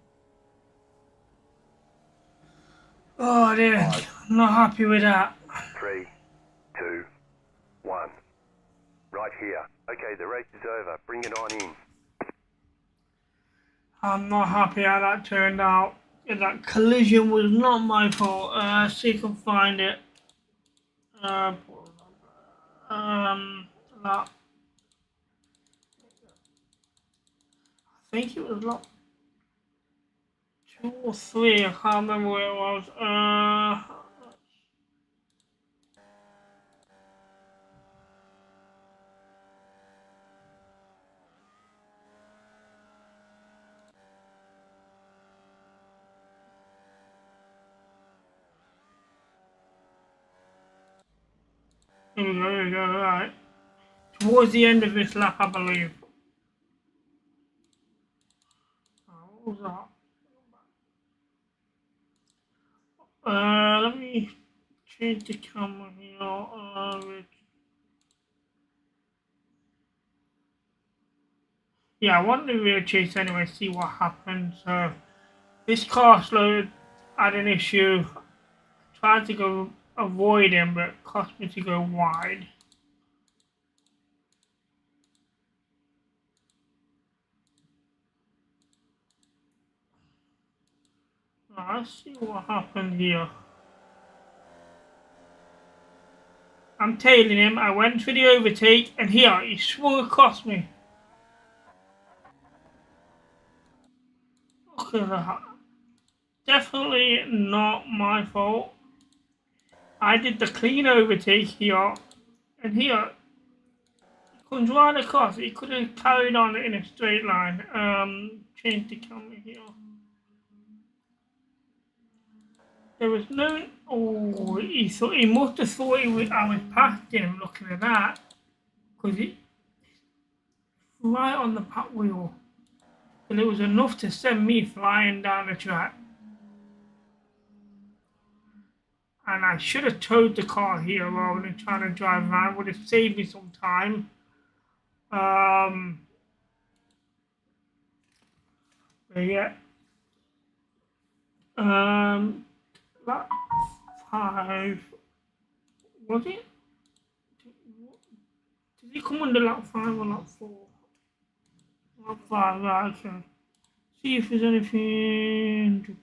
Oh dear, I'm not happy with that. 3, 2, 1. Right here. Okay, the race is over. Bring it on in. I'm not happy how that turned out. That collision was not my fault. See if I can find it. Uh, that, I think it was like 2 or 3. I can't remember where it was. Here we go, right. Towards the end of this lap, I believe. What was that? Let me change the camera here. Yeah, I want the rear chase anyway, see what happens. This car slowed had an issue. Tried to go avoid him, but it cost me to go wide. Now, let's see what happened here. I'm tailing him. I went for the overtake, and here he swung across me. Look at that. Definitely not my fault. I did the clean overtake here, and here he comes right across. He could have carried on in a straight line. Change the camera here. There was no. Oh, he must have thought I was past him. Looking at that, because he right on the back wheel, and it was enough to send me flying down the track. And I should have towed the car here rather than trying to drive around. Would have saved me some time. But yeah. Lap 5. Was it? Did he come under lap 5 or lap 4? Lap 5, right, okay. See if there's anything.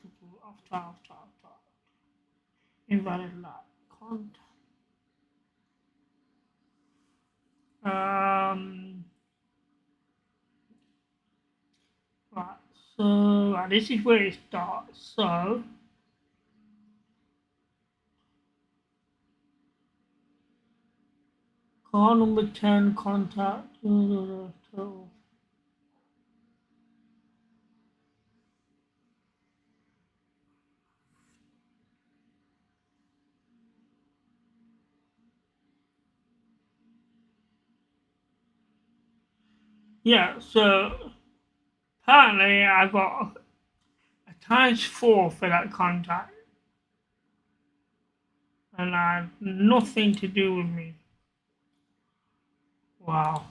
After. Invalid lap. Contact. Right, so this is where it starts. So car number 10 contact. Yeah, so apparently I got a ×4 for that contact, and I had nothing to do with me. Wow.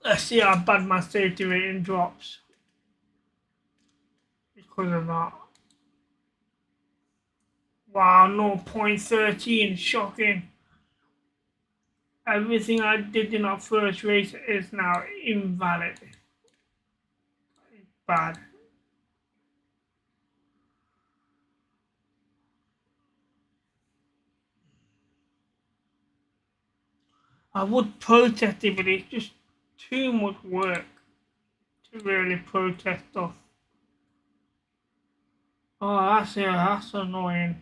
Let's see how bad my safety rating drops because of that. Wow, 0.13, shocking. Everything I did in that first race is now invalid. Bad. I would protest it, but it's just too much work to really protest stuff. Oh, that's annoying.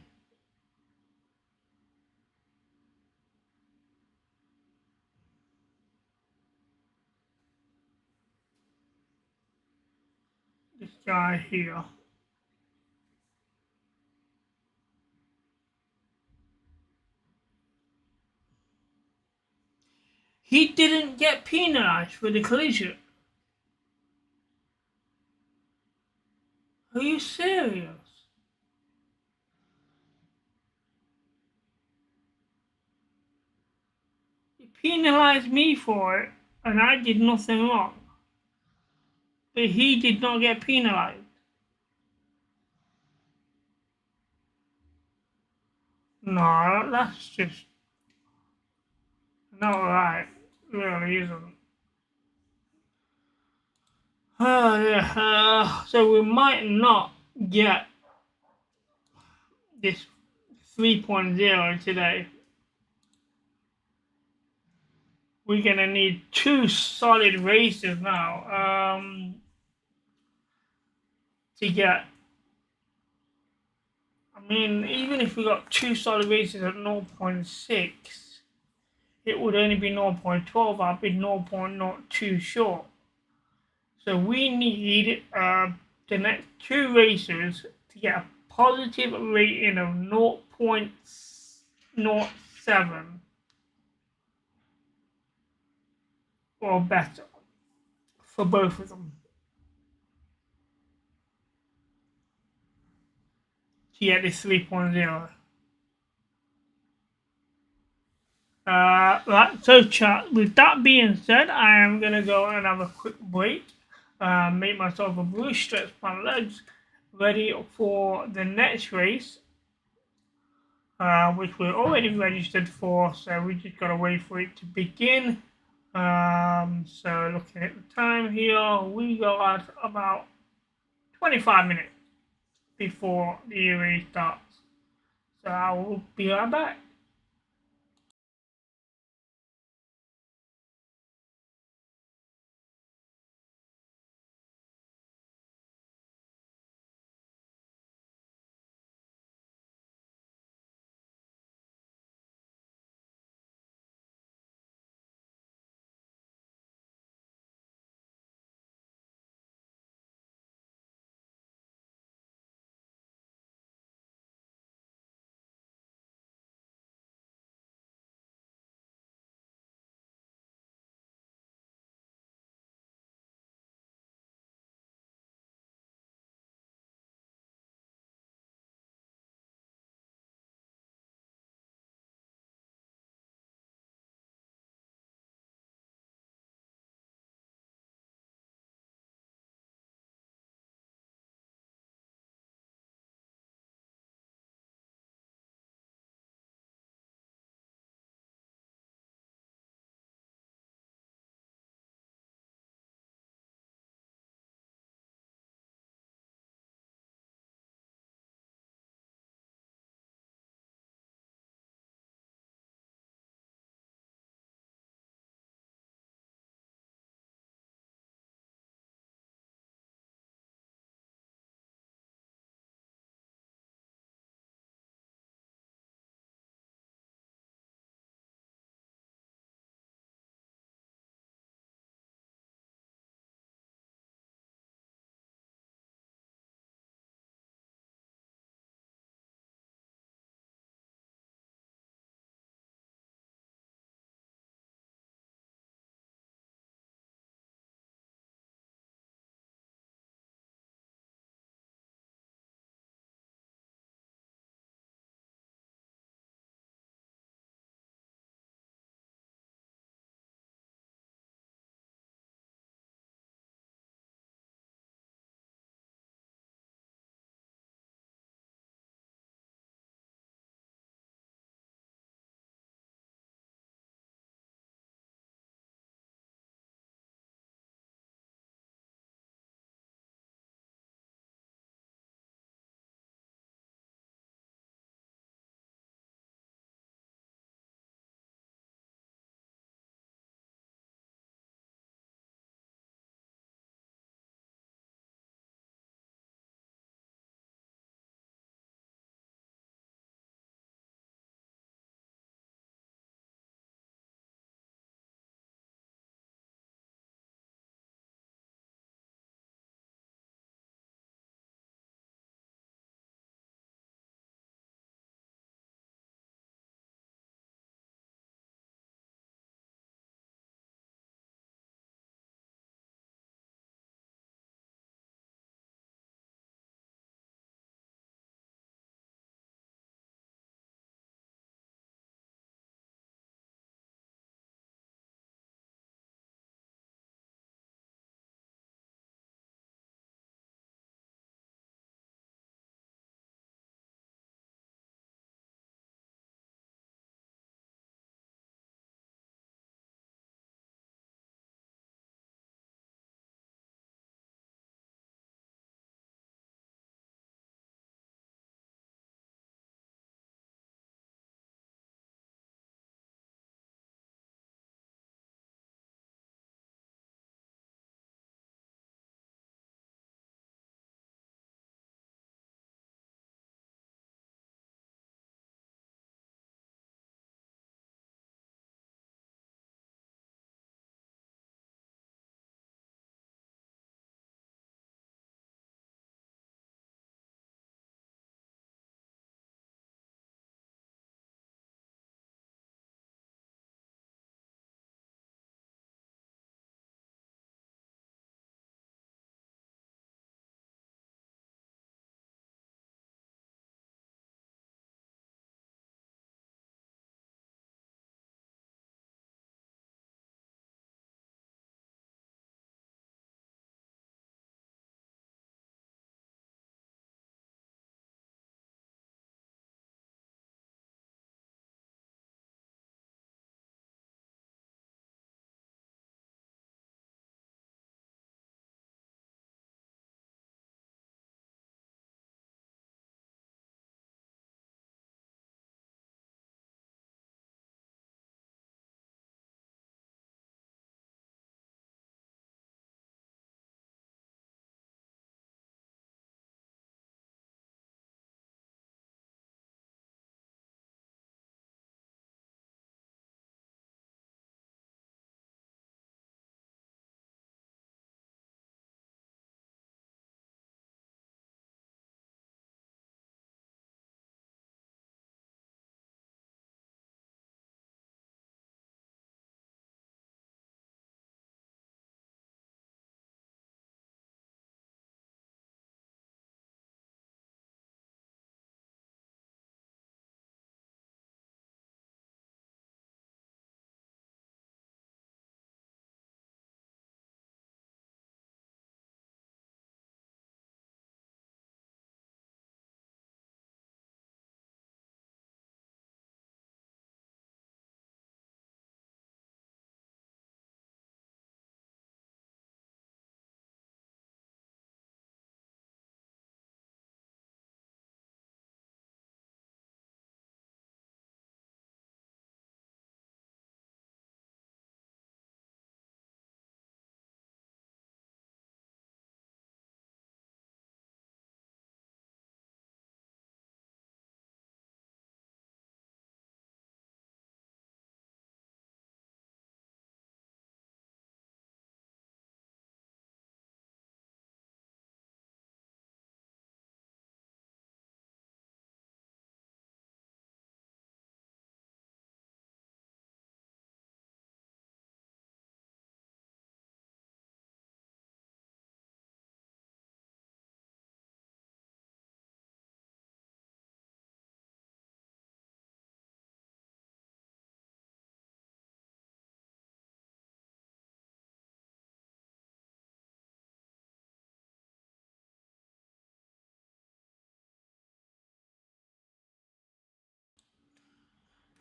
This guy here. He didn't get penalised for the collision. Are you serious? He penalised me for it, and I did nothing wrong. But he did not get penalised. No, that's just not right. It really isn't. So we might not get this 3.0 today. We're gonna need two solid races now to get. I mean, even if we got two solid races at 0.6, it would only be 0.12. I'd be 0.02 short. So we need the next two races to get a positive rating of 0.07 or better for both of them to get this 3.0. Right, so chat, with that being said, I am going to go and have a quick break, make myself a brew, stretch my legs, ready for the next race, which we're already registered for, so we just got to wait for it to begin. So looking at the time here, we got about 25 minutes before the race starts. So I will be right back.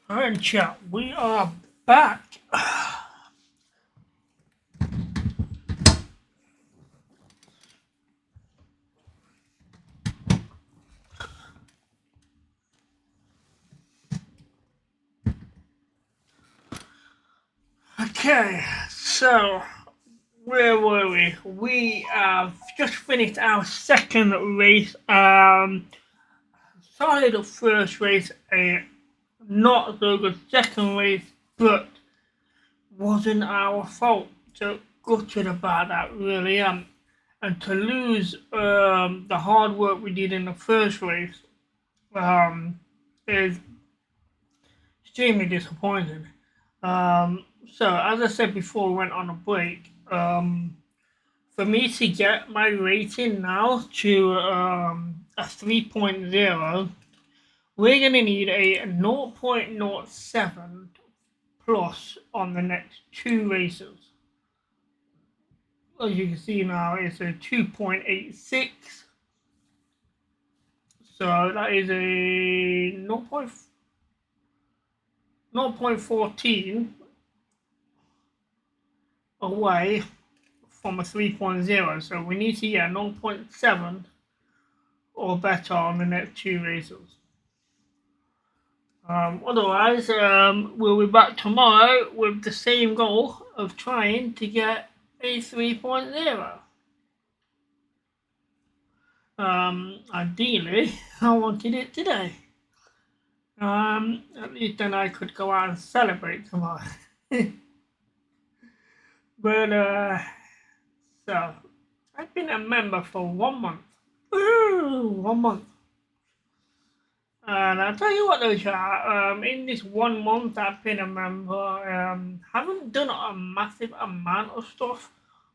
Alright, chat, we are back. Okay, so where were we? We have just finished our second race. Started the first race, a not so good second race, but wasn't our fault. So gutted about that, really. And to lose the hard work we did in the first race is extremely disappointing. So as I said before, we went on a break. For me to get my rating now to a 3.0, we're gonna need a 0.07 plus on the next two races. As you can see now, it's a 2.86. So that is a 0.14 away from a 3.0. So we need to get 0.7 or better on the next two races. Otherwise, we'll be back tomorrow with the same goal of trying to get a 3.0. Ideally, I wanted it today. At least then I could go out and celebrate tomorrow. But, so, I've been a member for 1 month. Woo! 1 month. And I'll tell you what though, chat, in this 1 month I've been a member, haven't done a massive amount of stuff,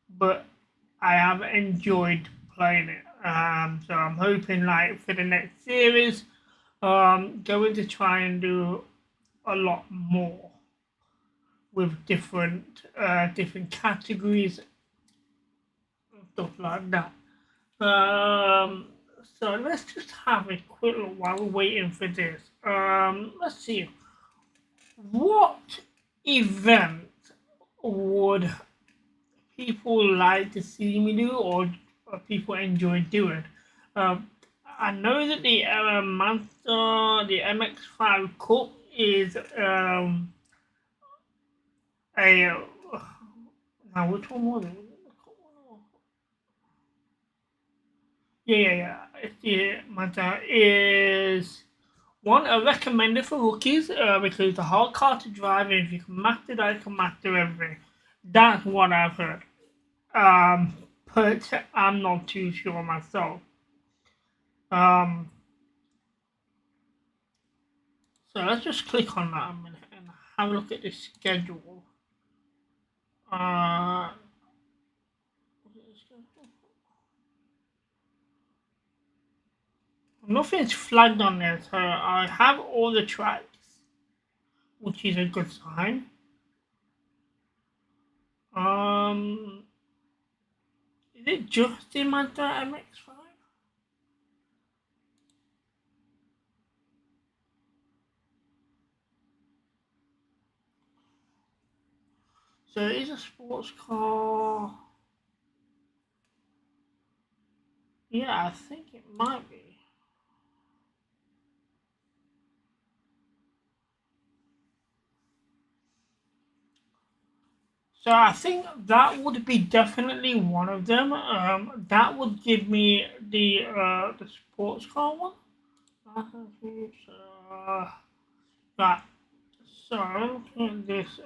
but I have enjoyed playing it. So I'm hoping like for the next series, going to try and do a lot more with different categories and stuff like that. Um, so let's just have a quick look while we're waiting for this. Let's see. What event would people like to see me do, or people enjoy doing? Um, I know that the the MX5 Cup is a. Now, which one was it? Yeah. Manta is one I recommend it for rookies because it's a hard car to drive, and if you can master that, you can master everything. That's what I've heard. Um, but I'm not too sure myself. Um, so let's just click on that a minute and have a look at the schedule. Uh, Nothing's flagged on there, so I have all the tracks, which is a good sign. Um, is it just in Mazda MX-5? So it is a sports car. Yeah, I think it might be. So I think that would be definitely one of them. That would give me the sports car one. Right. So looking at this. So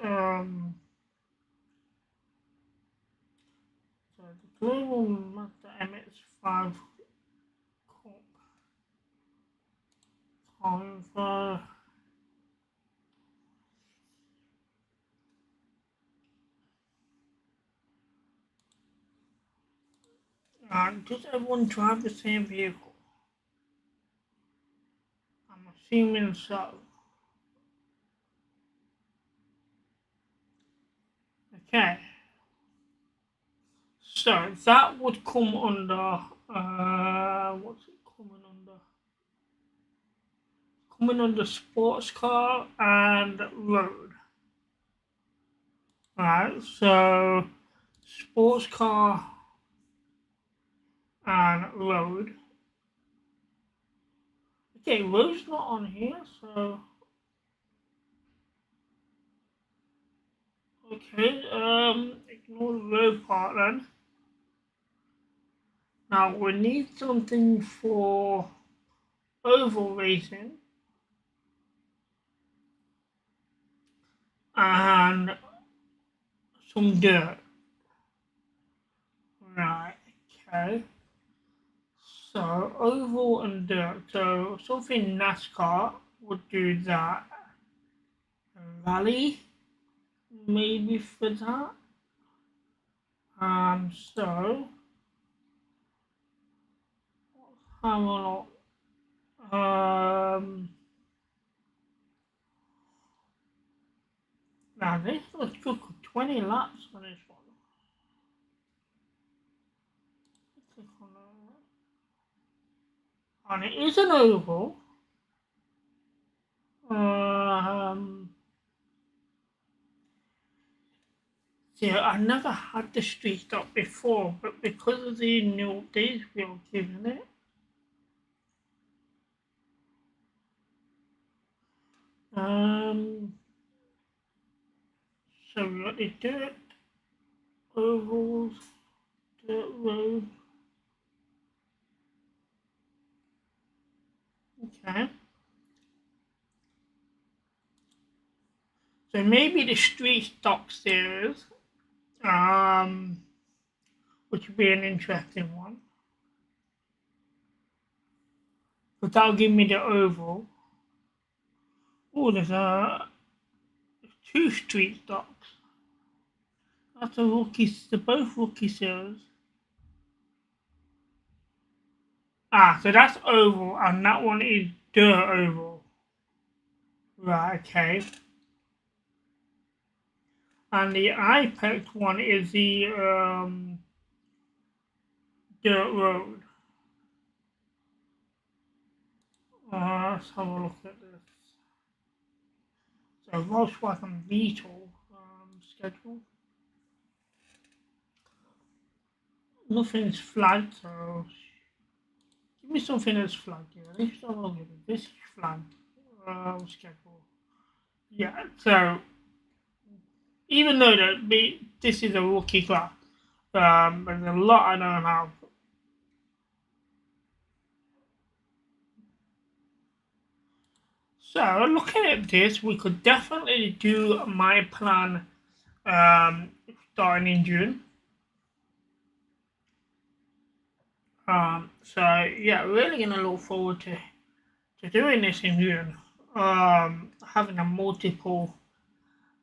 the global Mazda MX-5 time for. Does everyone drive the same vehicle? I'm assuming so. Okay. So that would come under what's it coming under? coming under sports car and road. Alright, so sports car and road. Okay, road's not on here, so okay, ignore the road part then. Now we need something for oval racing and some dirt. Right, okay. So oval and dirt. So something NASCAR would do that. Rally, maybe for that. So have a look. Now this looks good for 20 laps on this one. Click on that. And it is an oval. Yeah, I never had the street stop before, but because of the new updates we are given it, so we got the dirt, ovals, dirt road. Okay. So maybe the street stock series, which would be an interesting one. But that'll give me the oval. Oh, there's two street stocks. That's a rookie. They're both rookie series. So that's oval, and that one is dirt oval. Right. Okay. And the iPad one is the dirt road. Let's have a look at this. So Volkswagen Beetle schedule. Nothing's flagged, so give me something that's flagged. Yeah, let's have a look at it. This is flagged schedule. Yeah, so even though this is a rookie car, there's a lot I don't have. So looking at this, we could definitely do my plan starting in June. So yeah, really gonna look forward to doing this in June. Having a multiple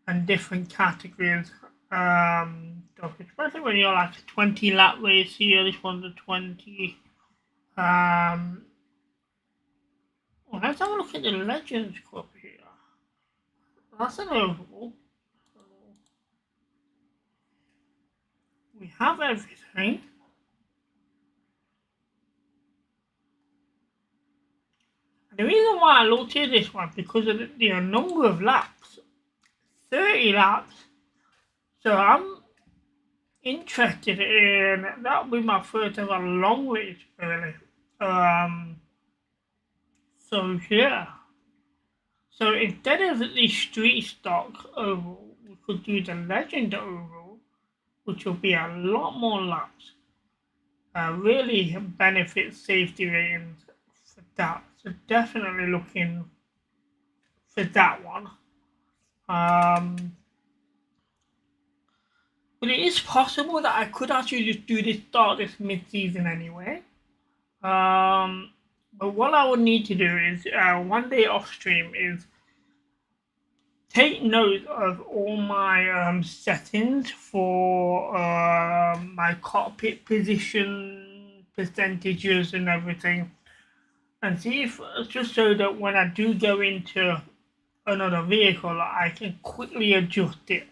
and different categories. Especially when you're like a 20 lap race here, this one's a 20. Let's have a look at the Legends Cup here. That's an oval. We have everything. And the reason why I looked at this one because of the number of laps, 30 laps. So I'm interested in that'll be my first ever long race really. So yeah. So instead of the street stock oval, we could do the legend oval, which will be a lot more laps. Really benefit safety ratings for that. So definitely looking for that one. But it is possible that I could actually just do this start this mid-season anyway. But what I would need to do is one day off stream is take note of all my settings for my cockpit position, percentages, and everything, and see if just so that when I do go into another vehicle, I can quickly adjust it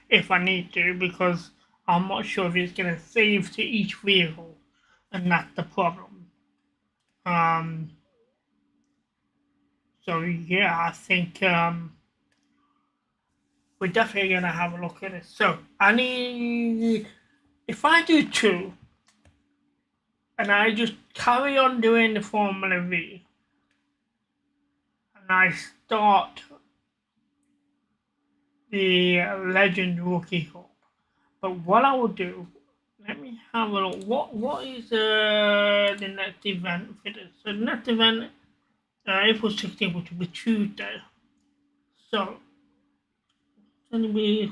if I need to, because I'm not sure if it's going to save to each vehicle, and that's the problem. So yeah, I think we're definitely gonna have a look at it. So I need, if I do two, and I just carry on doing the Formula V, and I start the Legend Rookie Cup. But what I will do, let me have a look. What is the next event for this? So the next event, April 16th, which will be Tuesday. So it's gonna be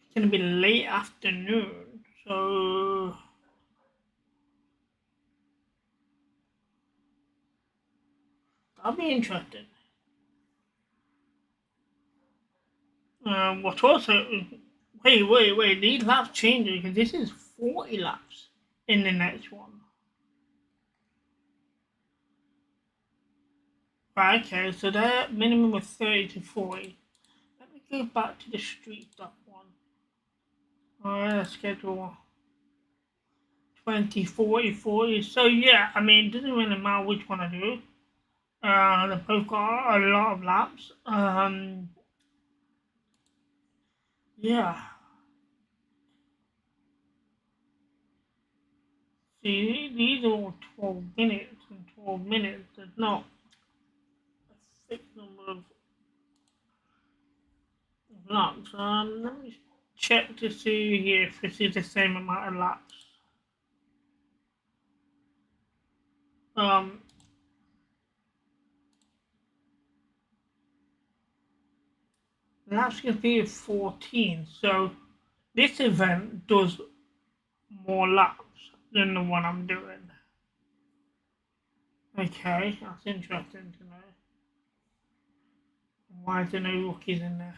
it's gonna be late afternoon. So that'll be interesting. What also? Wait. These laps changing because this is 40 laps in the next one. Right. Okay. So their minimum was 30 to 40. Let me go back to the street stuff one. Schedule 20, 40, 40. So yeah, I mean, it doesn't really matter which one I do. They both got a lot of laps. Yeah. See, these are all 12 minutes and 12 minutes. There's not a fixed number of laps. Let me check to see here if this is the same amount of laps. Um, laps can be 14. So this event does more laps than the one I'm doing. Okay, that's interesting to know. Why is there no rookies in there?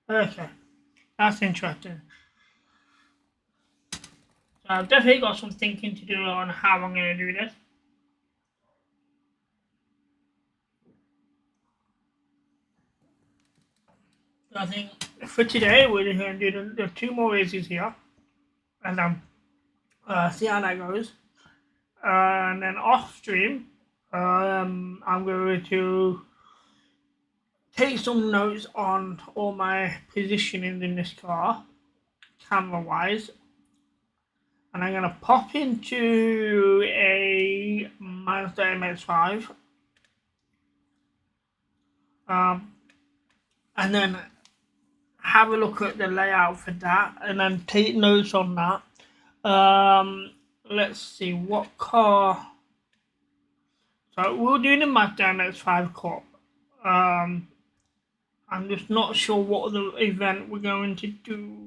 Okay, that's interesting. So I've definitely got some thinking to do on how I'm going to do this. So I think for today we're just going to do the two more races here, and see how that goes. And then off stream, I'm going to take some notes on all my positioning in this car, camera wise, and I'm gonna pop into a Mazda MX-5, and then have a look at the layout for that, and then take notes on that. Let's see what car. So we're doing the Mazda MX-5 Cup. I'm just not sure what the event we're going to do.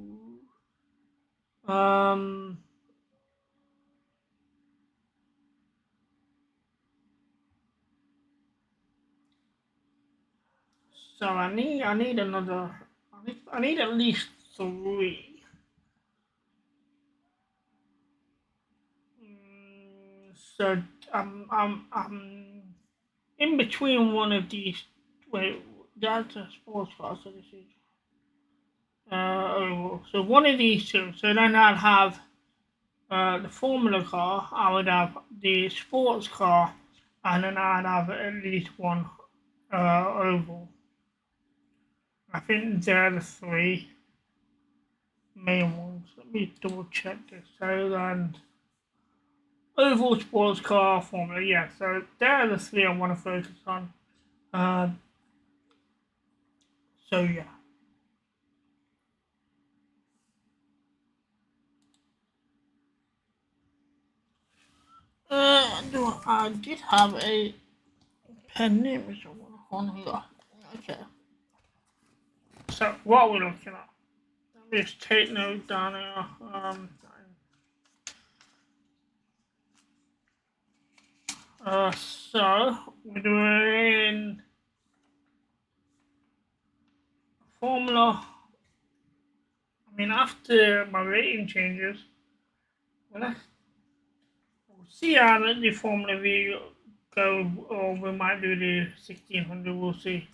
Um, so I need another. I need at least three. So I'm in between one of these. Wait, that's a sports car. So this is oval. So one of these two. So then I'd have the Formula car. I would have the sports car, and then I'd have at least one oval. I think they're the three main ones. Let me double check this. So then oval, sports car, Formula. Yeah. So they're the three I want to focus on. Uh, so yeah. I did have a pen name on here. Okay. So what are we looking at? Let me just take note down here. So we're doing Formula. I mean, after my rating changes, we'll see how the Formula V go, or we might do the 1600. We'll see.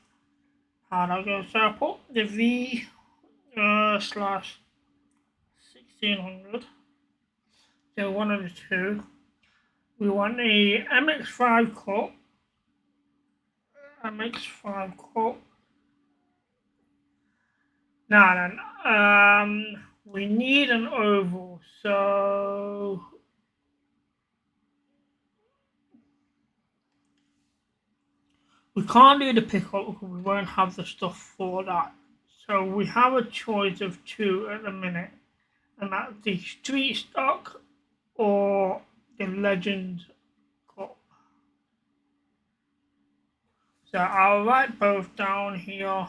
How'd I go? So I put the V slash 1600. So one of the two. We want a MX5 cup. MX5 cup. Now then, we need an oval. So we can't do the pickup because we won't have the stuff for that. So we have a choice of two at the minute, and that's the street stock or the legend cup. So I'll write both down here.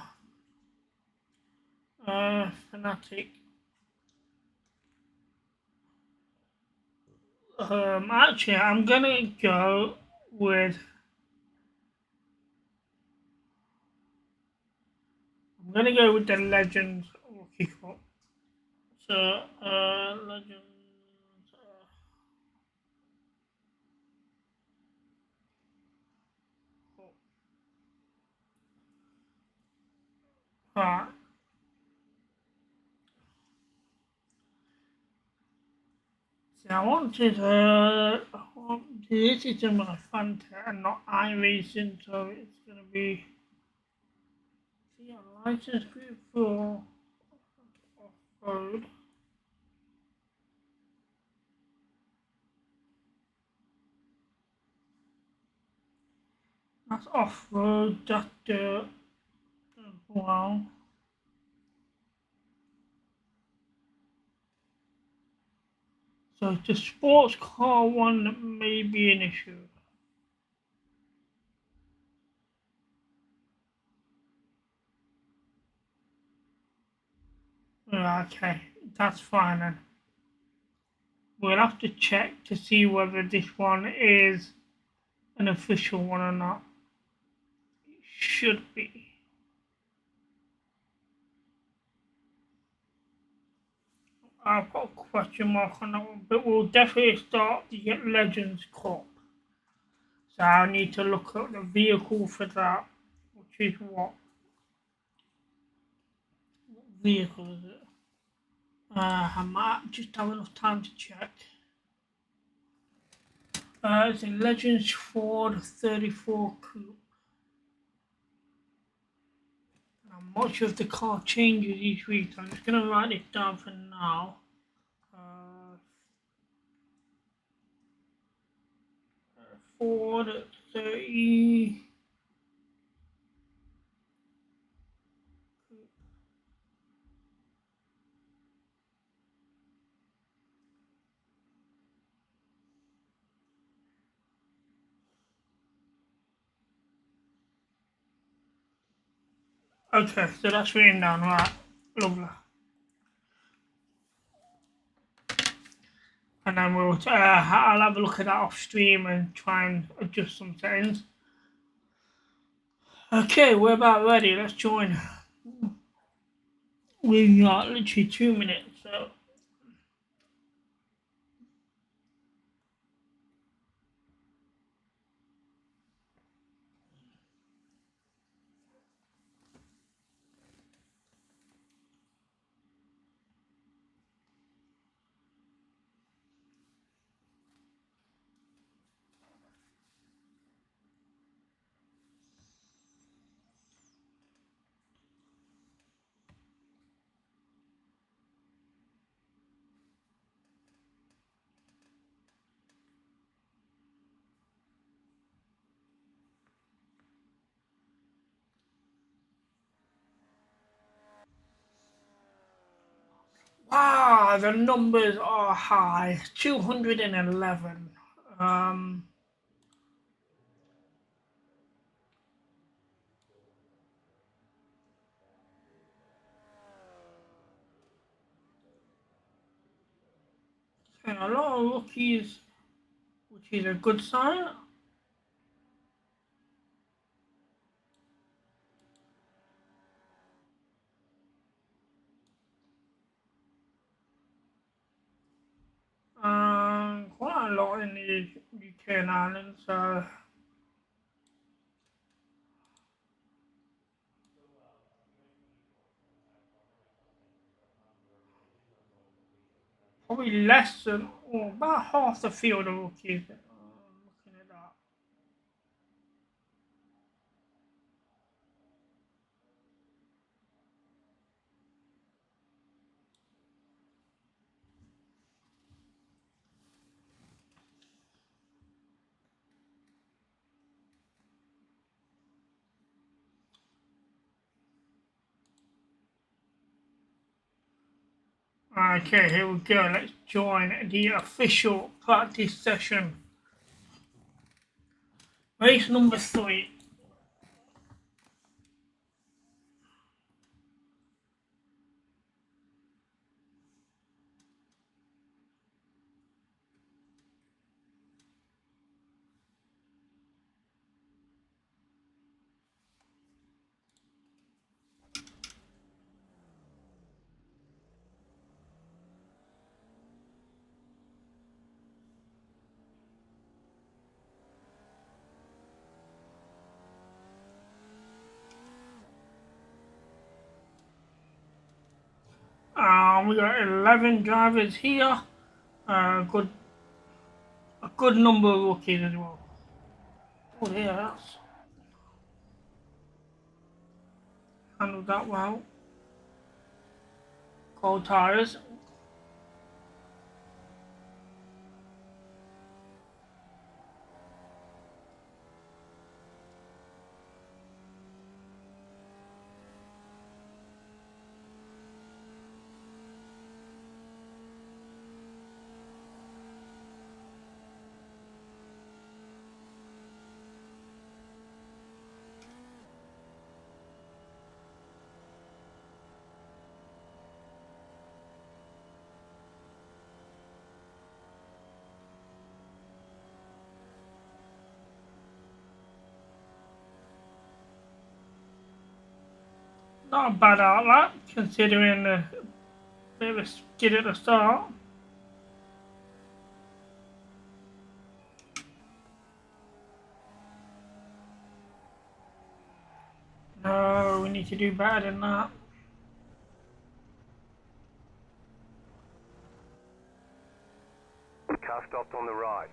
Fanatic. Actually, I'm gonna go with. I'm gonna go with the legend rookie cup. So, legend. Cup. Right. So I wanted this is in my Fanta and not iRacing, so it's gonna be a license group for off-road. That's off-road, that's dirt as well. So the sports car one may be an issue. Okay, that's fine then. We'll have to check to see whether this one is an official one or not. It should be. I've got a question mark on that one, but we'll definitely start the Legends Cup. So I need to look at the vehicle for that, which is what vehicle is it? I might just have enough time to check. It's a Legends Ford 34 Coupe. I'm not sure if the car changes each week, so I'm just going to write it down for now. Ford 30. Okay, so that's written down, right. Lovely. And then I'll have a look at that off stream and try and adjust some settings. Okay, we're about ready. Let's join. We've got literally 2 minutes, so. Wow, the numbers are high. 211. And a lot of rookies, which is a good sign. Quite a lot in the UK and Ireland, so Probably less than, or about half the field of rookies. Looking at that. Okay, here we go. Let's join the official practice session. Race number 3. We got 11 drivers here. Good, a good number of rookies as well. Oh yeah, that's handled that well. Cold tires. Not a bad outlet considering the bit of a skid at the start. No, we need to do better than that. Car stopped on the right.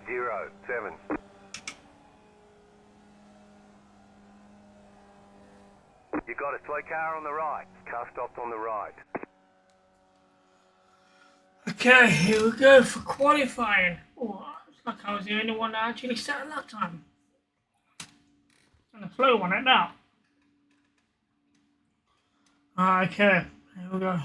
.07. You got a slow car on the right. Car stopped on the right. Okay, here we go for qualifying. Oh, it's like I was the only one that actually sat at that time. And the flow one at that. Okay, here we go.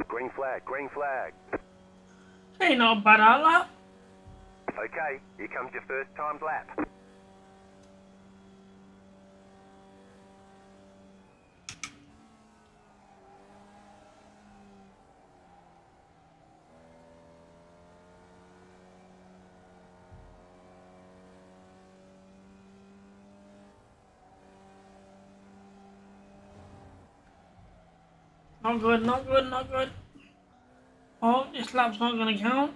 Green flag, green flag. Ain't no bad outlet. Okay, here comes your first timed lap. Not good, not good, not good. Oh, this lap's not going to count.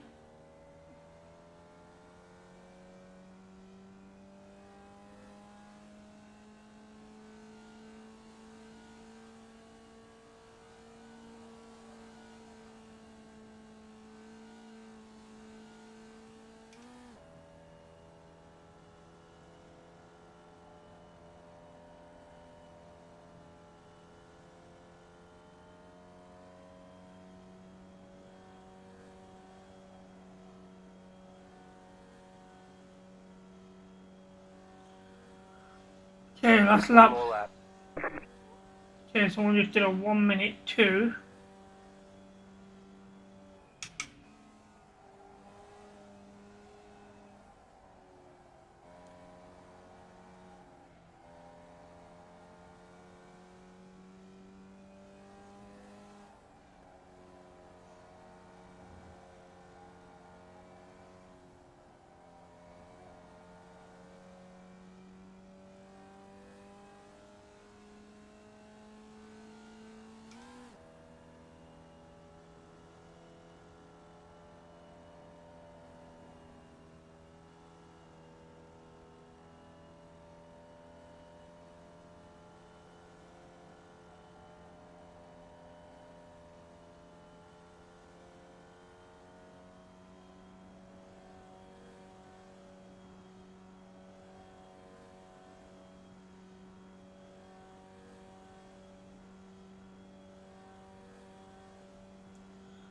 Okay, last lap. More lap. Okay, someone just did a 1 minute 2.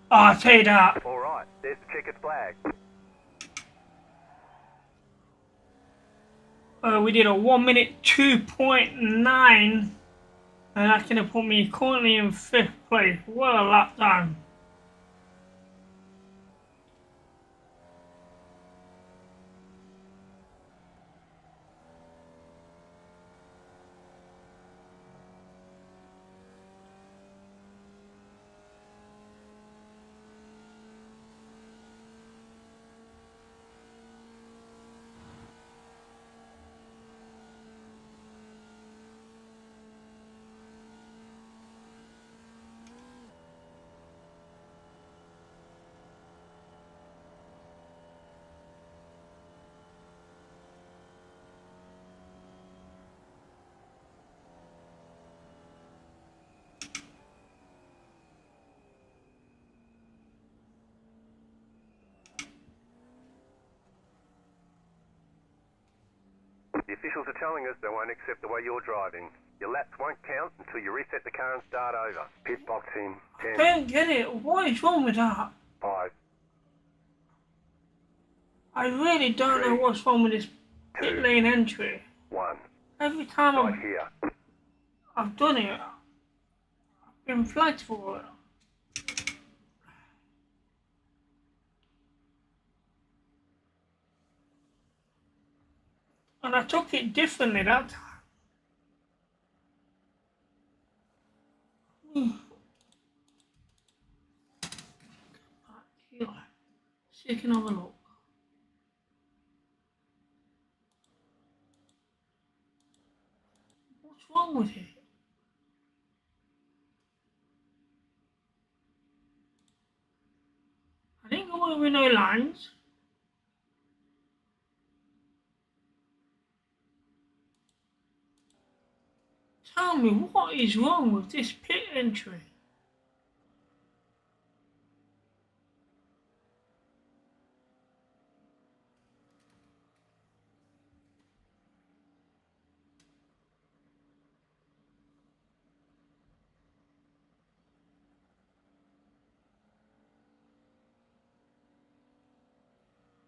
Oh, I'll tell you that. Alright, there's the checkered flag. We did a 1 minute 2.9. And that's going to put me currently in 5th place. What a lap time. The officials are telling us they won't accept the way you're driving. Your laps won't count until you reset the car and start over. Pit box in. 10, Don't get it. What is wrong with that? 5, I really don't know what's wrong with this pit lane entry. 1. Every time Right here. I've done it, I've been flagged for it. And I took it differently that time. Here, see if you can have a look. What's wrong with it? I didn't go over no lines. Tell me, what is wrong with this pit entry?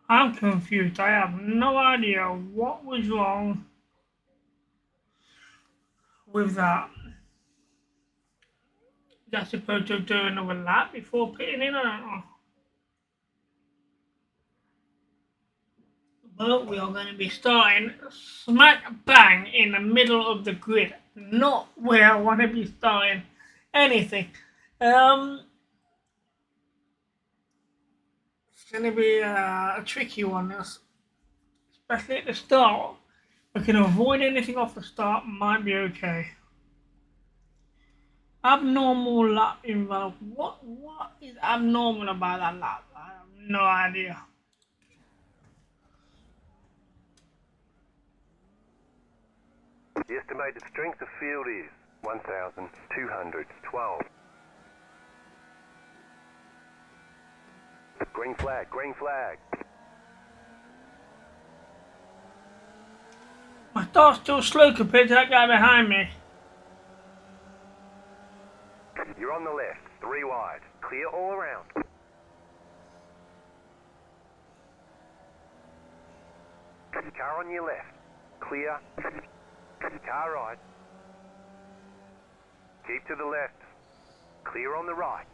I'm confused. I have no idea what was wrong with that. Is that supposed to do another lap before pitting in? I don't know. Well, we are going to be starting smack bang in the middle of the grid, not where I want to be starting anything. It's going to be a tricky one, especially at the start. I can avoid anything off the start, might be okay. Abnormal lap involved. What is abnormal about that lap? I have no idea. The estimated strength of field is 1,212. Green flag, green flag. My start's still slow compared to that guy behind me. You're on the left, 3 wide. Clear all around. Car on your left. Clear. Car right. Keep to the left. Clear on the right.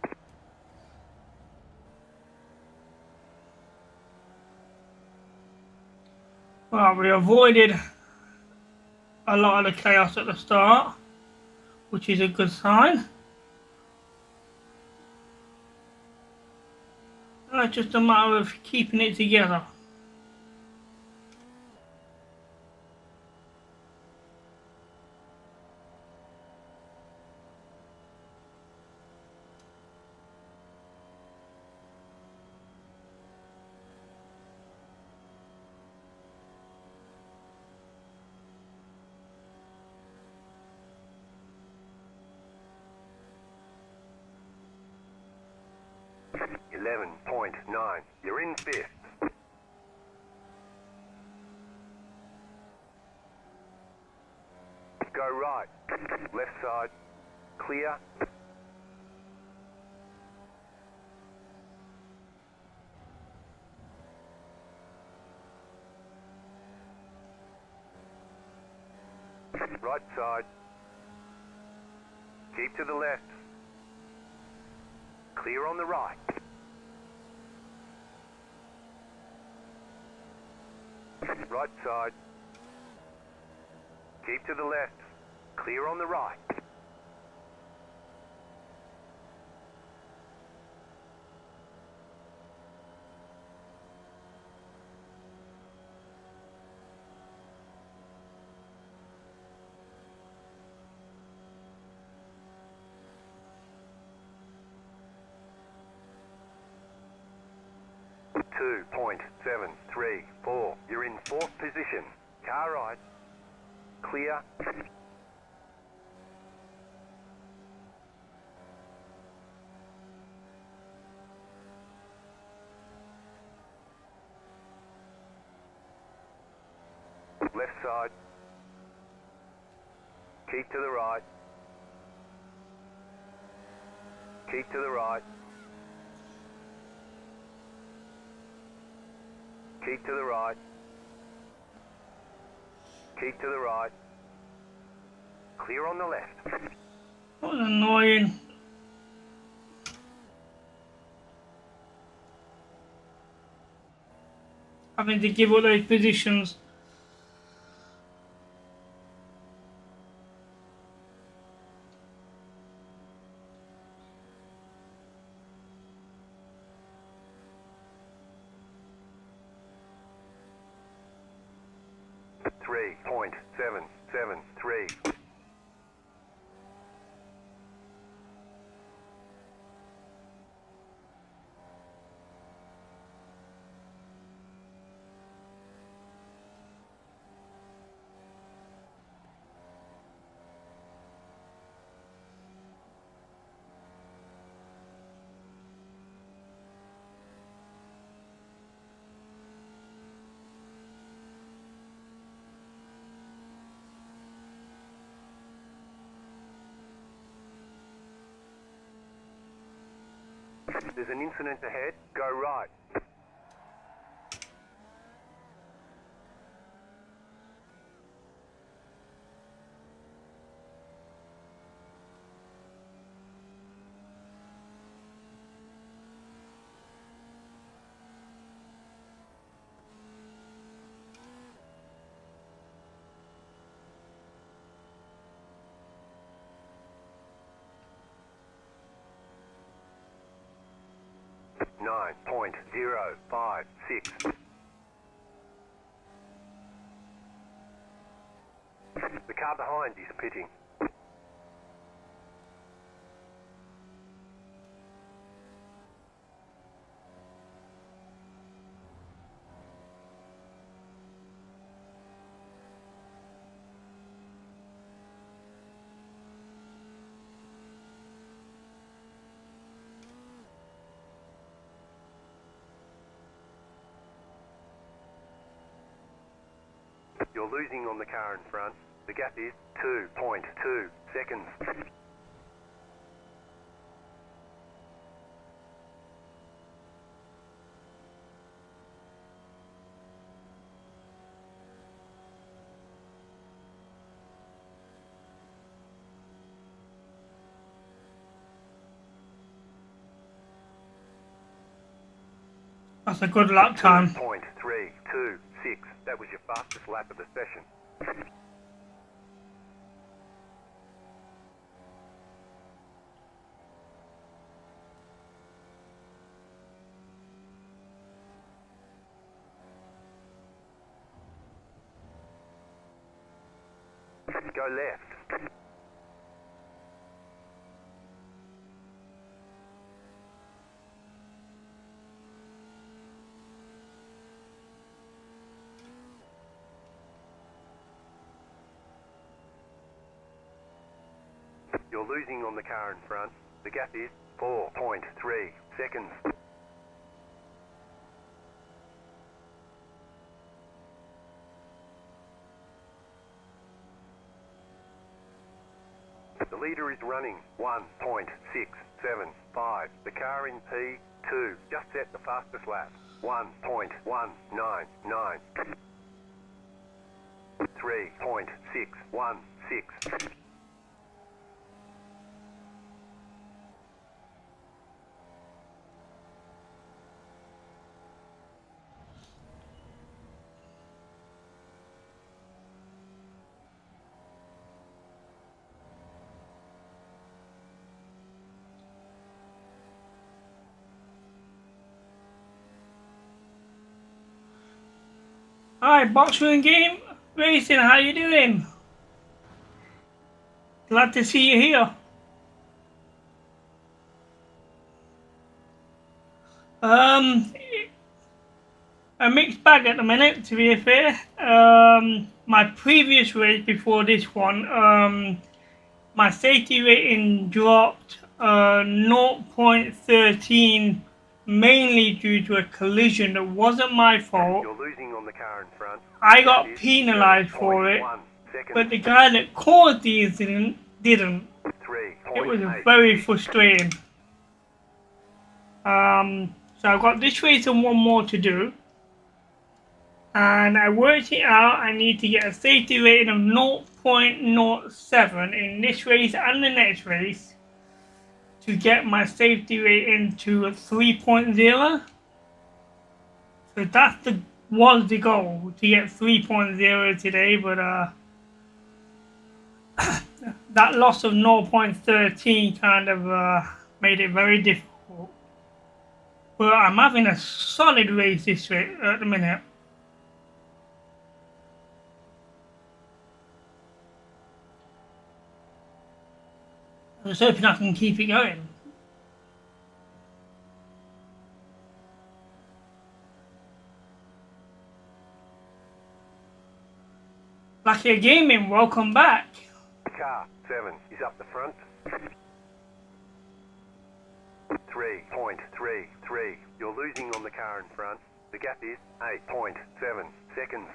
Well, we avoided a lot of the chaos at the start, which is a good sign. It's just a matter of keeping it together. .9. You're in 5th. Go right. Left side. Clear. Right side. Keep to the left. Clear on the right. Right side. Keep to the left. Clear on the right. .734. You're in 4th position. Car right. Clear. Left side. Keep to the right. Keep to the right. Keep to the right. Keep to the right. Clear on the left. That was annoying. Having to give all those positions. .773. There's an incident ahead. Go right. 9.056. The car behind is pitting. You're losing on the car in front. The gap is 2.2 seconds. That's a good lap time. 2.326. That was your fastest lap of the session. Go left. You're losing on the car in front. The gap is 4.3 seconds. The leader is running 1.675. The car in P2 just set the fastest lap. 1.199. 3.616. Hi, Boxing Game Racing, how you doing? Glad to see you here. A mixed bag at the minute, to be fair. My previous race before this one, my safety rating dropped 0.13, mainly due to a collision that wasn't my fault. You're losing on the car in front. I got penalised for it, but the guy that caused the incident didn't. It was very frustrating. So I've got this race and one more to do. And I worked it out, I need to get a safety rating of 0.07 in this race and the next race to get my safety rating to 3.0. So that was the goal, to get 3.0 today, but that loss of 0.13 kind of made it very difficult. But I'm having a solid race this race at the minute. I was hoping I can keep it going. Lucky Gaming, welcome back. Car 7 is up the front. 3.33. You're losing on the car in front. The gap is 8.7 seconds.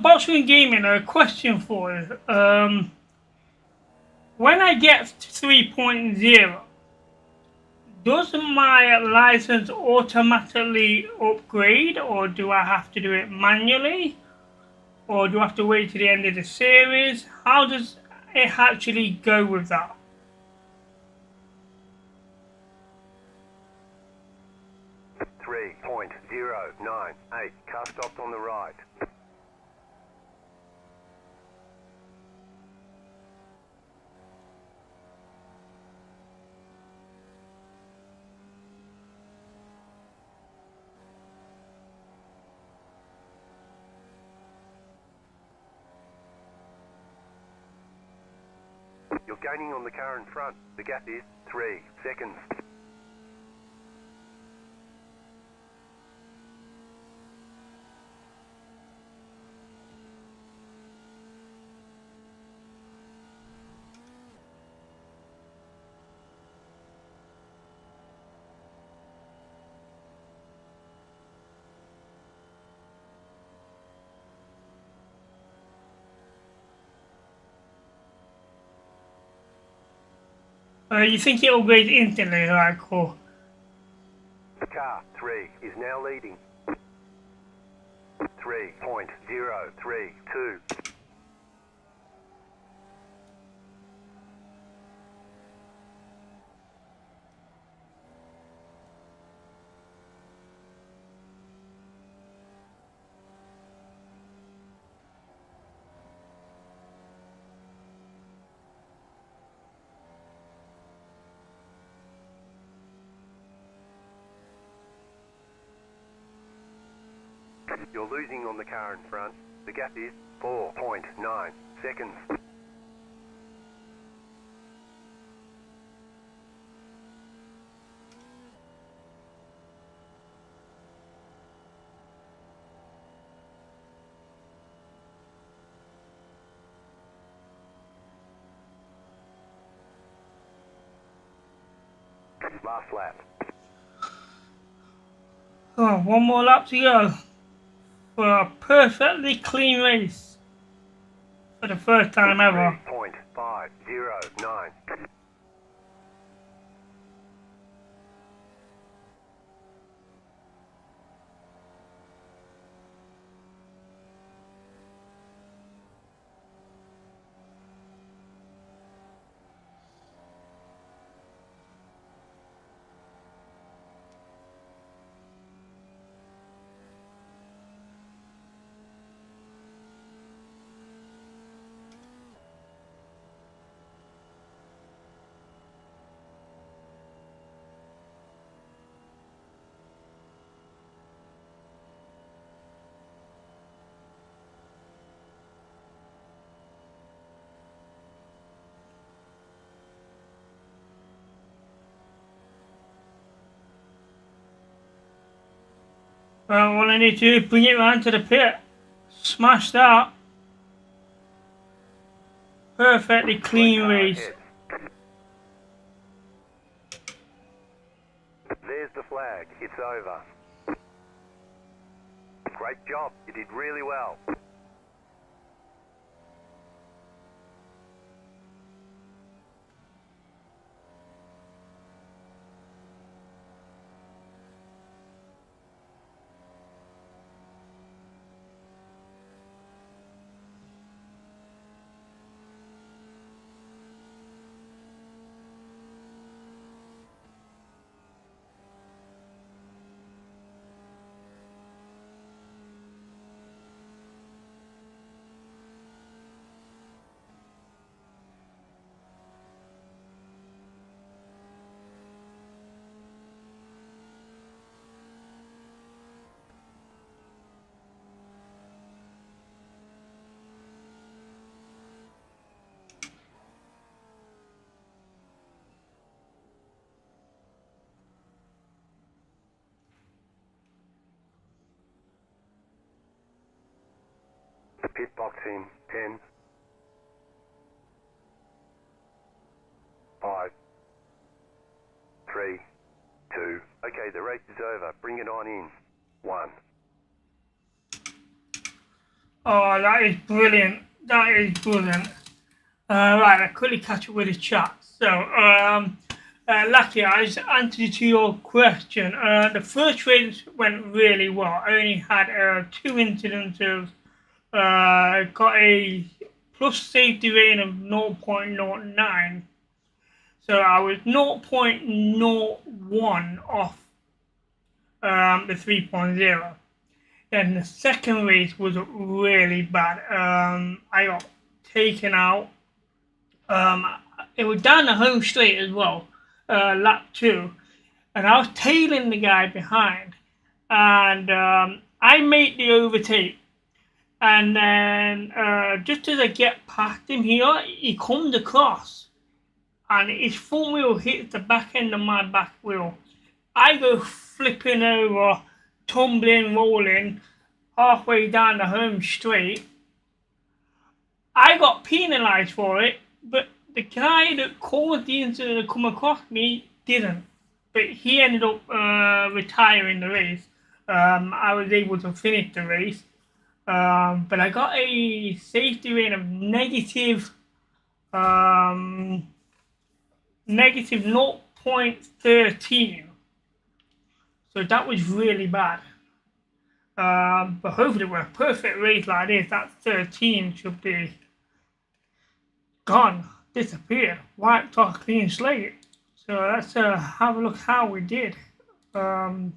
Boxing Gaming, a question for you. When I get to 3.0, Does my license automatically upgrade, or do I have to do it manually? Or do I have to wait to the end of the series? How does it actually go with that? Three 3.098. Car stopped on the right. You're gaining on the car in front. The gap is 3 seconds. You think it upgrades instantly, right? Cool. Car 3 is now leading. 3.032. You're losing on the car in front. The gap is 4.9 seconds. Last lap. Oh, one more lap to go for a perfectly clean race for the first time ever. 3.509. Well, all I need to do is bring it round to the pit. Smash that. Perfectly clean race. There's the flag. It's over. Great job. You did really well. Pit box in 10, 5, 3, 2. Okay, the race is over. Bring it on in. 1. Oh, that is brilliant. That is brilliant. Right, I'll quickly catch up with the chat. So, Lucky, I just answered to your question. The first race went really well. I only had 2 incidences. Got a plus safety rating of 0.09. So I was 0.01 off the 3.0. Then the second race was really bad. I got taken out. It was down the home straight as well, lap 2. And I was tailing the guy behind. And I made the overtake. And then just as I get past him here, he comes across. And his front wheel hits the back end of my back wheel. I go flipping over, tumbling, rolling, halfway down the home straight. I got penalised for it, but the guy that caused the incident to come across me didn't. But he ended up retiring the race. I was able to finish the race. But I got a safety rating of negative 0.13. So that was really bad. But hopefully with a perfect race like this, that 13 should be gone, disappear, wiped off, clean slate. So let's have a look how we did. Don't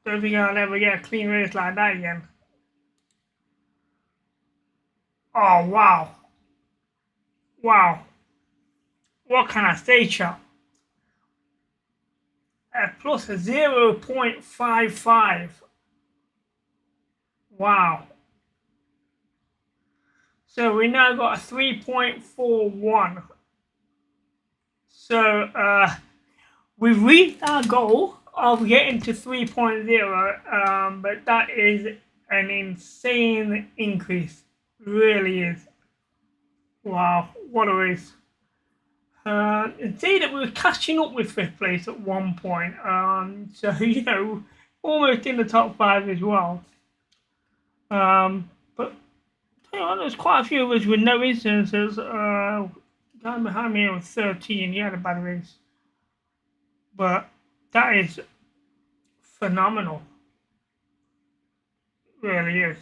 think I'll ever get a clean race like that again. Oh wow. Wow. What can I say, chap? Plus a 0.55. Wow. So we now got a 3.41. So we've reached our goal of getting to 3.0, but that is an insane increase. Really is. Wow, what a race. And see that we were catching up with 5th place at one point. So, you know, almost in the top 5 as well. But you know, there's quite a few of us with no incidences. Guy behind me was 13. He had a bad race. But that is phenomenal. It really is.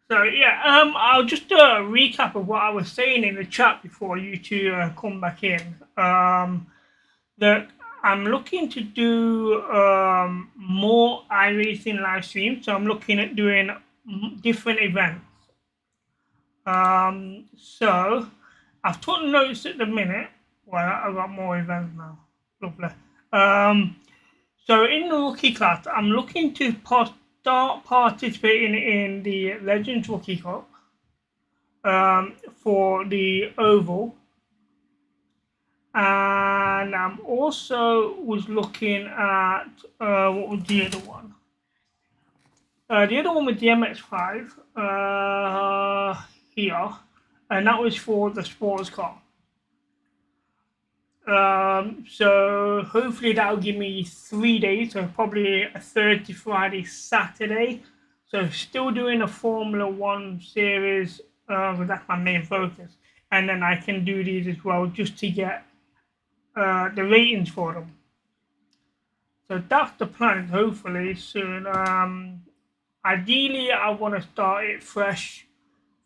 So yeah, I'll just do a recap of what I was saying in the chat before you two come back in. That I'm looking to do more iRacing live streams, so I'm looking at doing different events. So I've took notes at the minute. Well, I've got more events now. Lovely. So in the rookie class, I'm looking to start participating in the Legends Rookie Cup for the Oval. And I'm also was looking at what was the other one? The other one was the MX-5 here, and that was for the sports car. So hopefully that'll give me 3 days, so probably a Thursday, Friday, Saturday. So still doing a Formula 1 series, because that's my main focus. And then I can do these as well just to get the ratings for them. So that's the plan, hopefully soon. Ideally, I want to start it fresh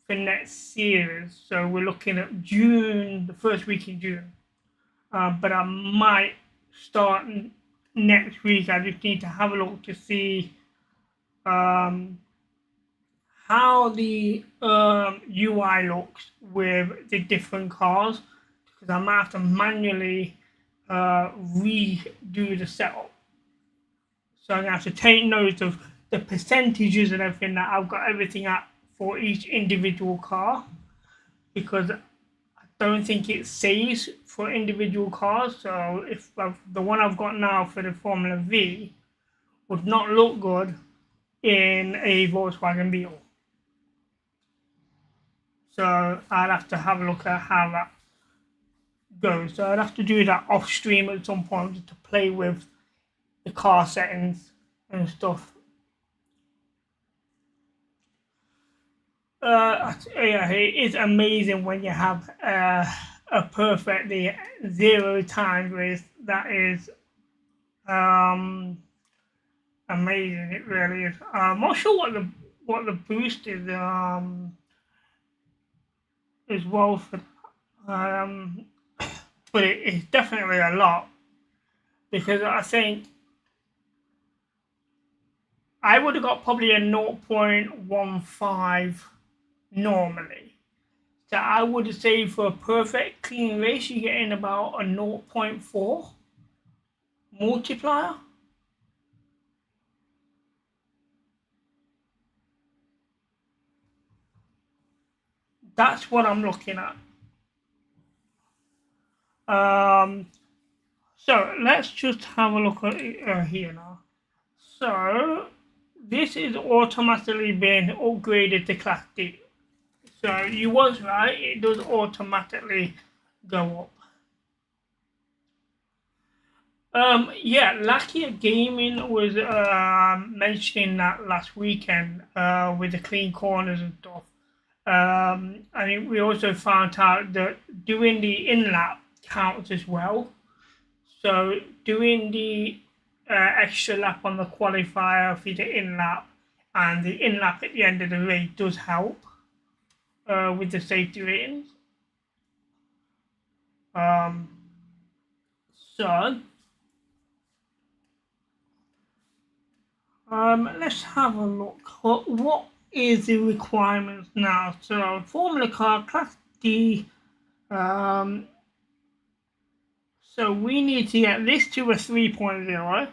for next series. So we're looking at June, the first week in June. But I might start next week. I just need to have a look to see how the UI looks with the different cars, because I might have to manually redo the setup. So I'm going to have to take note of the percentages and everything that I've got everything at for each individual car, because I don't think it saves for individual cars. So if the one I've got now for the Formula V would not look good in a Volkswagen Beetle. So I'd have to have a look at how that goes. So I'd have to do that off stream at some point just to play with the car settings and stuff. Yeah, it is amazing when you have a perfectly 0 times race. That is um, amazing. It really is. I'm not sure what the boost is as well for, um, but it's definitely a lot because I think I would have got probably a 0.15 normally. So I would say for a perfect clean race, you're getting about a zero point 0.4 multiplier. That's what I'm looking at. Um, so let's just have a look at it here now. So this is automatically being upgraded to Class D. So you was right, it does automatically go up. Yeah, Lucky Gaming was mentioning that last weekend with the clean corners and stuff. I mean, we also found out that doing the in-lap counts as well. So doing the extra lap on the qualifier for the in-lap and the in-lap at the end of the race does help with the safety ratings. Um, so let's have a look. What is the requirements now? So Formula Car Class D. Um, so we need to get this to a 3.0.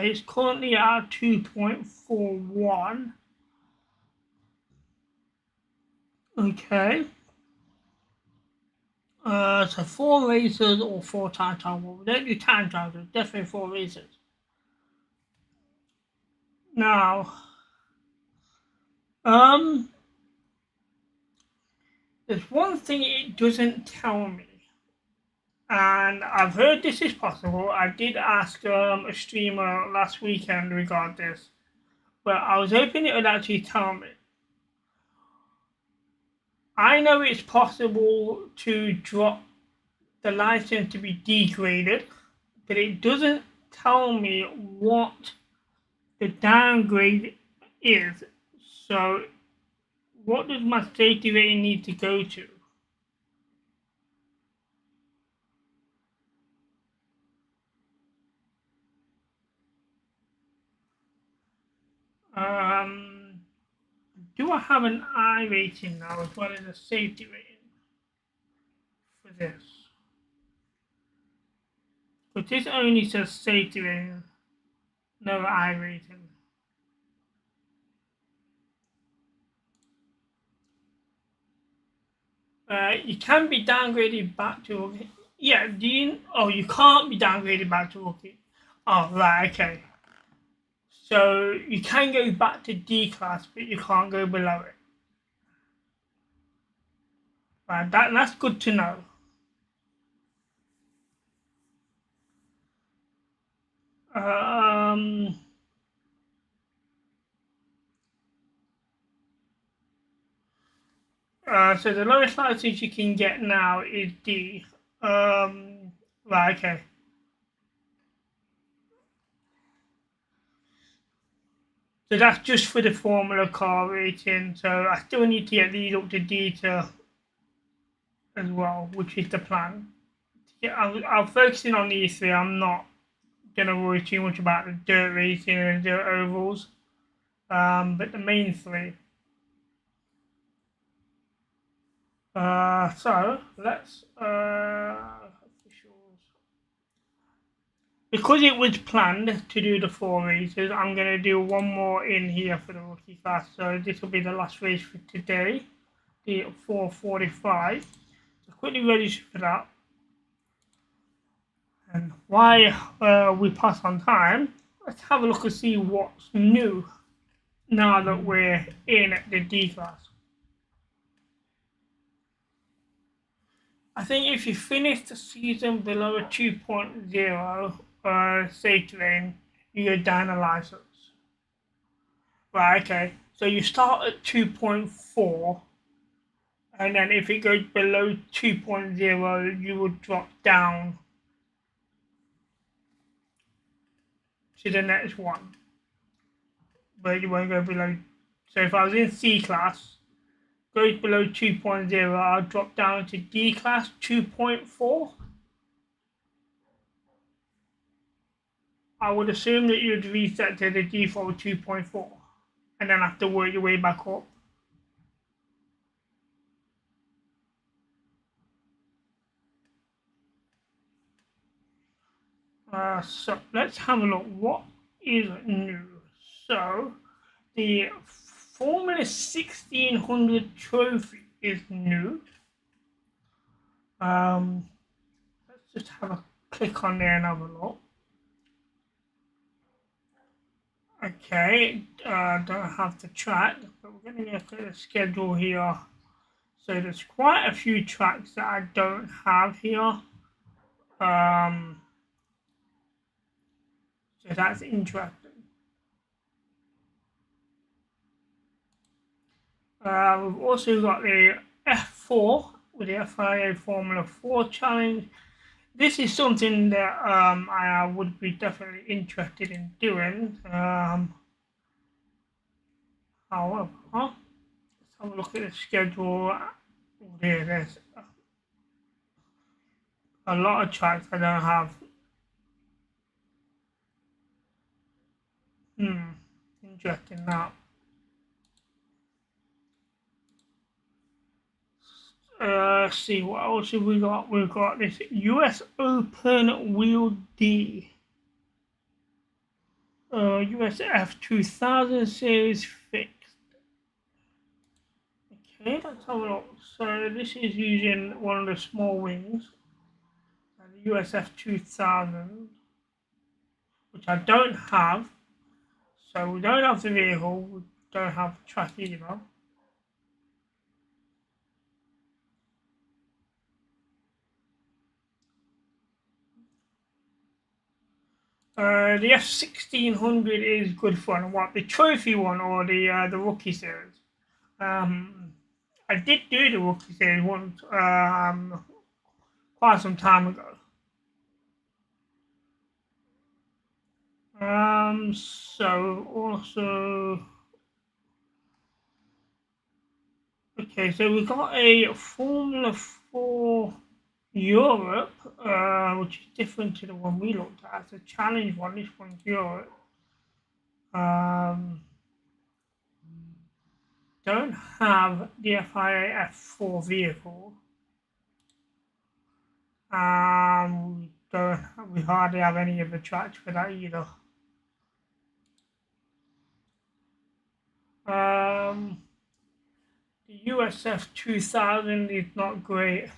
It's currently at 2.41. Okay. So 4 races or 4 time trials. Well, we don't do time trials, definitely 4 races. Now, um, there's one thing it doesn't tell me, and I've heard this is possible. I did ask a streamer last weekend regarding this, but I was hoping it would actually tell me. I know it's possible to drop the license to be degraded, but it doesn't tell me what the downgrade is. So, what does my safety rating need to go to? Um, do I have an iRacing now as well as a safety rating for this? But this only says safety rating, no iRacing. You can be downgraded back to rookie. Yeah, do you? Oh, you can't be downgraded back to rookie. Oh, right, okay. So you can go back to D class, but you can't go below it. Right, that's good to know. Um, so the lowest license you can get now is D. Right, okay. So that's just for the Formula car rating. So I still need to get these up to D as well, which is the plan. Yeah, I'm focusing on these three. I'm not gonna worry too much about the dirt racing and the dirt ovals. But the main three. So let's officials. Because it was planned to do the 4 races, I'm gonna do one more in here for the rookie class. So this will be the last race for today, the 4:45. So quickly register for that. And while we pass on time, let's have a look and see what's new now that we're in the D class. I think if you finish the season below a 2.0 safety rating, you go down a license. Right, okay. So you start at 2.4, and then if it goes below 2.0, you will drop down to the next one, but you won't go below. So if I was in C class, goes below 2.0, I'll drop down to D class 2.4. I would assume that you'd reset to the default 2.4 and then have to work your way back up. So let's have a look. What is new? So the Formula 1600 trophy is new. Let's just have a click on there and have a look. Okay, don't have the track, but we're going to look at the schedule here. So there's quite a few tracks that I don't have here. So that's interesting. We've also got the F4 with the FIA Formula 4 Challenge. This is something that I would be definitely interested in doing. However, let's have a look at the schedule. There's a lot of tracks I don't have. Interesting that. Let's see what else have we got. We've got this US Open Wheel D. USF 2000 series fixed. Okay, let's have a look. So this is using one of the small wings, the USF 2000, which I don't have. So we don't have the vehicle, we don't have the track either. The F1600 is good fun. What, the trophy one or the rookie series? I did do the rookie series once, quite some time ago. So also, okay, so we got a Formula 4 Europe, which is different to the one we looked at. It's a challenge one. This one's Europe. Don't have the FIA F4 vehicle. We hardly have any of the tracks for that either. The USF 2000 is not great.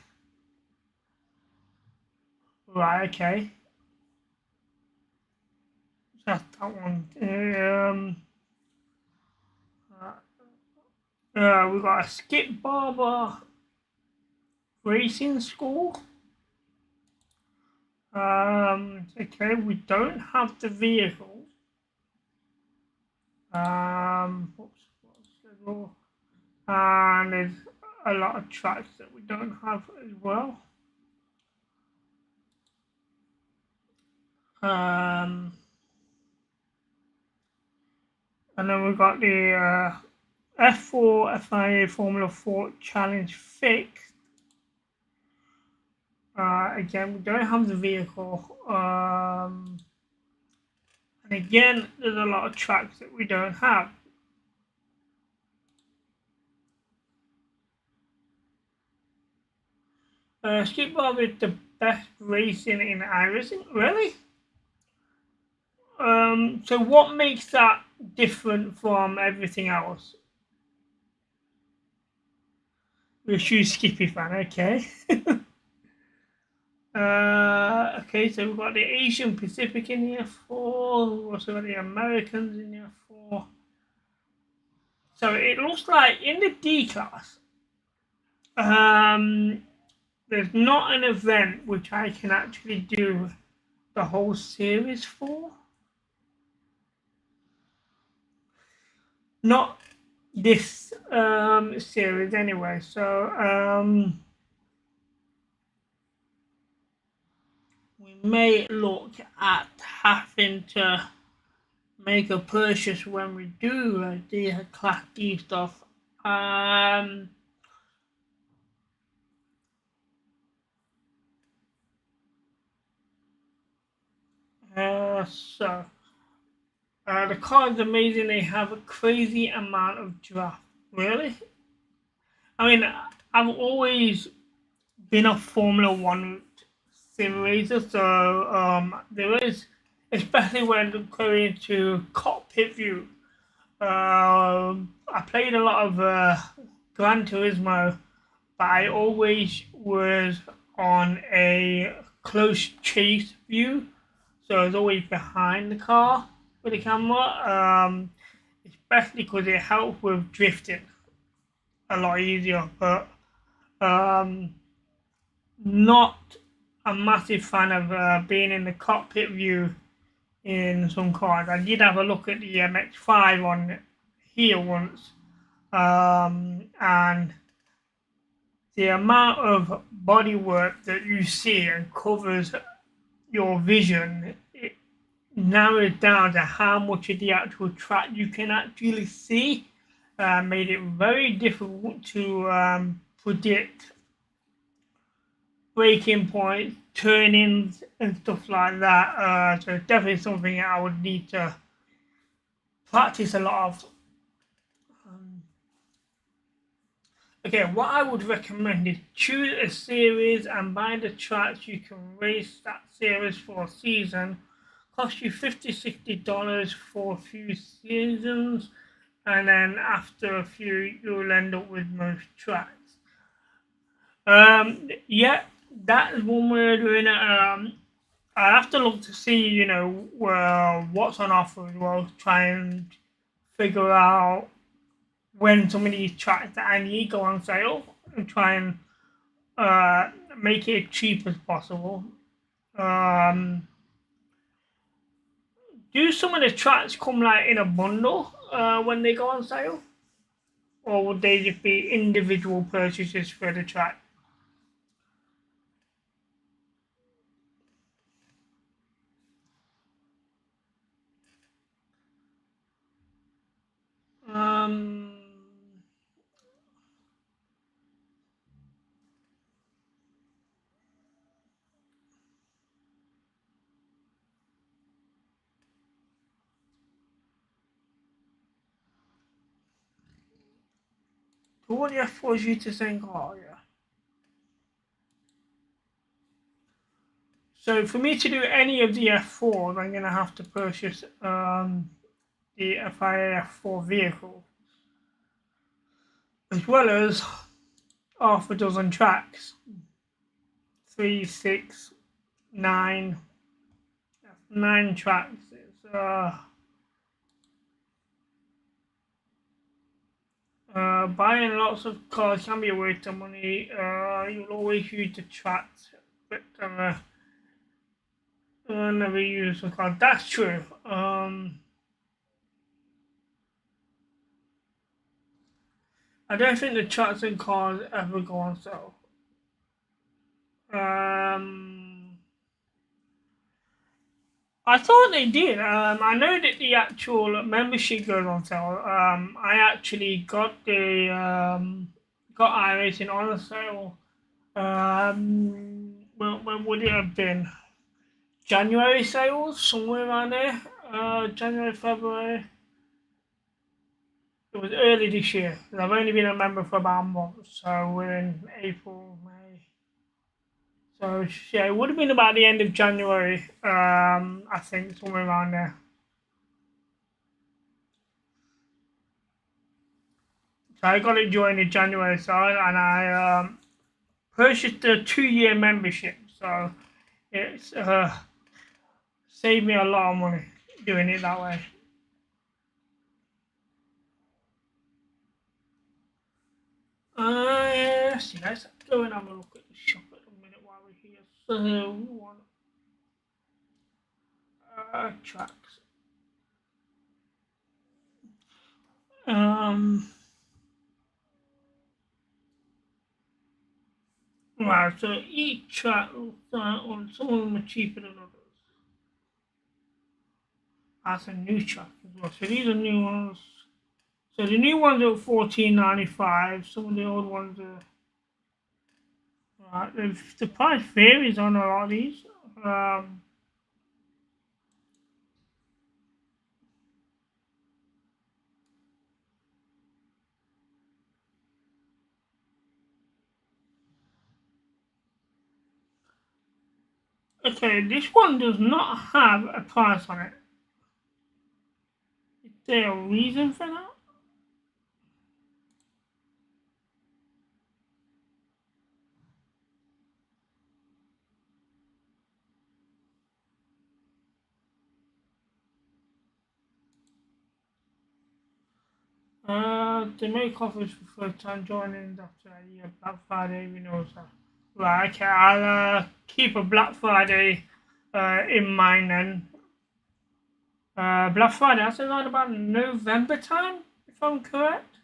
Right, okay. That's that one. We've got a Skip Barber Racing School. Okay, we don't have the vehicle. And there's a lot of tracks that we don't have as well. And then we've got the F4 FIA Formula 4 Challenge fixed. Again, we don't have the vehicle. And again, there's a lot of tracks that we don't have. Skip Bob is the best racing in iRacing, really? So what makes that different from everything else? We're a huge Skippy fan, okay. Okay, so we've got the Asian Pacific in here 4. We've also got the Americans in here 4. So it looks like in the D class, there's not an event which I can actually do the whole series for. Not this series anyway. So we may look at having to make a purchase when we do the Class D stuff. So the car is amazing. They have a crazy amount of draft. Really? I mean, I've always been a Formula One simulator, so there is, especially when going to cockpit view. I played a lot of Gran Turismo, but I always was on a close chase view, so I was always behind the car with the camera, especially because it helped with drifting a lot easier. But um, not a massive fan of being in the cockpit view in some cars. I did have a look at the MX-5 on here once, and the amount of bodywork that you see and covers your vision, it narrows down to how much of the actual track you can actually see. Made it very difficult to predict braking points, turnings, and stuff like that. So it's definitely something I would need to practice a lot of. Okay, what I would recommend is choose a series and buy the tracks you can race that series for a season. Cost you $50-$60 for a few seasons, and then after a few, you'll end up with most tracks. Yeah, that's one way of doing it. I have to look to see, what's on offer as well. Try and figure out when some of these tracks that I need go on sale and try and make it as cheap as possible. Um, do some of the tracks come like in a bundle when they go on sale, or would they just be individual purchases for the track? Um, who would you force you to think? Oh yeah. So for me to do any of the F4s, I'm gonna have to purchase the FIA F4 vehicle, as well as half a dozen tracks. 3, 6, 9, 9 tracks. Buying lots of cars can be a waste of money. You'll always use the tracks, but never use the car. That's true. I don't think the tracks and cars ever go on sale. Um, I thought they did. I know that the actual membership goes on sale. I actually got iRacing on sale. When would it have been? January sales, somewhere around there. January, February. It was early this year. I've only been a member for about a month, so we're in April, May. So yeah, it would have been about the end of January. I think somewhere around there. So I got it during the January sale, and I purchased a 2-year membership. So it's saved me a lot of money doing it that way. Let's see, let's go and have a look at the shop at the minute while we're here. So, one tracks. Um, Right, so each track will start on some of them are cheaper than others. That's a new track as well. So these are new ones. So the new ones are $14.95. Some of the old ones are right. The price varies on a lot of these. Um, okay, this one does not have a price on it. Is there a reason for that? They make offers for first time joining after a year Black Friday renewals. Right, okay, I'll keep a Black Friday in mind then. Black Friday, that's around about November time, if I'm correct.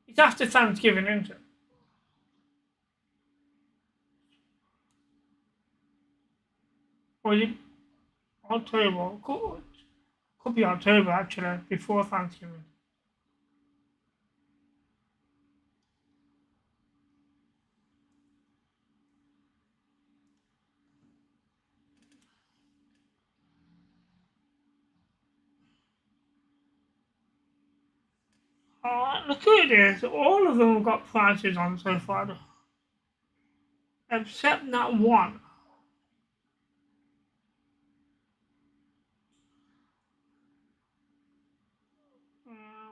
It's after Thanksgiving, isn't it? Or is it October? Could be October actually, before Thanksgiving. Look at this. All of them have got prices on so far, except that one.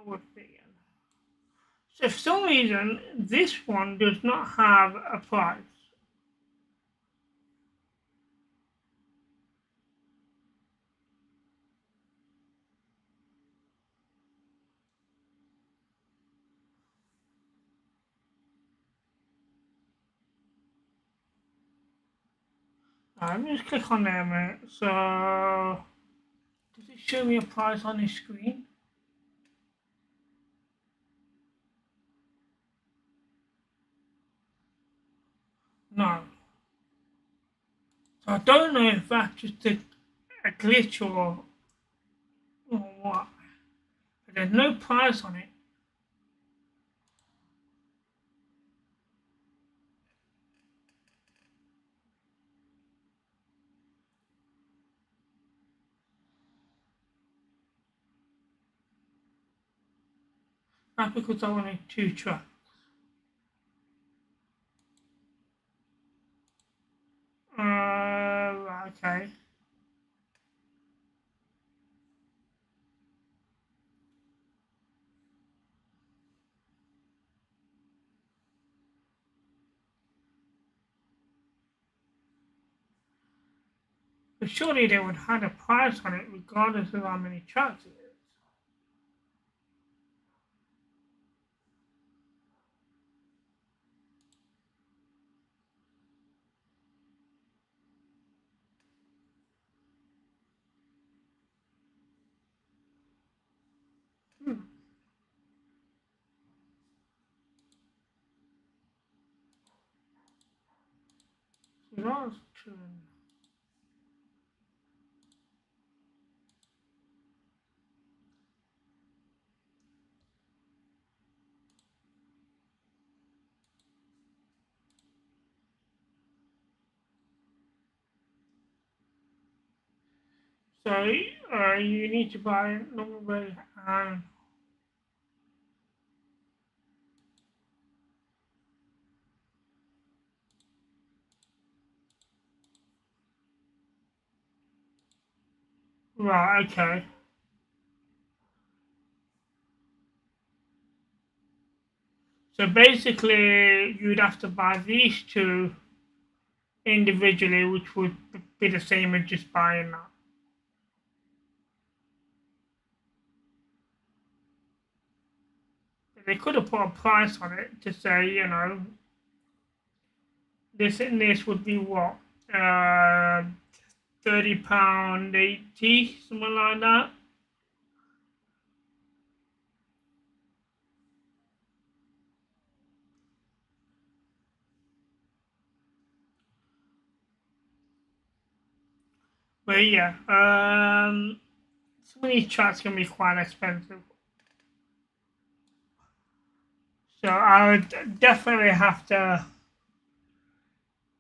What's it again? So for some reason, this one does not have a price. Let me just click on there a minute. So, does it show me a price on this screen? No. So I don't know if that's just a glitch or what. But there's no price on it. That's because I wanted two tracks. Okay. But surely they would have a price on it regardless of how many tracks it is. Hmm. So that's true. So you need to buy normally. Right. Okay. So basically, you'd have to buy these two individually, which would be the same as just buying that. They could have put a price on it to say, this and this would be what, uh, £30, 80, something like that. But yeah, some of these tracks can be quite expensive. So I would definitely have to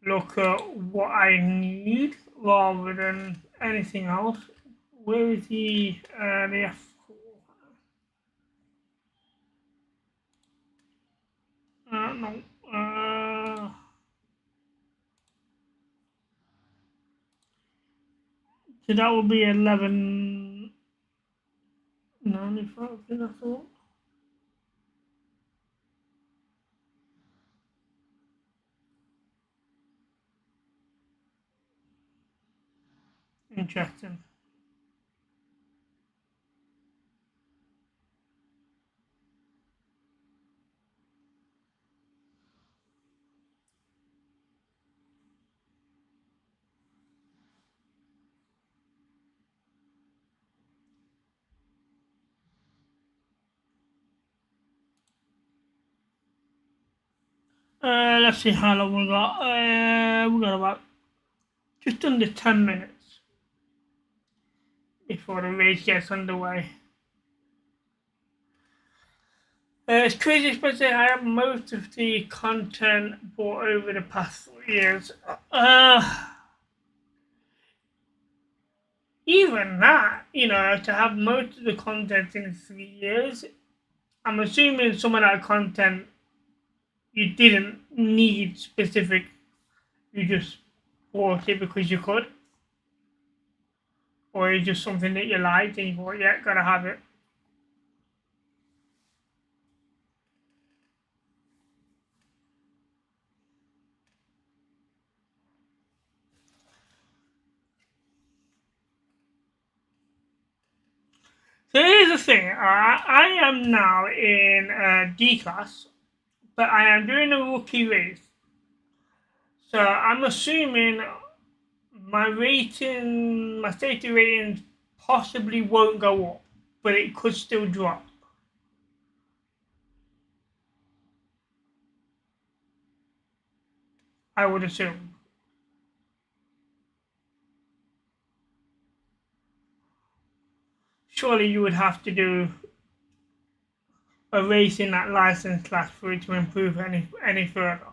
look at what I need rather than anything else. Where is the F4? No. So that would be 1195, I think that's all. Interesting. Let's see how long we got. We got about just under 10 minutes before the race gets underway. It's crazy, especially I have most of the content bought over the past 3 years. Even that, to have most of the content in 3 years, I'm assuming some of that content you didn't need specific, you just bought it because you could, or it's just something that you liked and you thought, yeah, gotta have it. So here's the thing, I am now in D class, but I am doing a rookie race. So I'm assuming my safety rating possibly won't go up, but it could still drop. I would assume. Surely you would have to do a race in that license class for it to improve any further.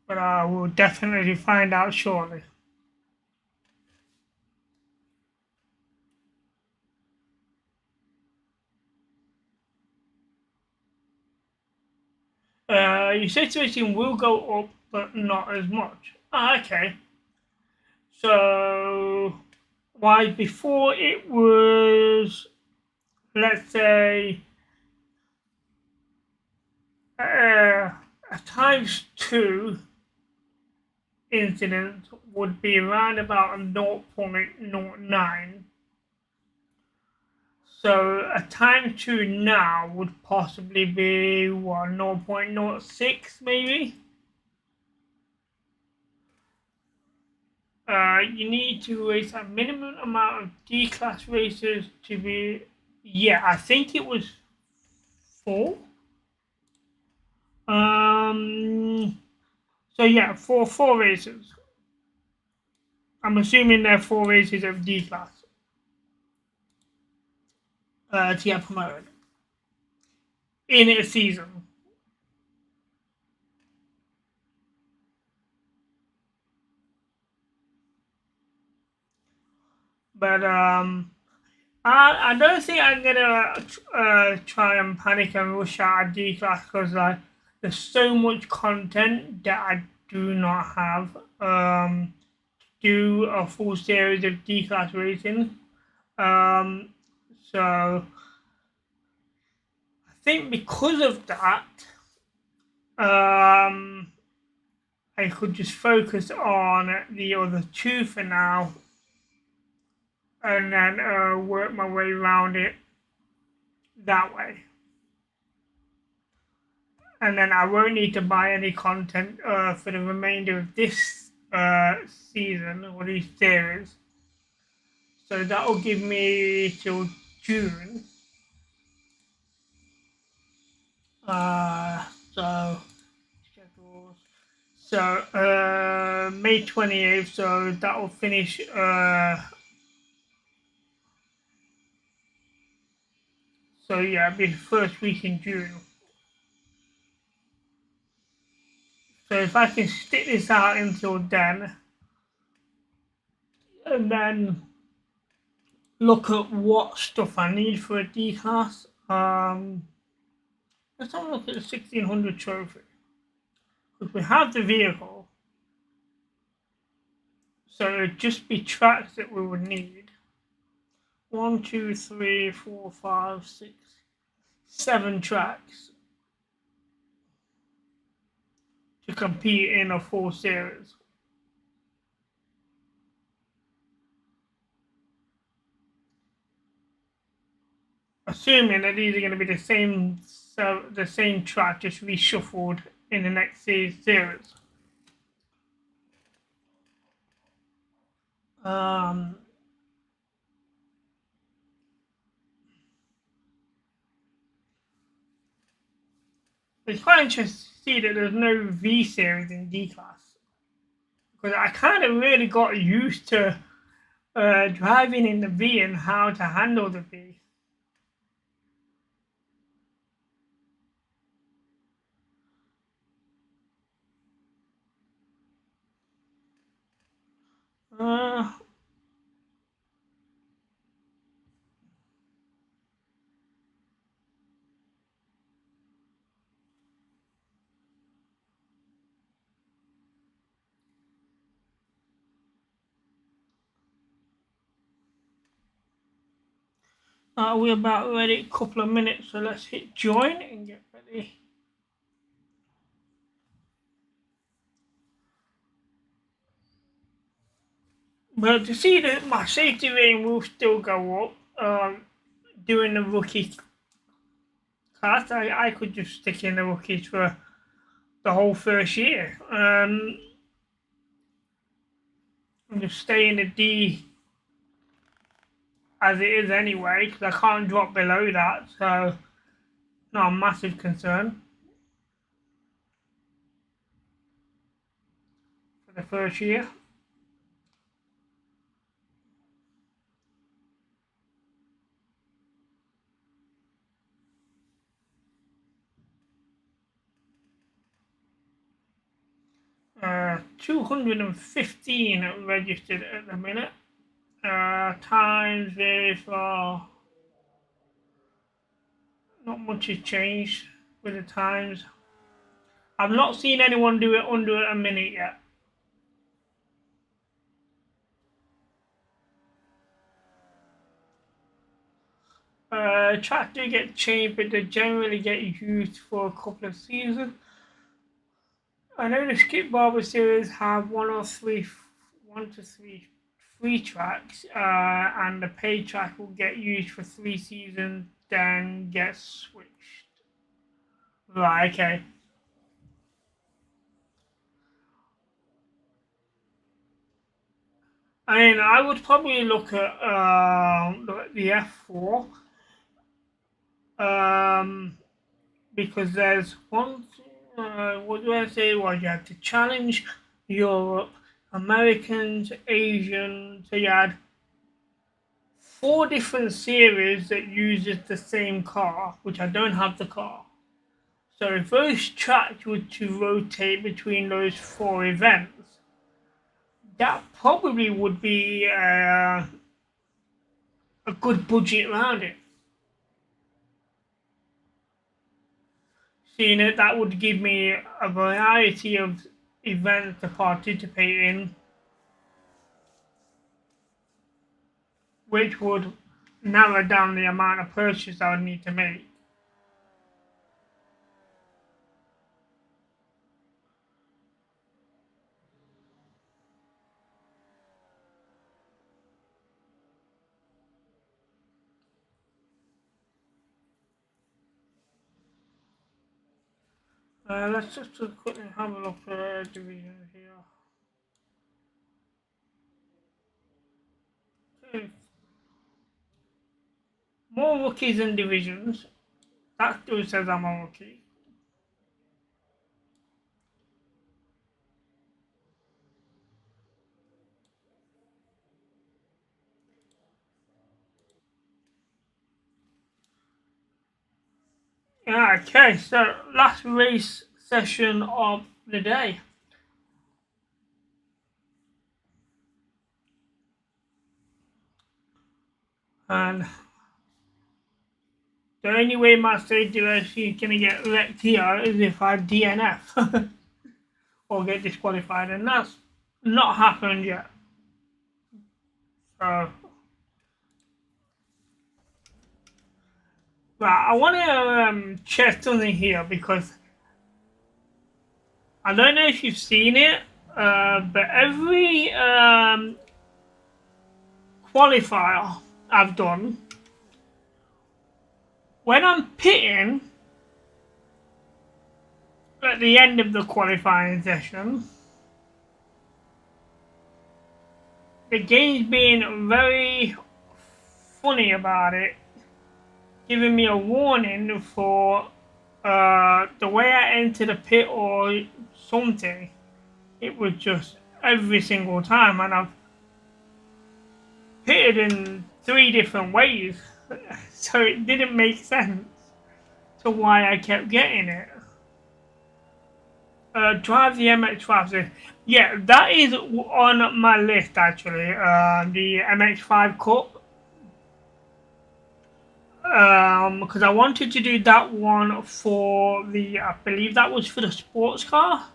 But I will definitely find out shortly. Your situation will go up, but not as much. Okay. So, why before it was, let's say, a times 2 incident would be around about a 0.09. So a time 2 now would possibly be what, 0.06 maybe? You need to race a minimum amount of D-class races to be, yeah, I think it was 4. So yeah, four races. I'm assuming they're 4 races of D-class to get promoted in a season. But I don't think I'm gonna try and panic and rush out a D class because there's so much content that I do not have. Do a full series of D class racing. So I think because of that, I could just focus on the other 2 for now, and then work my way around it that way. And then I won't need to buy any content for the remainder of this season or these series. So that will give me till June. Uh, so schedules. So May 28th. So that will finish. So yeah, it'll be the first week in June. So if I can stick this out until then, and then look at what stuff I need for a D class. Let's have a look at the 1600 trophy. Because we have the vehicle, so it'd just be tracks that we would need. 1, 2, 3, 4, 5, 6, 7 tracks to compete in a full series. Assuming that these are going to be the same track, just reshuffled in the next series. Um, it's quite interesting to see that there's no V series in D class, because I kind of really got used to driving in the V and how to handle the V. Uh, we're about ready, a couple of minutes, so let's hit join and get ready. But to see that my safety rating will still go up during the rookie class, I could just stick in the rookies for the whole first year. And just stay in the D as it is anyway, because I can't drop below that, so not a massive concern for the first year. 215 registered at the minute. Times very far. Not much has changed with the times. I've not seen anyone do it under a minute yet. Tracks do get changed, but they generally get used for a couple of seasons. I know the Skip Barber series have one to three free tracks, and the paid track will get used for 3 seasons, then get switched. Right, okay. I mean, I would probably look at the F4, because there's one. What do I say? Well, you had to challenge Europe, Americans, Asians. So you had 4 different series that uses the same car, which I don't have the car. So if those tracks were to rotate between those 4 events, that probably would be a good budget around it. Seeing it, that would give me a variety of events to participate in, which would narrow down the amount of purchase I would need to make. Let's just quickly have a look at divisions here. Okay. More rookies and divisions. That still says I'm a rookie. Yeah, okay, so last race session of the day. And the only way my safety ration is going to get wrecked here is if I DNF or get disqualified, and that's not happened yet. So, right, I want to check something here because I don't know if you've seen it, but every qualifier I've done, when I'm pitting at the end of the qualifying session, the game's been very funny about it, giving me a warning for the way I enter the pit or something. It was just every single time, and I've pitted in 3 different ways, so it didn't make sense to why I kept getting it. Drive the MX-5. Yeah, that is on my list actually. The MX-5 Cup. Because I wanted to do that one for the, I believe that was for the sports car.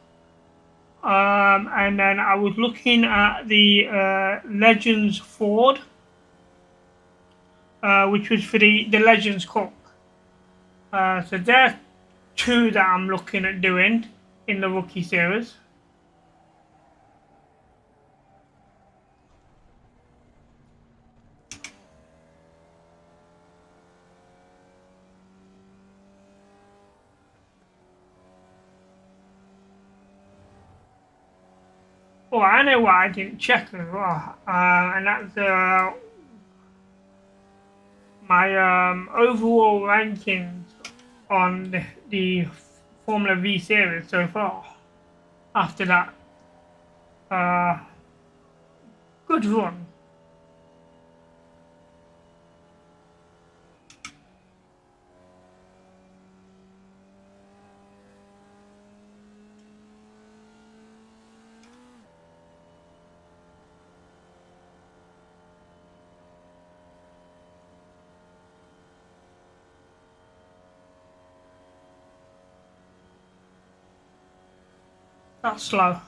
And then I was looking at the Legends Ford, which was for the Legends Cup. So there's 2 that I'm looking at doing in the rookie series. Oh, I know why I didn't check as well, and that's my overall rankings on the Formula Vee Series so far. After that uh, good run. That's slow.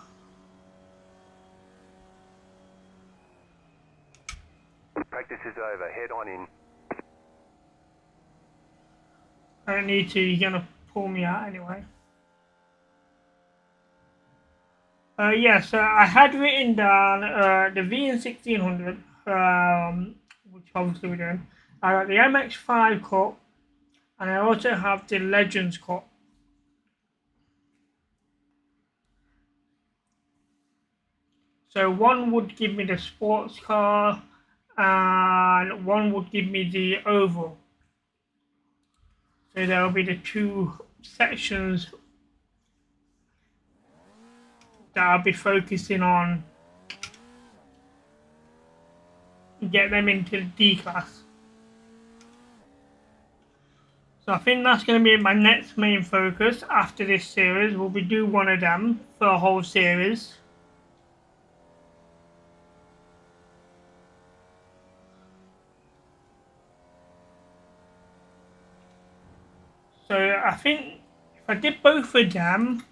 Practice is over. Head on in. I don't need to, you're gonna pull me out anyway. Yeah, so I had written down the VN 1600, which obviously we're doing. I got the MX5 Cup, and I also have the Legends Cup. So one would give me the sports car, and one would give me the oval. So there will be the 2 sections that I'll be focusing on, get them into the D class. So I think that's going to be my next main focus after this series. We'll be do one of them for a whole series. So I think if I did both of them,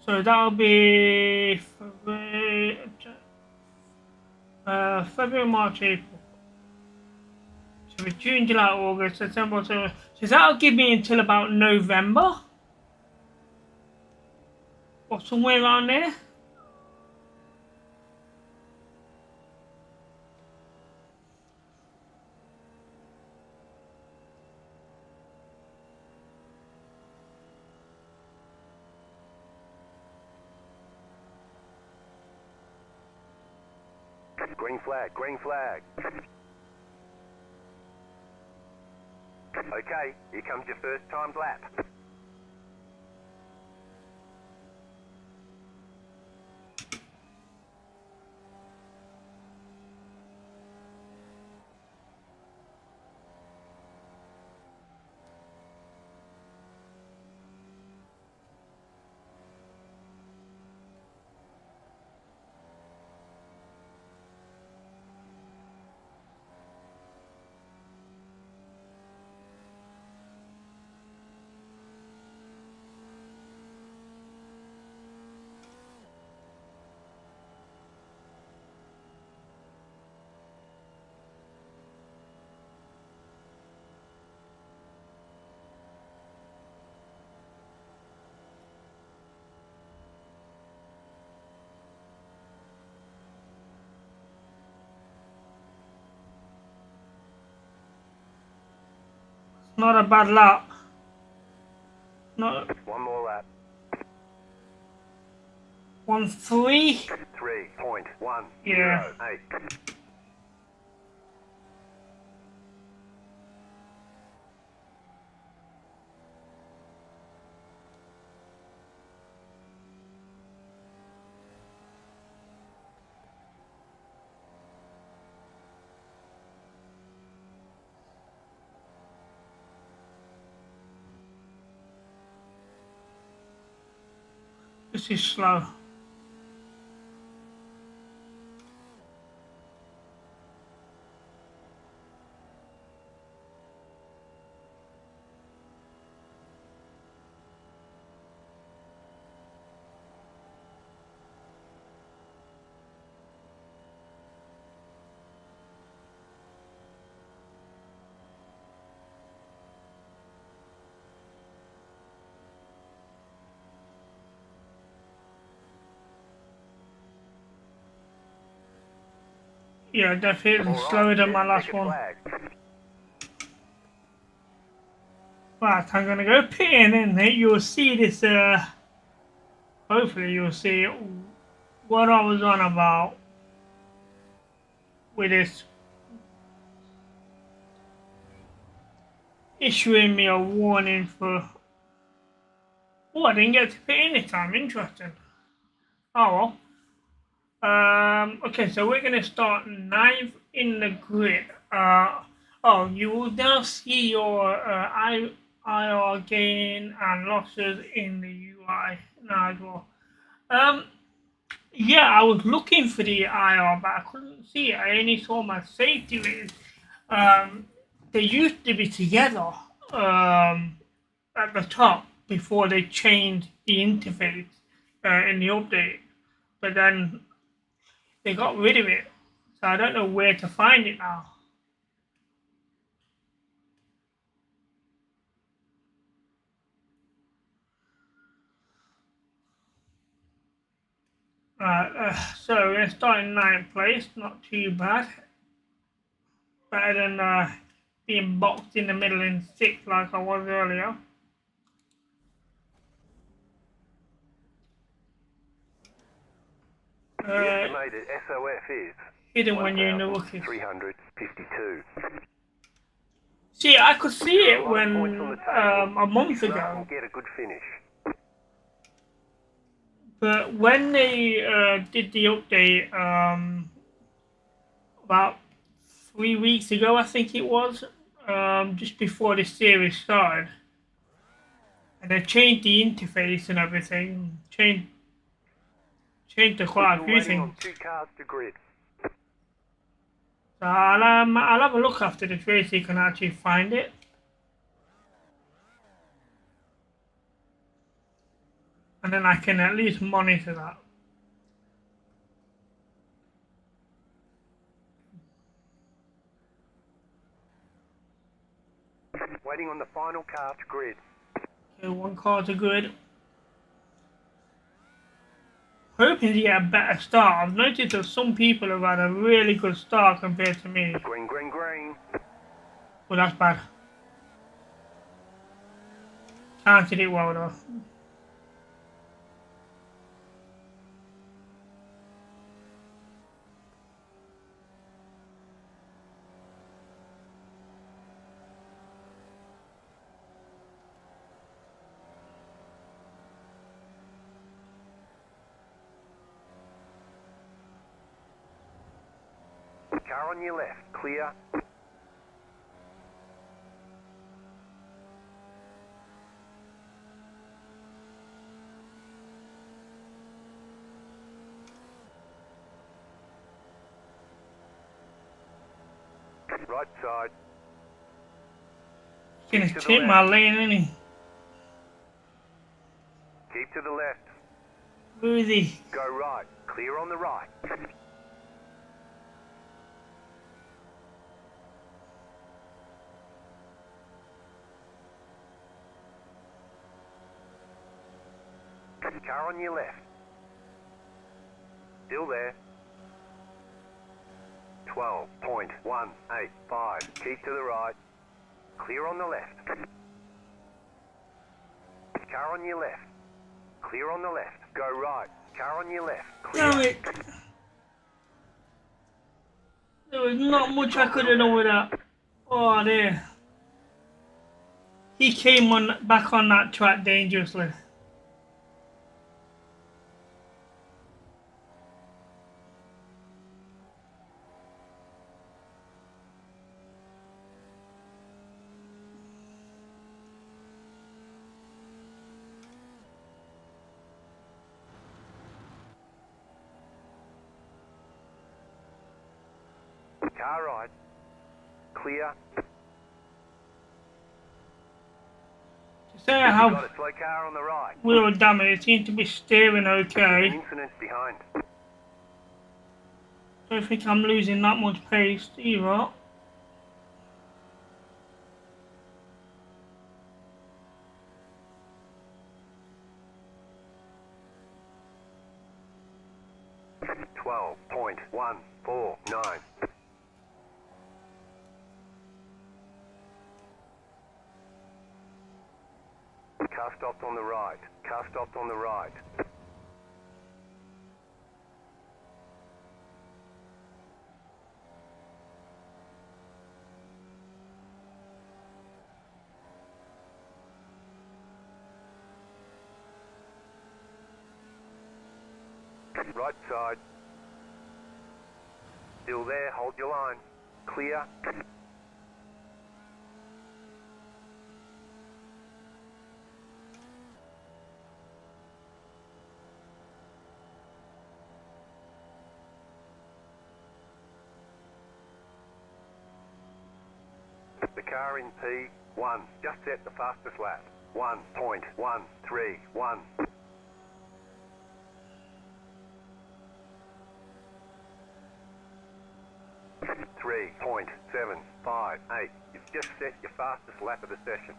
so that'll be February, March, April. So for June, July, August, September, October. So that'll give me until about November or somewhere around there. Green flag. Green flag. Okay, here comes your first timed lap. Not a bad lap. Not One more lap. 1-3. 3.108. Yeah. This is slow. Yeah, definitely slower than my last one. Right, I'm gonna go pit in and you'll see this, hopefully you'll see what I was on about with this issuing me a warning for... Oh, I didn't get to pit in this time, interesting. Oh well. Okay, so we're gonna start 9th in the grid. Oh, you will now see your IR gain and losses in the UI now as well. Yeah, I was looking for the IR, but I couldn't see it. I only saw my safety rating. They used to be together at the top before they changed the interface in the update. But then they got rid of it, so I don't know where to find it now. So we're going to start in 9th place, not too bad. Better than being boxed in the middle in 6th like I was earlier. The estimated SOF is hidden when you're in the rookie. 352. See, I could see it when a month ago. Get a good finish. But when they did the update about 3 weeks ago, I think it was, just before the series started, and they changed the interface and everything, changed quite a few things. 2 cars to grid. So I'll have a look after the race so you can actually find it. And then I can at least monitor that. Waiting on the final car to grid. Okay, 1 car to grid. Hoping to get a better start. I've noticed that some people have had a really good start compared to me. Green, green, green. Well, that's bad. Counted it well though. Car on your left. Clear. Right side. He's Keep gonna to the take my left. lane, isn't he? Keep to the left. Where is he? Go right. Clear on the right. Car on your left. Still there. 12.185. Keep to the right. Clear on the left. Car on your left. Clear on the left. Go right. Car on your left. Clear. Damn it! There was not much I could have done with that. Oh, there. He came on back on that track dangerously. Car right. Clear. To say I You've have got a slow car on the right. wheel damage, it seems to be steering An okay. incident behind. Don't think I'm losing that much pace either. Twelve point 149. Car stopped on the right. Car stopped on the right. Right side. Still there. Hold your line. Clear. The car in P1 just set the fastest lap. 1.131. 3.758. You've just set your fastest lap of the session.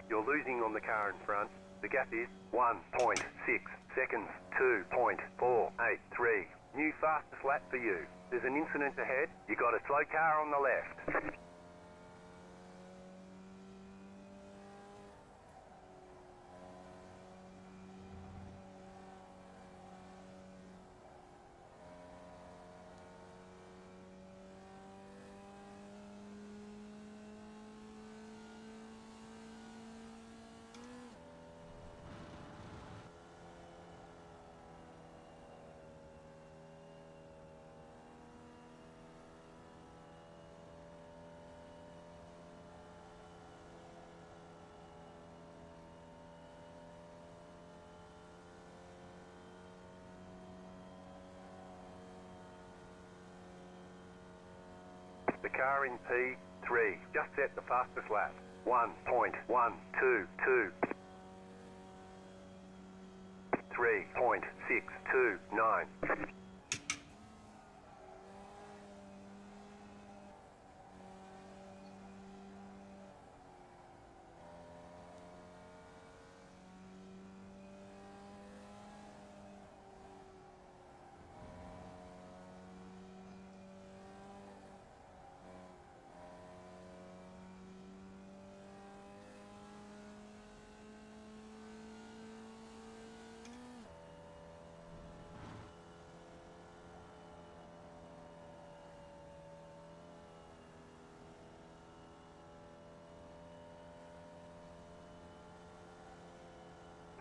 You're losing on the car in front. The gap is 1.6 seconds. 2.483. New fastest lap for you. There's an incident ahead. You got a slow car on the left. The car in P3 3. Just set the fastest lap. 1.122. 3.629.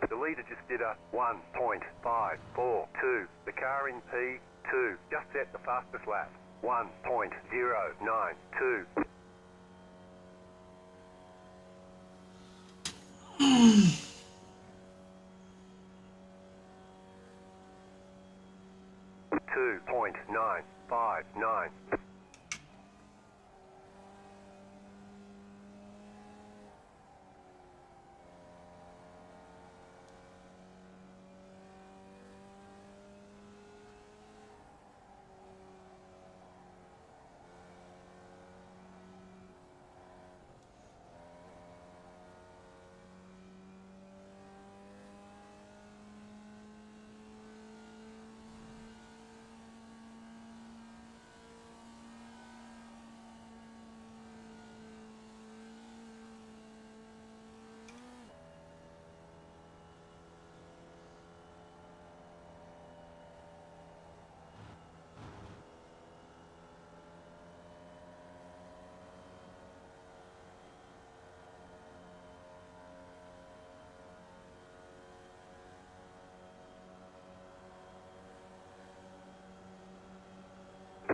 The leader just did a 1.542. The car in P2 just set the fastest lap. 1.092. Two point nine five nine.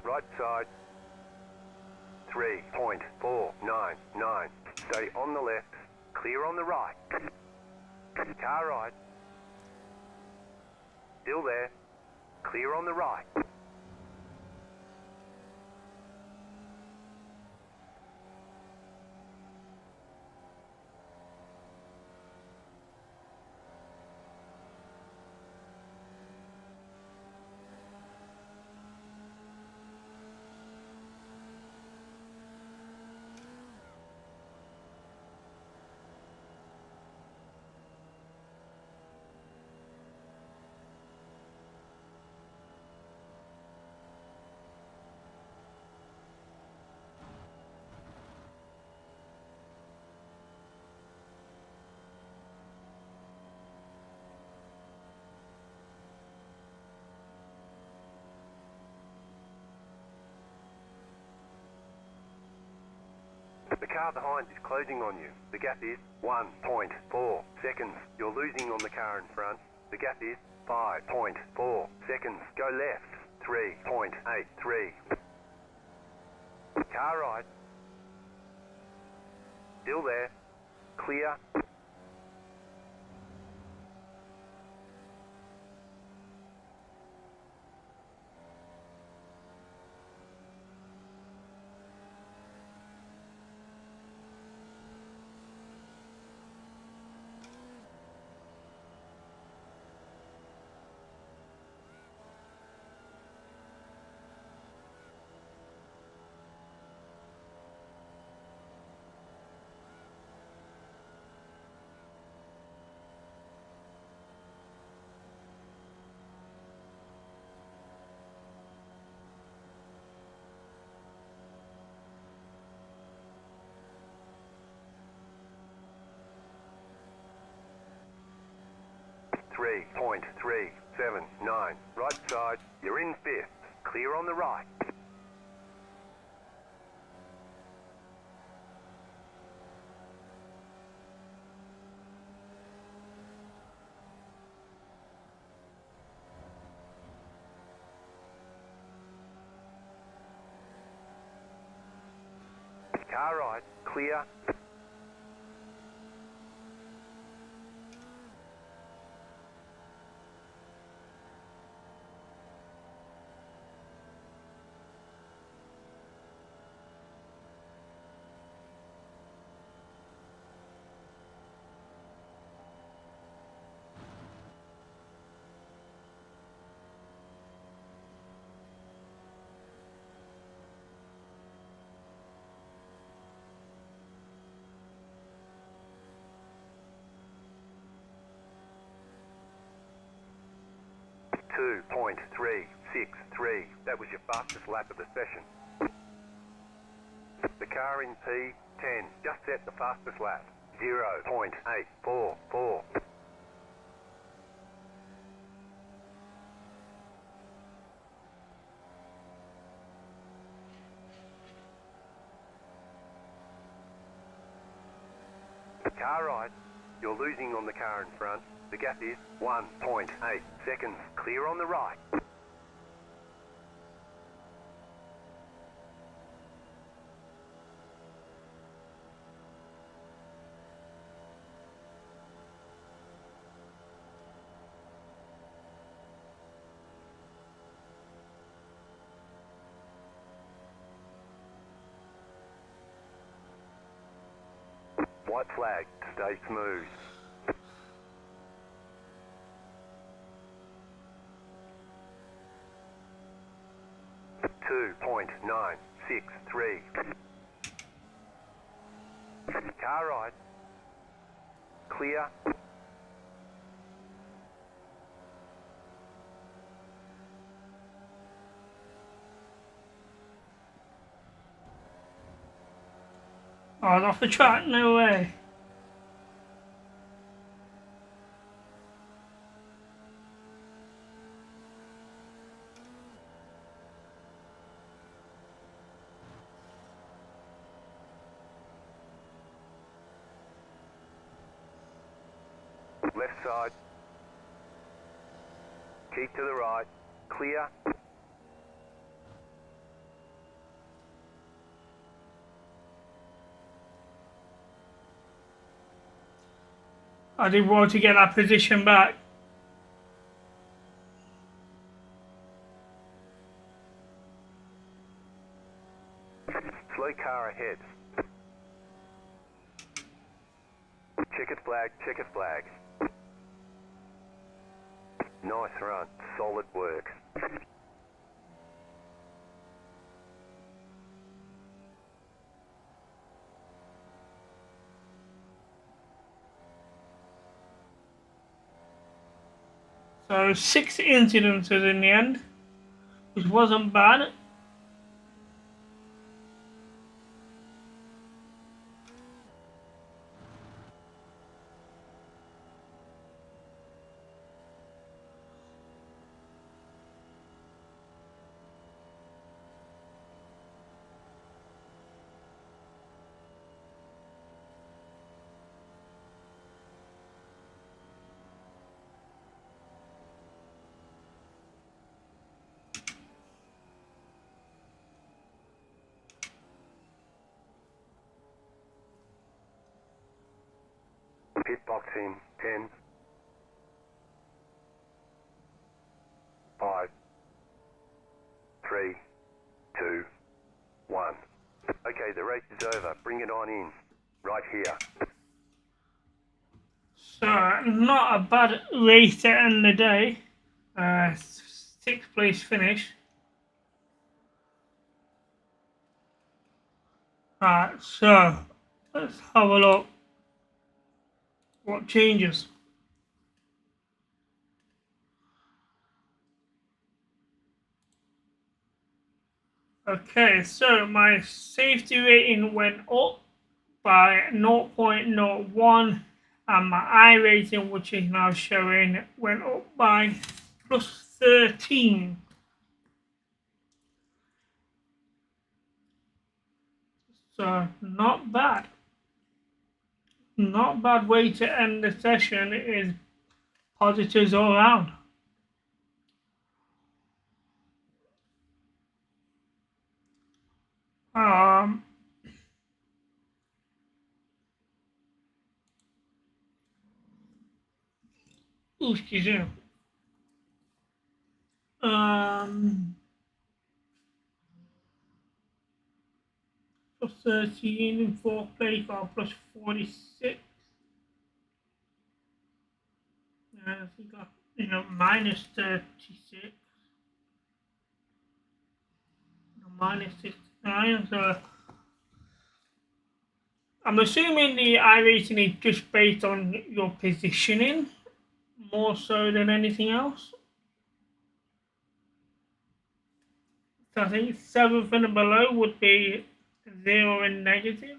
Right side. 3.499. Stay on the left. Clear on the right. Car right. Still there. Clear on the right. The car behind is closing on you. The gap is 1.4 seconds. You're losing on the car in front. The gap is 5.4 seconds. Go left. 3.83. Car right. Still there. Clear. Three point three seven nine. Right side. You're in fifth. Clear on the right. Car right. Clear. 2.363. That was your fastest lap of the session. The car in P10 just set the fastest lap. 0.844. Car right, you're losing on the car in front. The gap is 1.8 seconds. Clear on the right. White flag, stay smooth. .963. Car right. Clear. Oh, I was off the track, no way. Left side. Keep to the right. Clear. I did well to get that position back. Slow car ahead. Checkered flag, checkered flag. Nice run, solid work. So 6 incidences in the end, which wasn't bad. Pit box in 10, 5, 3, 2, 1. Okay, the race is over. Bring it on in. Right here. So not a bad race to end the day. 6th place finish. Alright, so let's have a look. What changes? Okay, so my safety rating went up by 0.01 and my iRacing, which is now showing, went up by plus 13. So not bad. Not bad way to end the session. It is positives all around. Um, excuse me. Plus 13 in 4th place, or plus 46. I think minus 36. Minus 69. So I'm assuming the iRacing is just based on your positioning more so than anything else. So I think 7th and below would be 0 and negative.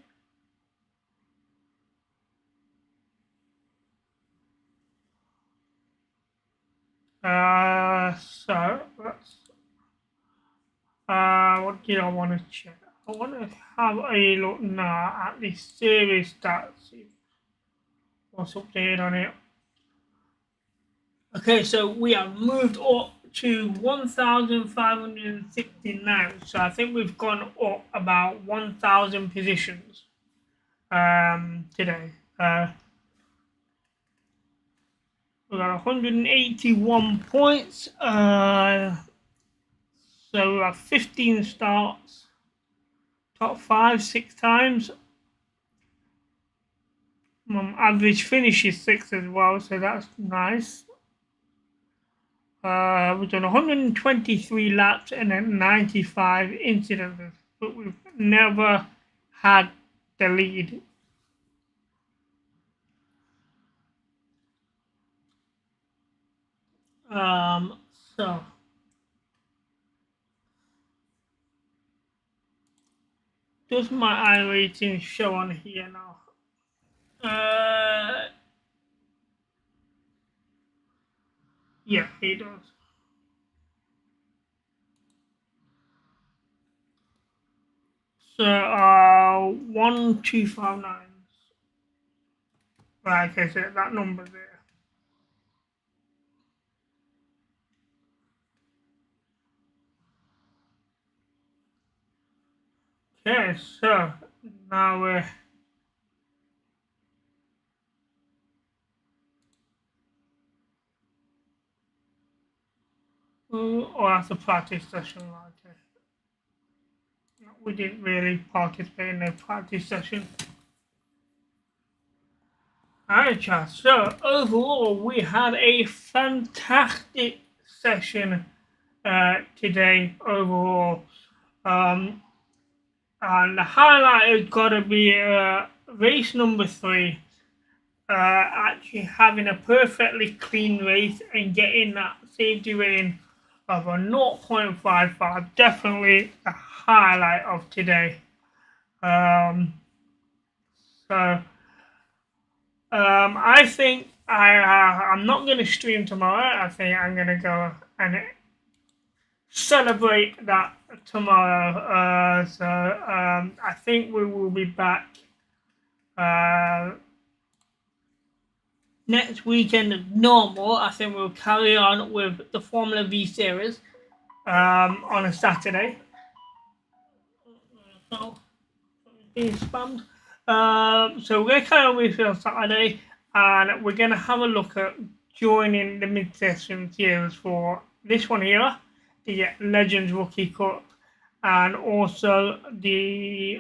So let's. What did I want to check? I want to have a look now at the series stats. See what's updated on it. Okay, so we have moved up to 1,569. So I think we've gone up about 1,000 positions today. We got 181 points. So we have 15 starts, top 5 6 times. Average finish is 6 as well, so that's nice. We've done 123 laps and then 95 incidents, but we've never had the lead. So does my iRacing show on here now? Yeah, it does. So 1259. Right, okay, so that number there. Okay, so now we're. Oh, that's a practice session, okay. No, we didn't really participate in a practice session. Alright, chat. So overall, we had a fantastic session today. Overall, and the highlight has got to be race number 3. Actually having a perfectly clean race and getting that safety rating of a 0.55. Definitely a highlight of today. So. I think I'm not going to stream tomorrow. I think I'm going to go and celebrate that tomorrow. So I think we will be back next weekend normal. I think we'll carry on with the Formula Vee Series on a Saturday. So being spammed. So we're going to carry on with it on Saturday, and we're going to have a look at joining the mid-session series for this one here, the Legends Rookie Cup, and also the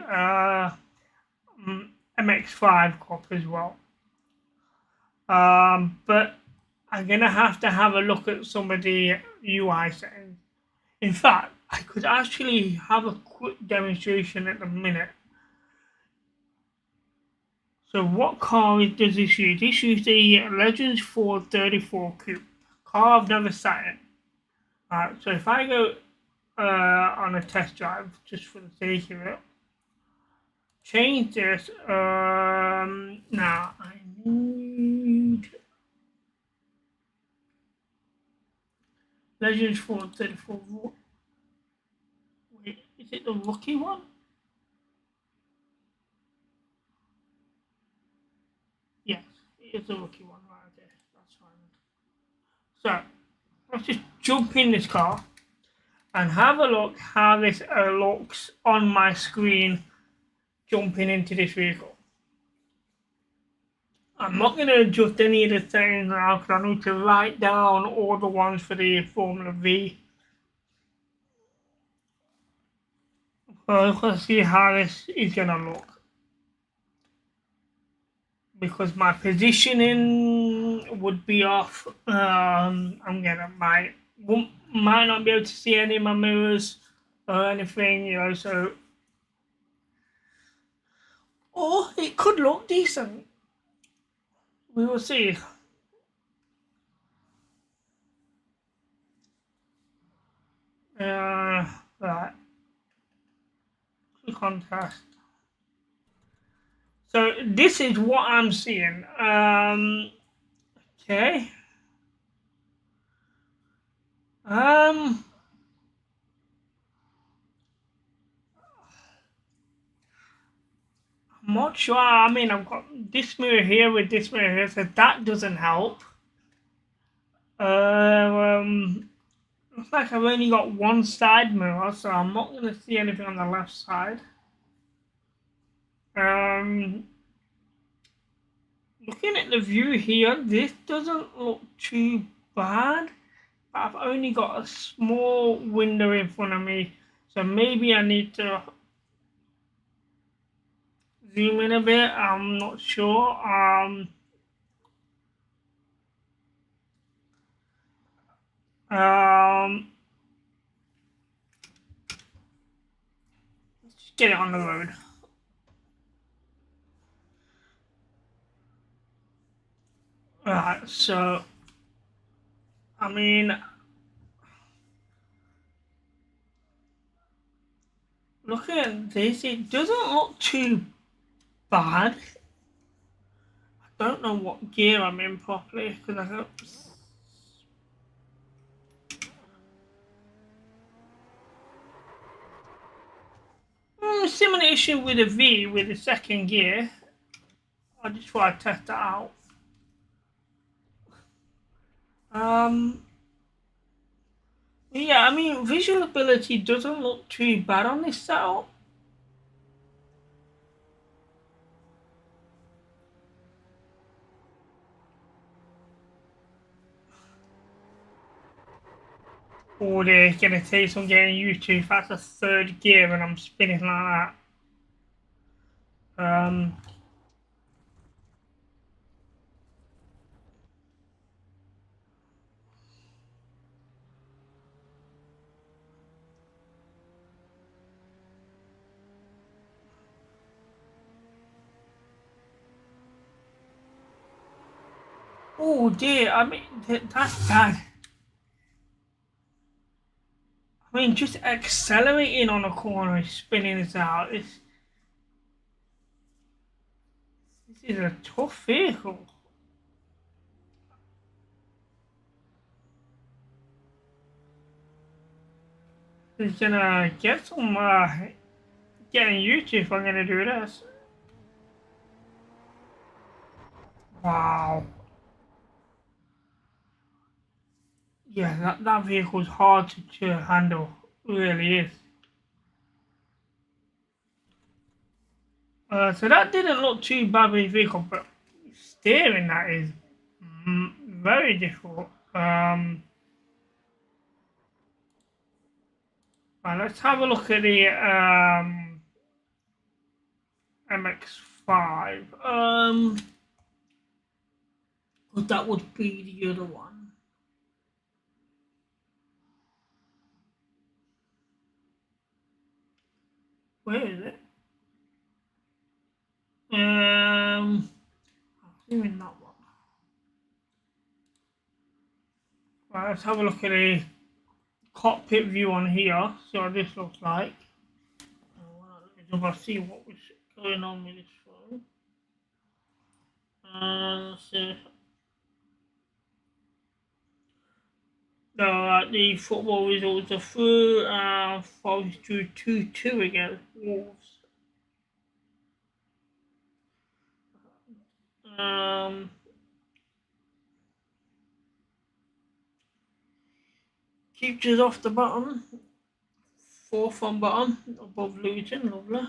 MX5 Cup as well. But I'm going to have a look at some of the UI settings. In fact, I could actually have a quick demonstration at the minute. So what car does this use? This uses the Legends 434 Coupe. Car I've never sat in. Alright, so if I go on a test drive, just for the sake of it, change this. Now I need Legends 434. Wait, is it the rookie one? Yes, it is the rookie one. Right, okay, that's fine. So let's just jump in this car and have a look how this looks on my screen jumping into this vehicle. I'm not going to adjust any of the settings now because I need to write down all the ones for the Formula V. Let's see how this is going to look. Because my positioning would be off. I'm gonna might not be able to see any of my mirrors or anything, you know. So, or it could look decent. We will see. Right. contest. So this is what I'm seeing. Okay. I'm not sure. I mean, I've got this mirror here with this mirror here, so that doesn't help. Looks like I've only got one side mirror, so I'm not going to see anything on the left side. Looking at the view here, this doesn't look too bad. I've only got a small window in front of me, so maybe I need to zoom in a bit. I'm not sure. Let's just get it on the road. Alright, so I mean, looking at this, it doesn't look too bad. I don't know what gear I'm in properly because I don't. Similar issue with the V with the second gear. I just want to test that out. Yeah, I mean, visual ability doesn't look too bad on this setup. Oh, they're gonna take some getting used to if that's a third gear and I'm spinning like that. Oh dear, I mean, that's bad. I mean, just accelerating on a corner, spinning it out. This is a tough vehicle. It's gonna get some getting used to if I'm gonna do this. Wow. Yeah, that vehicle's hard to handle. It really is. So that didn't look too bad with the vehicle, but steering that is very difficult. Right, let's have a look at the MX-5. But that would be the other one. Where is it? I'm doing that one. Right, let's have a look at the cockpit view on here. See what this looks like. Let me see what was going on with this phone. Let's see. The football results are through. Forest drew 2-2 against Wolves. Keeps off the bottom. Fourth on bottom, above Luton, lovely.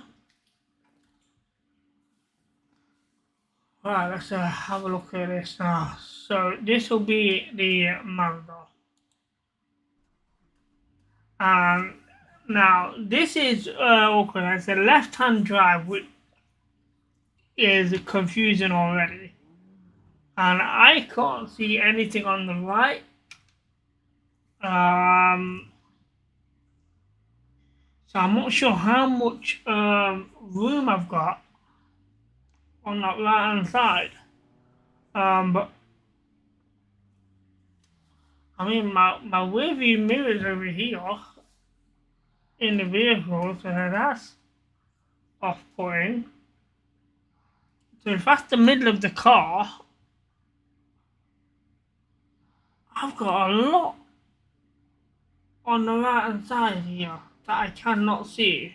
Right, let's have a look at this now. So this will be the Mazda. Now this is awkward. It's a left-hand drive, which is confusing already. And I can't see anything on the right. So I'm not sure how much room I've got on that right hand side. But I mean my rear view mirror is over here in the vehicle, so off-putting. So if that's the middle of the car, I've got a lot on the right hand side here that I cannot see.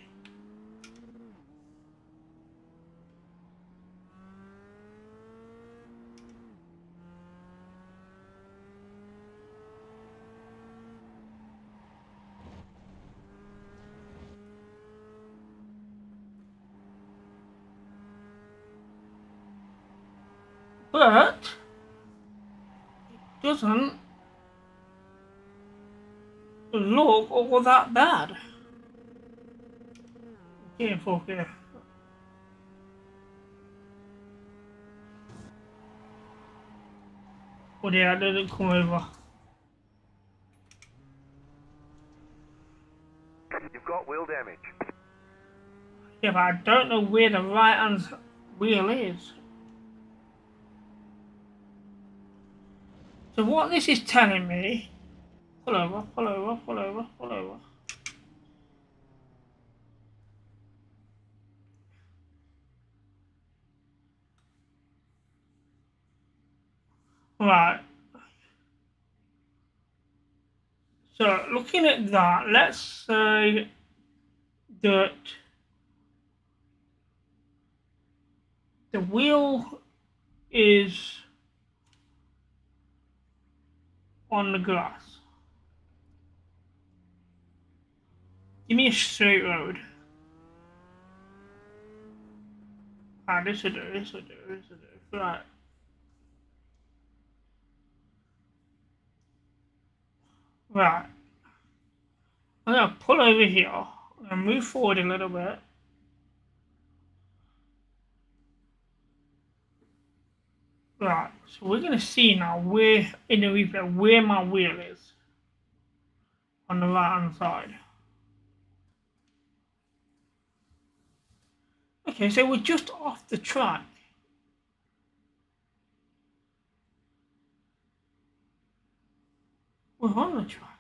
But it doesn't look all that bad. Careful here. Oh yeah, it didn't come over. You've got wheel damage. Yeah, but I don't know where the right hand wheel is. So what this is telling me, pull over, pull over, pull over, pull over. Right. So looking at that, let's say that the wheel is on the grass. Give me a straight road. Ah, this will do, this will do, this will do. Right. Right. I'm gonna pull over here. I'm gonna move forward a little bit. Right. So we're gonna see now where in the replay where my wheel is on the right hand side. Okay, so we're just off the track. We're on the track.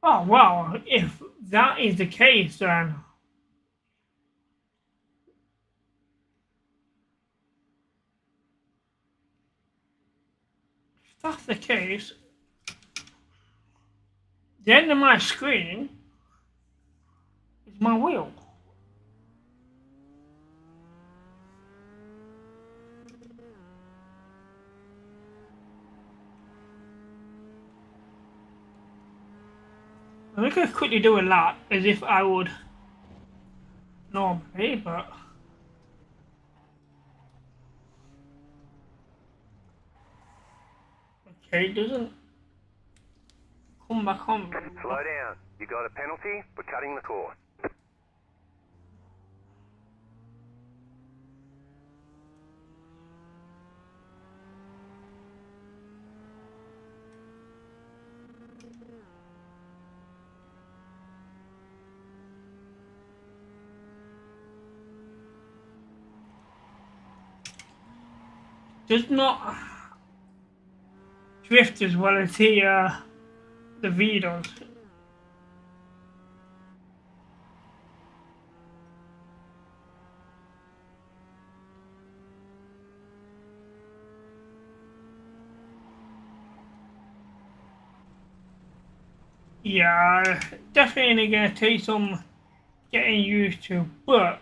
Oh wow, if that is the case then if that's the case, the end of my screen is my wheel. I think I could quickly do a lap as if I would normally, but okay, it doesn't come back on. Slow down. You got a penalty for cutting the course. Does not drift as well as the V does. Yeah, definitely gonna take some getting used to, but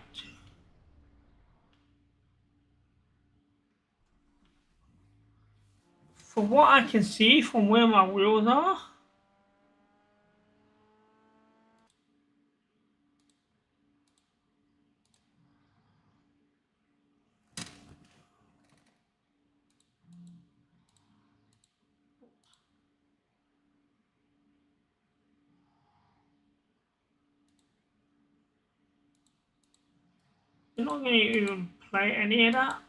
from what I can see from where my wheels are, you're not gonna even play any of that.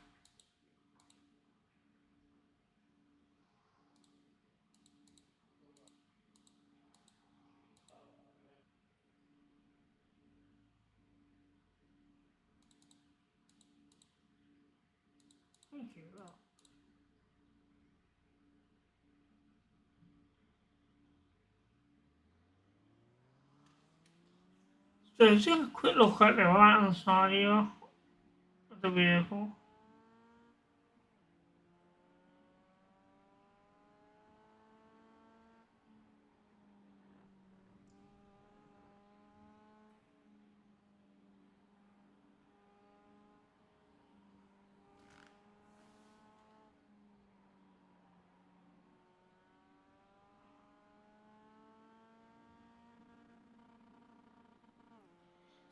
Thank you. So just have a quick look at the right hand side here of the vehicle.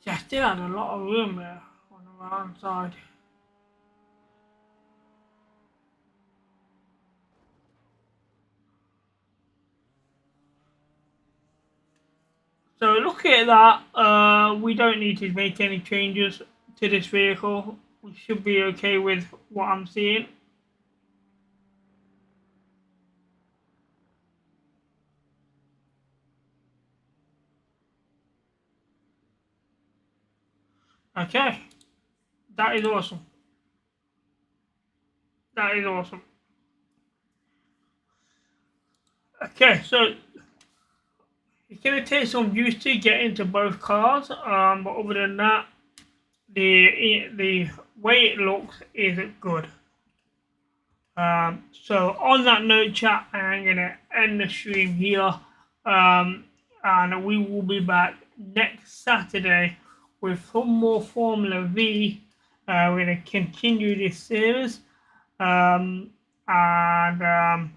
See, I still had a lot of room there on the right hand side. So looking at that, we don't need to make any changes to this vehicle. We should be okay with what I'm seeing. Okay, that is awesome. That is awesome. Okay, so it's gonna take some use to get into both cars, but other than that, the way it looks is good. So on that note, chat, I'm gonna end the stream here, and we will be back next Saturday with some more Formula V. We're gonna continue this series, and I'll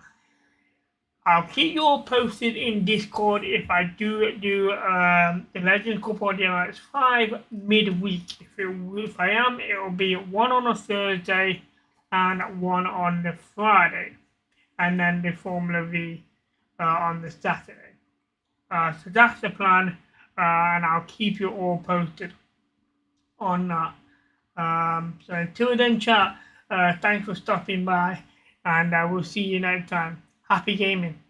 keep you all posted in Discord if I do the Legend Cup or DMX 5 midweek. If I am, it will be one on a Thursday and one on the Friday, and then the Formula V on the Saturday. So that's the plan, and I'll keep you all posted on that. So until then, chat, thanks for stopping by, and I will see you next time. Happy gaming.